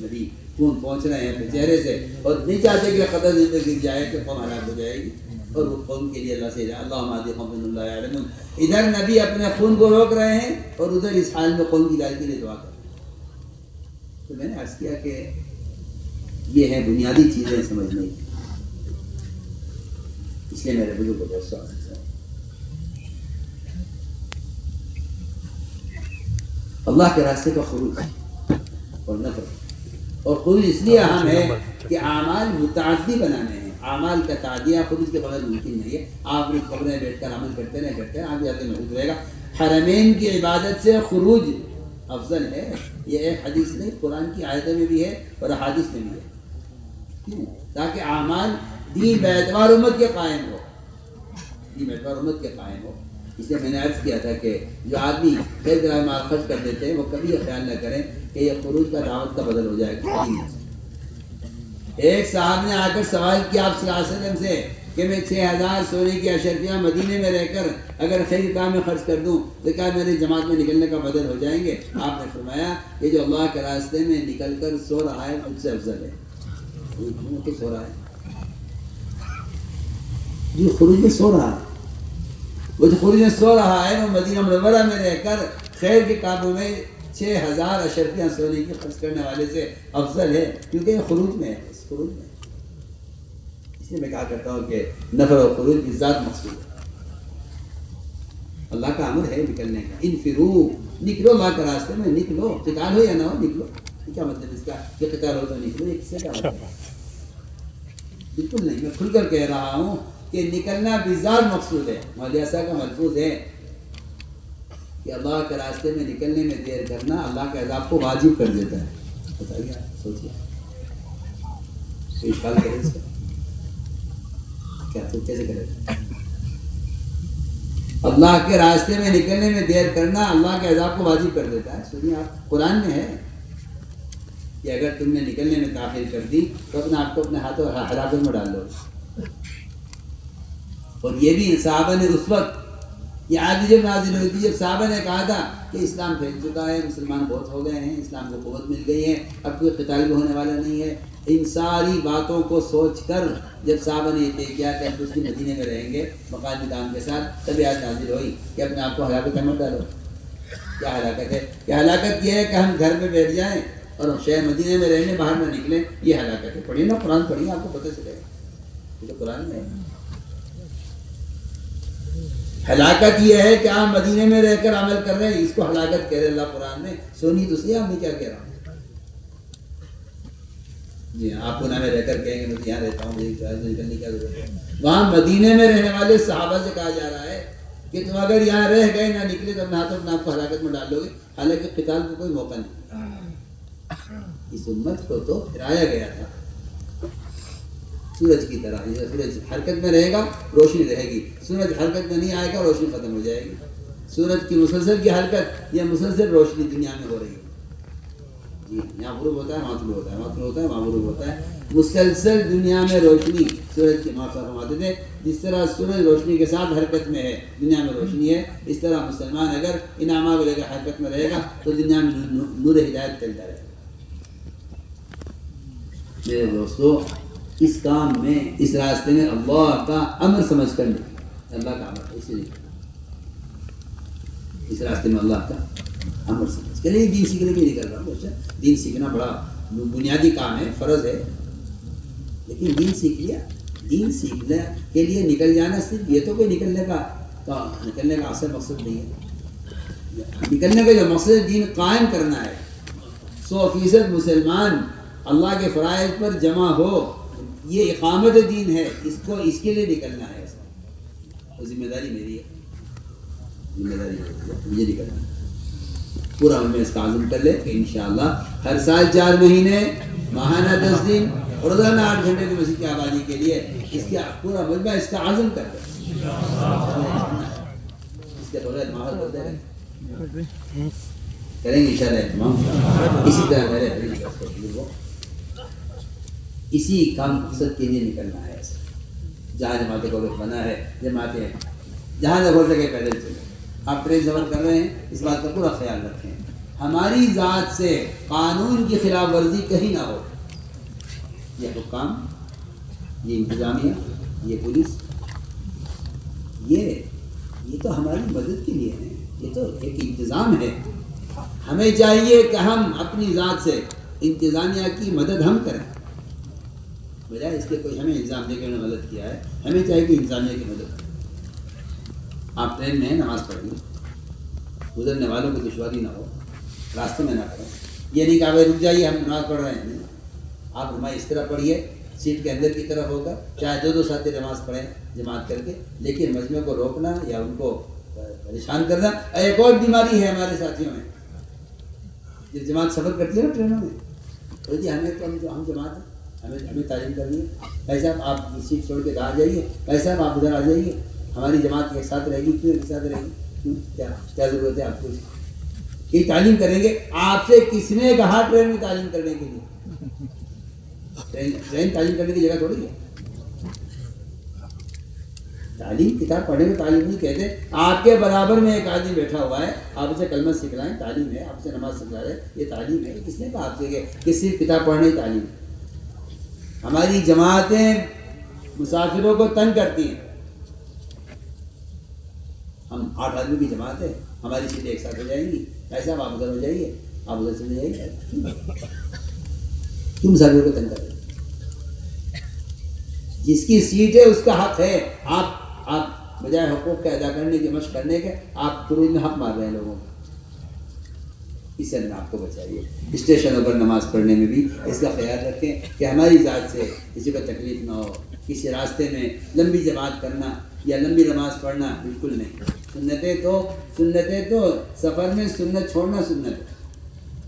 نبی خون پہنچ رہے ہیں اپنے چہرے سے اور نہیں چاہتے کہ قدر زندگی گر جائے کہ قوم ہلاک ہو جائے گی، اور وہ قوم کے لیے اللہ سے اللہم اہد قوما لا یعلمون۔ ادھر نبی اپنے خون کو روک رہے ہیں اور ادھر اس حال میں قوم کی ہدایت کے لیے دعا کر رہے ہیں۔ تو میں نے عرض کیا کہ یہ ہے بنیادی چیزیں سمجھنے کی، اس لیے میرے بزرگ کو بہت سوال ہے۔ اللہ کے راستے کا خروج اور نفر، اور خروج اس لیے اہم ہے کہ اعمال متعدی بنانے ہیں، اعمال کا تعدیہ خروج کے بغیر ممکن نہیں ہے. آپ اپنی قبر میں بیٹھ کر عمل کرتے رہے آپ جاتے محفوظ رہے گا. حرمین کی عبادت سے خروج افضل ہے. یہ ایک حدیث نہیں، قرآن کی آیتوں میں بھی ہے اور احادیث میں بھی ہے. کیوں؟ تاکہ اعمال دین باعتبار امت کے قائم ہو، دین باعتبار امت کے قائم ہو. اس لیے میں نے عرض کیا تھا کہ جو آدمی خیر طرح مال خرچ کر دیتے ہیں وہ کبھی یہ خیال نہ کریں کہ یہ خروج کا دعوت کا بدل ہو جائے گا. ایک صاحب نے آ کر سوال کیا آپ صلی اللہ علیہ وسلم سے کہ میں 6000 سونے کی اشرفیاں مدینے میں رہ کر اگر خیر کام میں خرچ کر دوں تو کیا میرے جماعت میں نکلنے کا بدل ہو جائیں گے؟ آپ نے فرمایا کہ جو اللہ کے راستے میں نکل کر سو رہا ہے مجھ سے افضل ہے. سو رہا ہے جو خروج میں سو رہا ہے، وہ جو خروج میں سو رہا ہے وہ مدینہ منورہ میں رہ کر خیر کے کاموں میں 6000 اشرفیاں سونے کی خرچ کرنے والے سے افضل ہے، کیونکہ یہ خروج میں ہے. اس خروج میں اس لیے میں کہا کرتا ہوں کہ نفر و خروج کی ذات مقصود ہے. اللہ کا امر ہے نکلنے کا. انفرو، نکلو اللہ کے راستے میں، نکلو. قتال ہو یا نہ ہو نکلو. کیا مطلب اس کا کہ قتال ہو تو نکلو؟ یہ کسے کا مطلب؟ بالکل نہیں. میں کھل کر کہہ رہا ہوں کہ نکلنا بذات مقصود ہے. مولوی صاحب کا ملفوظ ہے کہ اللہ کے راستے میں نکلنے میں دیر کرنا اللہ کے عذاب کو واجب کر دیتا ہے. بتائیے، سوچیے اشکال کرے اس کا کیا؟ تو کیسے کرے؟ اللہ کے راستے میں نکلنے میں دیر کرنا اللہ کے عذاب کو واجب کر دیتا ہے. سنیے آپ، قرآن میں ہے کہ اگر تم نے نکلنے میں تاخیر کر دی تو اپنے آپ کو اپنے ہاتھوں ہلاکت میں ڈال دو. اور یہ بھی صحابہ نے اس وقت، یہ آیت جب نازل ہوئی تھی جب صحابہ نے کہا تھا کہ اسلام پھیل چکا ہے، مسلمان بہت ہو گئے ہیں، اسلام کو قوت مل گئی ہے، اب کوئی قتال بھی ہونے والا نہیں ہے. ان ساری باتوں کو سوچ کر جب صحابہ نے یہ طے کیا کہ ہم دوسری مدینے میں رہیں گے مقامی کام کے ساتھ، تب آیت نازل ہوئی کہ اپنے آپ کو ہلاکت میں مت ڈالو. کیا ہلاکت ہے؟ کیا ہلاکت یہ ہے کہ ہم گھر میں بیٹھ جائیں اور شہر مدینے میں رہنے، باہر نہ نکلیں. یہ ہلاکت ہے. پڑھیے نا قرآن، پڑھیے، آپ کو پتہ چلے گا. یہ تو قرآن میں ہے. ہلاکت یہ ہے کہ آپ مدینے میں رہ کر عمل کر رہے ہیں، اس کو ہلاکت کہہ رہے اللہ قرآن میں. سونی تو اس لیے آپ نے کیا کہہ رہا ہوں. جی آپ پونا میں رہ کر کہیں گے میں یہاں رہتا ہوں، مجھے نکلنے کی ضرورت ہے. وہاں مدینے میں رہنے والے صحابہ سے کہا جا رہا ہے کہ تم اگر یہاں رہ گئے نہ نکلے تو اپنے ہاتھوں اپنے آپ کو ہلاکت میں ڈال دو گے. حالانکہ قتال کو کوئی موقع نہیں. اس امت کو تو پھرایا گیا تھا سورج کی طرح. سورج حرکت میں رہے گا روشنی رہے گی، سورج حرکت میں نہیں آئے گا روشنی ختم ہو جائے گی. سورج کی مسلسل کی حرکت، یہ مسلسل روشنی دنیا میں ہو رہی ہے. جی یہاں غروب ہوتا ہے، وہاں طلوع ہوتا ہے، وہاں طلوع ہوتا ہے، وہاں غروب ہوتا ہے. مسلسل دنیا میں روشنی سورج کی معافی فرماتے تھے. جس طرح سورج روشنی کے ساتھ حرکت میں ہے، دنیا میں روشنی ہے، اس طرح مسلمان اگر ان اعمال کو لے کر حرکت میں رہے گا تو دنیا میں نور ہدایت چلتا رہے گا. میرے دوستو، اس کام میں، اس راستے میں اللہ کا امر سمجھ کر نہیں، اللہ کا امر اسی لیے اس راستے میں اللہ کا امر سمجھ کر. دین سیکھنے کے لیے نکل رہا ہوں. دین سیکھنا بڑا بنیادی کام ہے، فرض ہے، لیکن دین سیکھ لیا. دین سیکھنے کے لیے نکل جانا صرف یہ تو کوئی نکلنے کا اصل مقصد نہیں ہے. نکلنے کا جو مقصد ہے دین قائم کرنا ہے. 100% مسلمان اللہ کے فرائض پر جمع ہو، یہ اقامت دین ہے. اس کے لیے نکلنا ہے. وہ ذمہ داری میری ہے، ذمہ داری مجھے نکلنا ہے. پورا میں اس کا عزم کر لے کہ انشاءاللہ ہر سال 4 مہینے، ماہانہ 10 دن اور روزانہ 8 گھنٹے کی مسجد کی آبادی کے لیے اس کا پورا مجمع اس کا عزم کر لے. اس کے بغیر ماحول بدلے کریں گے انشاءاللہ اہتمام. اسی طرح میرے اسی کام مقصد کے لیے نکلنا ہے. جہاں جماعتیں کو بنا ہے، جماعتیں جہاں سے ہو سکے پیدل چلیں. آپ ٹرین سفر کر رہے ہیں، اس بات کا پورا خیال رکھیں ہماری ذات سے قانون کی خلاف ورزی کہیں نہ ہو. یہ حکام، یہ انتظامیہ، یہ پولیس، یہ تو ہماری مدد کے لیے ہے. یہ تو ایک انتظام ہے. ہمیں چاہیے کہ ہم اپنی ذات سے انتظامیہ کی مدد ہم کریں، بجائے اس کے کوئی ہمیں الزام دے کے انہوں نے غلط کیا ہے. ہمیں چاہیے کہ انتظامیہ کی مدد کریں. آپ ٹرین میں نماز پڑھیں، گزرنے والوں کو دشواری نہ ہو، راستے میں نہ کریں. یہ نہیں کہ آپ رک جائیے ہم نماز پڑھ رہے ہیں. آپ نماز اس طرح پڑھیے سیٹ کے اندر کی طرف ہوگا، چاہے دو ساتھی نماز پڑھیں جماعت کر کے، لیکن مجمع کو روکنا یا ان کو پریشان کرنا۔ ایک اور بیماری ہے ہمارے ساتھیوں میں، جب جماعت سفر کرتی ہے نا ٹرینوں میں، تو جی ہم جماعت ہے، ہمیں تعلیم کرنی ہے، بھائی صاحب آپ سیٹ چھوڑ کے باہر جائیے، بھائی صاحب آپ ادھر آ جائیے، ہماری جماعت ایک ساتھ رہے گی، کیوں ایک ساتھ رہے گی، کیوں کیا ضرورت ہے آپ کو؟ یہ تعلیم کریں گے آپ سے کس نے کہا ٹرین میں تعلیم کرنے کے لیے؟ ٹرین تعلیم کرنے کی جگہ تھوڑی ہے۔ تعلیم کتاب پڑھنے میں تعلیم نہیں کہتے، آپ کے برابر میں ایک آدمی بیٹھا ہوا ہے، آپ اسے کلمہ سکھلائیں، تعلیم ہے، آپ اسے نماز سکھلا رہے، یہ تعلیم ہے۔ کس نے کہا آپ سے کہ صرف کتاب پڑھنے کی تعلیم ہے؟ ہماری جماعتیں مسافروں کو تنگ کرتی ہیں۔ ہم 8 آدمی کی جماعت ہے، ہماری سیٹیں ایک ساتھ ہو جائیں گی، ایسا آپ ادھر ہو جائیے، آپ ادھر چلے جائیے، کیوں مسافروں کو تنگ کرتے ہیں؟ جس کی سیٹ ہے اس کا حق ہے، آپ بجائے حقوق کے ادا کرنے کی مشق کرنے کے، آپ خروج میں حق مار رہے ہیں لوگوں کو۔ اس سے آپ کو بچائیے۔ اسٹیشنوں پر نماز پڑھنے میں بھی اس کا خیال رکھیں کہ ہماری ذات سے کسی کو تکلیف نہ ہو۔ کسی راستے میں لمبی جماعت کرنا یا لمبی نماز پڑھنا بالکل نہیں۔ سنتیں تو سفر میں سنت چھوڑنا سنت ہے،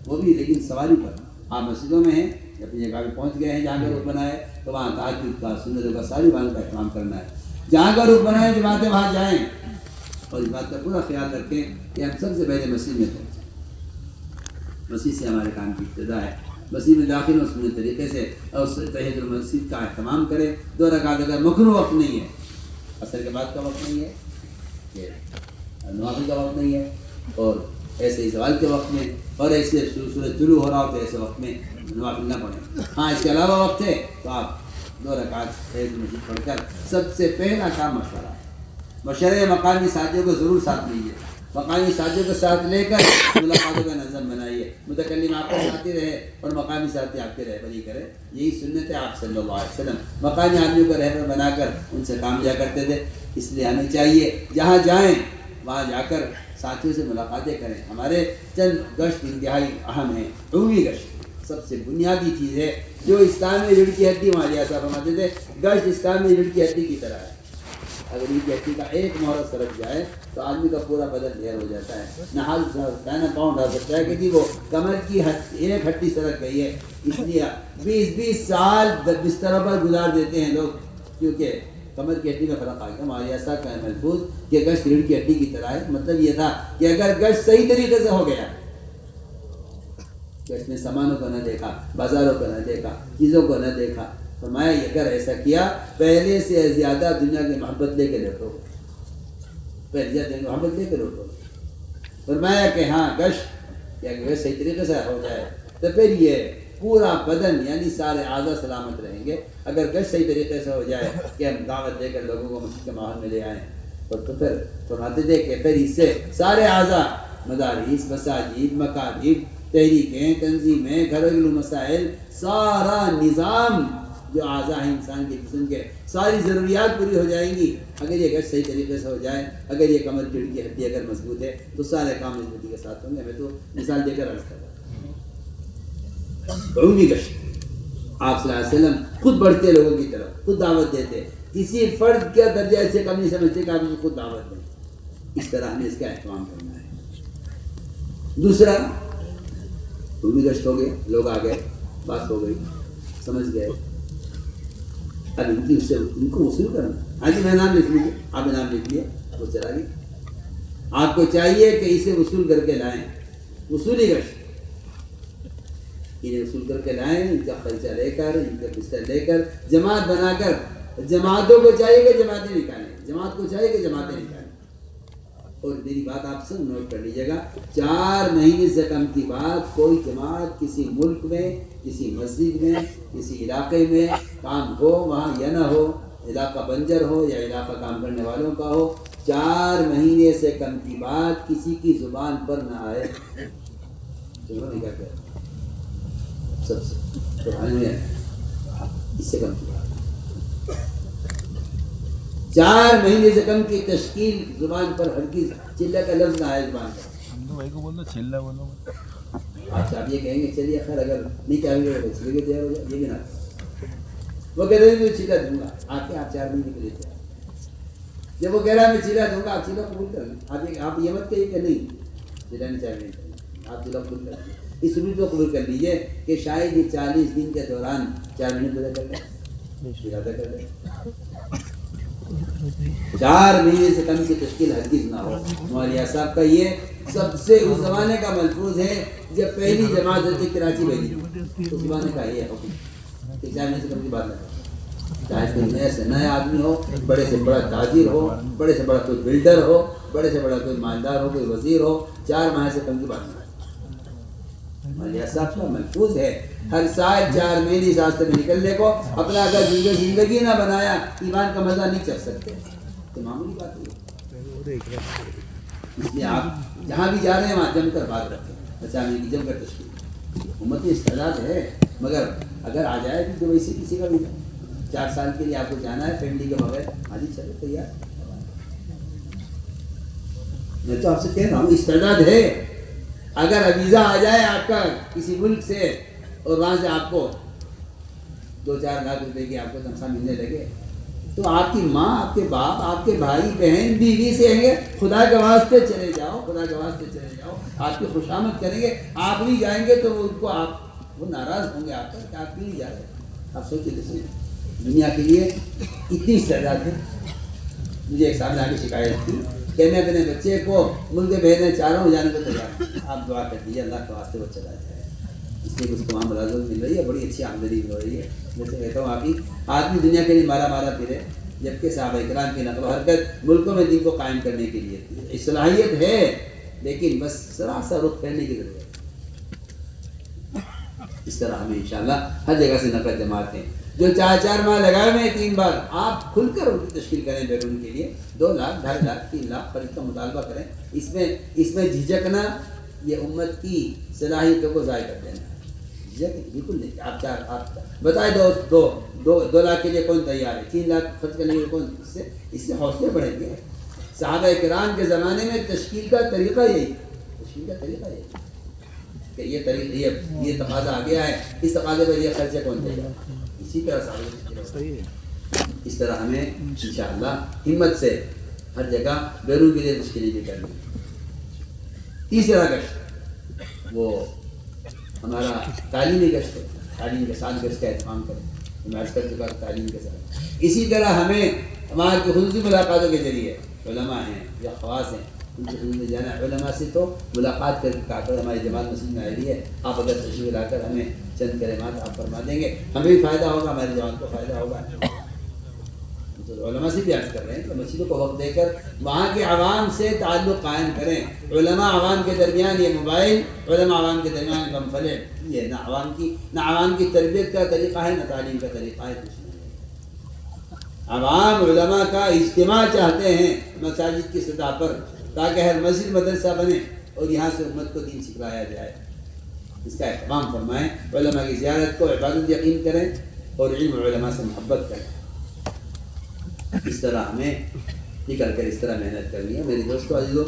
وہ بھی لیکن سواری پر۔ آپ مسجدوں میں ہیں، اپنی جگہ پہ پہنچ گئے ہیں جہاں کا رخ بنا ہے، تو وہاں تہجد کا، سنتوں کا، ساری بات کا اہتمام کرنا ہے۔ جہاں کا رخ بنا ہے جماعتیں وہاں جائیں، اور اس بات کا پورا خیال رکھیں کہ ہم سب سے پہلے مسجد میں پہنچیں۔ مسجد سے ہمارے کام کی ابتدا ہے، مسجد میں داخل ہو سنت طریقے سے، اور تحیۃ المسجد کا اہتمام کریں۔ 2 رکعت اگر مکروہ وقت نہیں ہے، عصر کے بعد کا وقت نہیں ہے، نوافل کا وقت نہیں ہے، اور ایسے ہی زوال کے وقت میں، اور ایسے سورج طلوع ہو رہا ہو تو ایسے وقت میں نوافل نہ پڑھیں۔ ہاں اس کے علاوہ وقت ہے تو آپ 2 رکعت تحیۃ المسجد پڑھ کر، سب سے پہلا کام مشورہ ہے۔ مشورے مقامی ساتھیوں کو ضرور ساتھ لیجیے، مقامی ساتھیوں کو ساتھ لے کر ملاقاتوں کا نظم بنائیے۔ متکلم آپ کا ساتھی رہے اور مقامی ساتھی آپ کے رہبری کرے، یہی سنت ہے آپ صلی اللہ علیہ وسلم۔ مقامی آدمیوں کو رہبر بنا کر ان سے کام لیا کرتے تھے، اس لیے ہمیں چاہیے جہاں جائیں وہاں جا کر ساتھیوں سے ملاقاتیں کریں۔ ہمارے چند گشت انتہائی اہم ہیں۔ عمومی گشت سب سے بنیادی چیز ہے، جو اسلام میں ریڑھ کی ہڈی، مالیہ صاحب فرماتے تھے گشت اسلام میں ریڑھ کی ہڈی کی طرح ہے۔ اگر ریڑھ کی ہڈی کا ایک مہرہ سرک جائے تو آدمی کا پورا بدن ڈھیر ہو جاتا ہے، نہ ہاتھ اٹھا سکتا ہے نہ پاؤں اٹھا سکتا ہے، کہ وہ کمر کی ایک ہڈی سرک گئی ہے۔ اس لیے 20 سال بستروں پر گزار دیتے ہیں لوگ، کیونکہ کمر کی ہڈی میں فرق آ گیا۔ مالیہ صاحب کا محفوظ کہ گشت ریڑھ کی ہڈی کی طرح ہے۔ مطلب یہ تھا کہ اگر گشت صحیح طریقے سے ہو گیا، گشت میں سامانوں کو نہ دیکھا، بازاروں کو نہ دیکھا، چیزوں کو نہ دیکھا، فرمایا اگر ایسا کیا پہلے سے زیادہ دنیا کی محبت لے کے لوٹو، پہلے زیادہ محبت لے کے لوٹو۔ فرمایا کہ ہاں گشت یا کہ صحیح طریقے سے ہو جائے تو پھر یہ پورا بدن یعنی سارے اعضاء سلامت رہیں گے۔ اگر گشت صحیح طریقے سے ہو جائے کہ ہم دعوت دے کر لوگوں کو مسجد کے ماحول میں لے آئیں، اور تو پھر فرماتے تھے کہ پھر اس سے سارے اعضاء، مدارس، مساجد، مکاتب، تحریکیں، تنظیمیں، گھریلو مسائل، سارا نظام جو اعضاء ہیں انسان کے جسم کے، ساری ضروریات پوری ہو جائیں گی اگر یہ گشت صحیح طریقے سے ہو جائے۔ اگر یہ کمر ریڑھ کی ہڈی اگر مضبوط ہے تو سارے کام مضبوطی کے ساتھ ہوں گے۔ میں تو مثال دے کر عرض کر رہا ہوں، عمومی گشت آپ صلی اللہ علیہ وسلم خود بڑھتے لوگوں کی طرف، خود دعوت دیتے، کسی فرد کا درجہ ایسے کم نہیں سمجھتے کہ آپ اسے خود دعوت دیں۔ اس طرح ہمیں اس کا اہتمام کرنا ہے۔ دوسرا عمومی گشت ہو گیا، لوگ آ گئے، بات ہو گئی، سمجھ گئے، اب ان کو وصول کرنا۔ ہاں جی میں نام لکھ لیجیے، آپ نے نام لکھ لیا، وہ چلا گیا۔ آپ کو چاہیے کہ اسے وصول کر کے لائیں، وصولی گشت، انہیں وصول کر کے لائیں، ان کا خرچہ لے کر، ان کا بستر لے کر، جماعت بنا کر۔ جماعتوں کو چاہیے کہ جماعتیں نکالیں، جماعت کو چاہیے کہ جماعتیں نکالیں۔ اور میری بات آپ سب نوٹ کر لیجیے گا، 4 مہینے سے کم کی بات کوئی جماعت کسی ملک میں، کسی مسجد میں، کسی علاقے میں کام ہو وہاں یا نہ ہو، علاقہ بنجر ہو یا علاقہ کام کرنے والوں کا ہو، 4 مہینے سے کم کی بات کسی کی زبان پر نہ آئے۔ کیا کہہ سب سے اس سے کم کی بات 4 مہینے سے کم کی تشکیل زبان پر ہرگز چلہ کا لفظ نہ آئے زبان پر۔ آپ یہ کہیں گے چلیے خیر اگر نہیں چاہیں گے تو چلے گے تیار ہو جائے، یہ بھی نہ وہ کہہ رہے میں چیلا دوں گا، آپ کے آپ 4 مہینے کے لیے تیار۔ جب وہ کہہ رہا ہے میں چیلا دوں گا، آپ چیلا قبول کر لیں۔ آپ یہ مت کہیے کہ نہیں چیلا نہیں چاہیے، آپ چیلا قبول کر لیں، اس روز کو قبول کر لیجیے کہ شاید یہ 40 دن کے دوران 4 مہینے پورا کر لیں، ارادہ کر لیں۔ 4 مہینے سے کم کی تشکیل ہرگز نہ ہو۔ مولیہ صاحب کا یہ سب سے اس زمانے کا ملفوظ ہے جب پہلی جماعت ہوتی کراچی بھیجی، اس زمانے کا یہ حکم کہ 4 مہینے سے کم کی بات نہ کریں، چاہے کوئی نئے سے نیا آدمی ہو، بڑے سے بڑا تاجر ہو، بڑے سے بڑا کوئی بلڈر ہو، بڑے سے بڑا کوئی مالدار ہو، کوئی وزیر ہو، 4 ماہ سے کم کی بات نہ کریں۔ مولیہ صاحب کا ملفوظ ہے ہر سال 4 مہینے اس راستے میں نکلنے کو، اپنا اگر زندگی نہ بنایا ایمان کا مزہ نہیں چکھ سکتے، تو معمولی بات ہے۔ اس لیے آپ جہاں بھی جا رہے ہیں وہاں جم کر بات رکھیں، بچانے کی جم کر تشکیل۔ امت میں استعداد ہے، مگر اگر آ جائے تو ویسے کسی کا بھی 4 سال کے لیے آپ کو جانا ہے فیملی کے بغیر، ہاں جی چلو تیار۔ میں تو آپ سے کہہ رہا ہوں استعداد ہے، اگر ویزا آ جائے آپ کا کسی ملک سے اور وہاں سے آپ کو 2-4 لاکھ روپے کی آپ کو تنخواہ ملنے لگے، تو آپ کی ماں، آپ کے باپ، آپ کے بھائی بہن بیوی سے کہیں گے خدا کے واسطے چلے جاؤ، خدا کے واسطے چلے جاؤ، آپ کی خوشامد کریں گے۔ آپ نہیں جائیں گے تو ان کو وہ ناراض ہوں گے آپ پر کہ آپ نہیں جا رہے۔ آپ سوچیں تو صحیح، دنیا کے لیے اتنی استعداد ہے۔ مجھے ایک صاحب نے آگے شکایت کی کہ میں اپنے بچے کو ملک بھیجنا چاہ رہا ہوں، جانے کو تیار ہوں، آپ دعا کر دیجیے اللہ کے واسطے وہ چلا جائے، اس لیے کچھ تمام ملازمت مل رہی ہے، بڑی اچھی آمدنی ہو رہی ہے۔ جیسے کہتا ہوں آپ ہی آدمی دنیا کے لیے مارا پھرے، جبکہ صحابہ اکرام کی نقل و حرکت ملکوں میں دین کو قائم کرنے کے لیے تھی۔ صلاحیت ہے لیکن بس ذرا سا رخ کرنے کی ضرورت ہے۔ اس طرح ہمیں انشاءاللہ ہر جگہ سے نقل جماعتیں جو 4 ماہ لگائے ہوئے 3 بار آپ کھل کر ان کی تشکیل کریں بیرون کے لیے، 2 لاکھ 2.5 لاکھ 3 لاکھ فرض کا مطالبہ کریں۔ اس میں جھجکنا یہ امت کی صلاحیتوں کو ضائع کر دینا ہے۔ بالکل نہیں، آپ بتائیں 2 لاکھ کے لیے کون تیار ہے؟ 3 لاکھ خرچ کرنے کے لیے کون؟ اس سے حوصلے بڑھیں گے۔ صحابہ کرام کے زمانے میں تشکیل کا طریقہ یہی کہ یہ تقاضا آ گیا ہے، اس تقاضے پر یہ خرچہ کون دے گا؟ اسی طرح صحابہ، اس طرح ہمیں انشاءاللہ ہمت سے ہر جگہ بیرون کے لیے تشکیلیں بھی کرنی۔ تیسرا گشت وہ ہمارا تعلیمی گشت ہے، تعلیم کے ساتھ گشت کا اہتمام کریں، میں عرض کر چکا تعلیم کے ساتھ۔ اسی طرح ہمیں ہمارے خصوصی ملاقاتوں کے ذریعے علماء ہیں یا خواص ہیں ان کے خصوصی میں جانا ہے، علماء سے تو ملاقات کر کے کہا کر ہماری جماعت مسجد میں آئی ہے، آپ اگر تشریف لا کر ہمیں چند کلمات آپ فرما دیں گے، ہمیں بھی فائدہ ہوگا، ہماری جماعت کو فائدہ ہوگا۔ تو علماء سے بھی عرض کر رہے ہیں کہ مسجدوں کو وقت دے کر وہاں کے عوام سے تعلق قائم کریں۔ علماء عوام کے درمیان یہ موبائل، علماء عوام کے درمیان غم فلے، یہ نہ عوام کی تربیت کا طریقہ ہے، نہ تعلیم کا طریقہ ہے، کچھ نہیں ہے۔ عوام علماء کا اجتماع چاہتے ہیں مساجد کی سطح پر، تاکہ ہر مسجد مدرسہ بنے اور یہاں سے امت کو دین سکھلایا جائے۔ اس کا اہتمام فرمائیں، علماء کی زیارت کو عبادت یقین کریں اور علم علماء سے محبت کریں۔ اس طرح ہمیں نکل کر اس طرح محنت کرنی ہے۔ میرے دوستو عزیزو،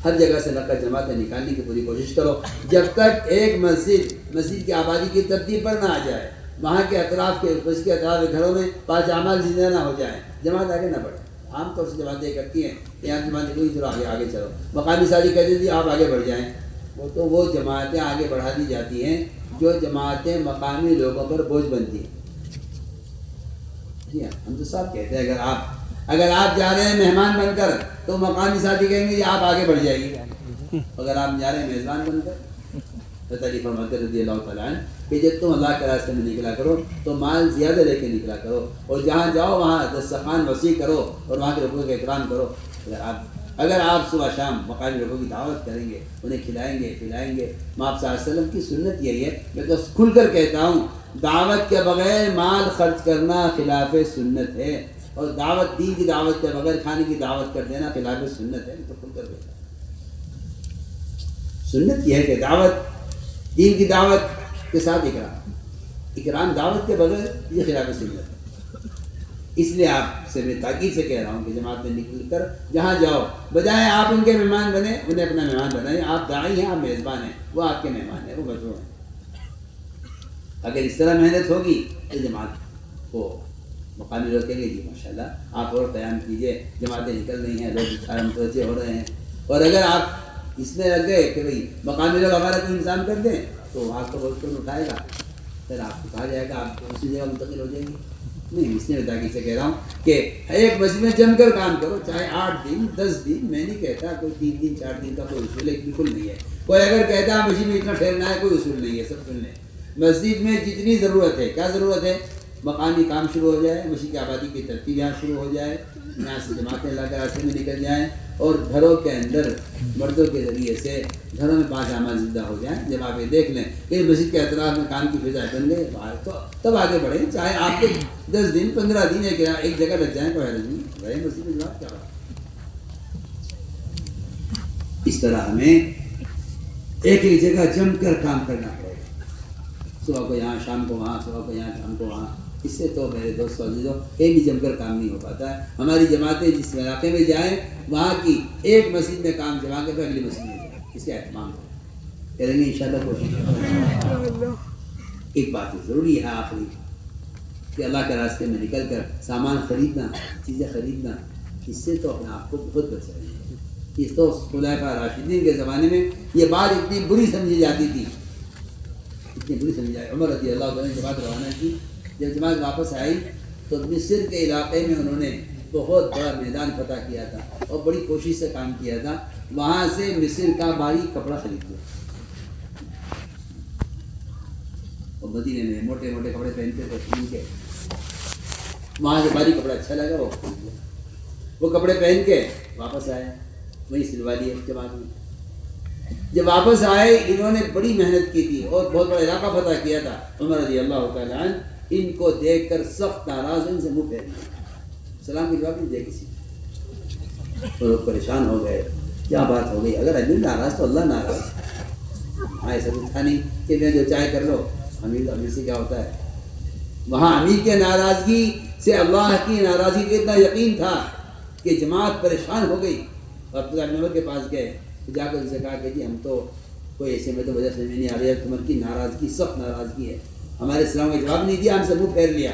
ہر جگہ سے نقل جماعتیں نکالنے کی پوری کوشش کرو، جب تک ایک مسجد کی آبادی کی ترتیب پر نہ آ جائے، وہاں کے اطراف کے گھروں میں 5 اعمال زندہ نہ ہو جائیں، جماعت آگے نہ بڑھے۔ عام طور سے جماعتیں کرتی ہیں کہ یہاں جماعتیں کوئی چلو آگے چلو، مقامی سازی کہہ دیتی آپ آگے بڑھ جائیں، وہ جماعتیں آگے بڑھا دی جاتی ہیں جو جماعتیں مقامی لوگوں پر بوجھ بنتی ہیں۔ جی ہاں، ہم تو صاحب کہتے ہیں اگر آپ جا رہے ہیں مہمان بن کر تو مقامی ساتھی کہیں گے آپ آگے بڑھ جائیے، اگر آپ جا رہے ہیں میزبان بن کر تعریف فرماتے رضی اللہ تعالیٰ عنہ کہ جب تم اللہ کے راستے میں نکلا کرو تو مال زیادہ لے کے نکلا کرو، اور جہاں جاؤ وہاں دسترخوان وسیع کرو اور وہاں کے لوگوں کا اکرام کرو۔ اگر آپ صبح شام مقامی لوگوں کی دعوت کریں گے، انہیں کھلائیں گے پلائیں گے، میں آپ صلی اللہ علیہ وسلم کی سنت یہی ہے، میں تو کھل کر کہتا ہوں دعوت کے بغیر مال خرچ کرنا خلاف سنت ہے، اور دعوت دین کی دعوت کے بغیر کھانے کی دعوت کر دینا خلاف سنت ہے۔ تو کھل کر کہتا ہوں سنت یہ ہے کہ دعوت دین کی دعوت کے ساتھ اکرام دعوت کے بغیر یہ خلاف سنت ہے۔ اس لیے آپ سے میں تاکید سے کہہ رہا ہوں کہ جماعت میں نکل کر جہاں جاؤ، بجائے آپ ان کے مہمان بنے انہیں اپنا مہمان بنائیں۔ آپ داعی ہیں، آپ میزبان ہیں، وہ آپ کے مہمان ہیں، وہ مشہور ہیں۔ اگر اس طرح محنت ہوگی تو جماعت کو مقامی لوگ کہیں گے جی ماشاء اللہ آپ اور قیام کیجیے، جماعتیں نکل رہی ہیں، لوگ متوجہ ہو رہے ہیں. اور اگر آپ اس میں لگ گئے کہ بھائی مقامی لوگ ہمارا کوئی انتظام کر دیں تو آپ کو بہت کون اٹھائے گا، پھر آپ کو کہا جائے گا آپ اسی جگہ منتقل ہو جائیں گے. نہیں، اس لیے تاکہ سے کہہ رہا ہوں کہ ایک مسجد میں جم کر کام کرو، چاہے 8 دن 10 دن، میں نہیں کہتا کوئی 3 دن 4 دن کا کوئی اصول ہے، بالکل نہیں ہے. کوئی اگر کہتا ہے مسجد میں اتنا ٹھہرنا ہے، کوئی اصول نہیں ہے. سب سن لیں، مسجد میں جتنی ضرورت ہے، کیا ضرورت ہے؟ مقامی کام شروع ہو جائے، مسجد کی آبادی کی ترتیب یہاں شروع ہو جائے، یہاں سے جماعتیں لا کر راستے میں نکل جائیں، اور گھروں کے اندر مردوں کے ذریعے سے گھروں میں 5 اعمال زندہ ہو جائیں. جب آپ یہ دیکھ لیں کہ مسجد کے اطراف میں کام کی فضا بن گئے باہر، تو تب آگے بڑھیں. چاہے آپ کے 10 دن 15 دن ایک جگہ لگ جائیں، کوئی حرج نہیں، رہے مسجد میں جماعت کیا بات. اس طرح ہمیں ایک جگہ جم کر کام کرنا پڑے گا، صبح کو یہاں، شام کو وہاں، صبح کو یہاں، شام کو وہاں. اس سے تو میرے دوستو عزیزوں کہیں بھی جم کر کام نہیں ہو پاتا ہے. ہماری جماعتیں جس علاقے میں جائیں وہاں کی ایک مسجد میں کام جما کے پھر اگلی مسجد میں جائیں، اس کا اہتمام کریں گے انشاءاللہ. کوشش. ایک بات ضروری ہے آخری کہ اللہ کے راستے میں نکل کر سامان خریدنا، چیزیں خریدنا، اس سے تو اپنے آپ کو بہت بچائیں. اس تو خلفاء راشدین کے زمانے میں یہ بات اتنی بری سمجھی جاتی تھی، اتنی بری سمجھی جاتی. عمر رضی اللہ عنہ نے جماعت روانہ کی، جب جماعت واپس آئی تو مصر کے علاقے میں انہوں نے بہت بڑا میدان فتح کیا تھا اور بڑی کوشش سے کام کیا تھا. وہاں سے مصر کا باریک کپڑا خرید لیا، اور مدینے میں موٹے موٹے کپڑے پہنتے تھے خرید کے، وہاں سے باریک کپڑا اچھا لگا وہ خرید لیا. وہ کپڑے پہن کے واپس آئے، وہیں سلوا لیے جماعت میں. جب واپس آئے انہوں نے بڑی محنت کی تھی اور بہت بڑا علاقہ فتح کیا تھا. عمر رضی اللہ تعالیٰ عنہ ان کو دیکھ کر سخت ناراض، ان سے منہ پھیر لیا، سلام کی جواب نہیں دیا کسی. اور لوگ پریشان ہو گئے، کیا بات ہو گئی؟ اگر امیر ناراض تو اللہ ناراض. ہاں ایسا کچھ تھا نہیں کہ میں جو چاہے کر لو، امیر سے کیا ہوتا ہے. وہاں امیر کے ناراضگی سے اللہ کی ناراضگی کا اتنا یقین تھا کہ جماعت پریشان ہو گئی. عبداللہ بن عمر کے پاس گئے، جا کر ان سے کہا کہ جی ہم تو کوئی ایسے میں تو وجہ سمجھ میں نہیں آ رہی ہے، تمہاری کی ناراضگی سخت ناراضگی ہے. ہمارے اسلام کا جواب نہیں دیا، ہم سے منہ پھیر لیا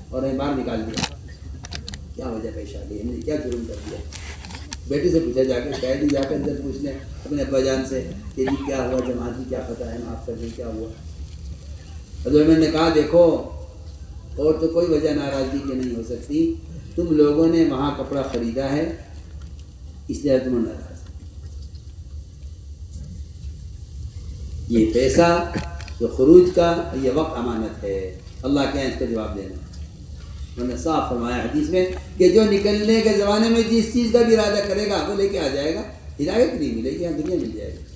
اور ہمیں باہر نکال دیا. کیا وجہ پیش آ گئی؟ ہم نے کیا جرم کر دیا؟ بیٹی سے پوچھا جا کے، شاید ہی جا کر اندر پوچھ لیں اپنے ابا جان سے کہ جی کیا ہوا، جماعت کی کیا پتہ ہے، معاف کر دیں کیا ہوا. حضرت عمر نے کہا دیکھو اور تو کوئی وجہ ناراضگی کی نہیں ہو سکتی، تم لوگوں نے وہاں کپڑا خریدا ہے اس لیے تم ناراض. یہ پیسہ جو خروج کا یہ وقت امانت ہے، اللہ کے اس کا جواب دینا. انہوں نے صاف فرمایا حدیث میں کہ جو نکلنے کے زمانے میں جس چیز کا بھی ارادہ کرے گا وہ لے کے آ جائے گا. ہدایت نہیں ملے گی، یہاں دنیا مل جائے گی.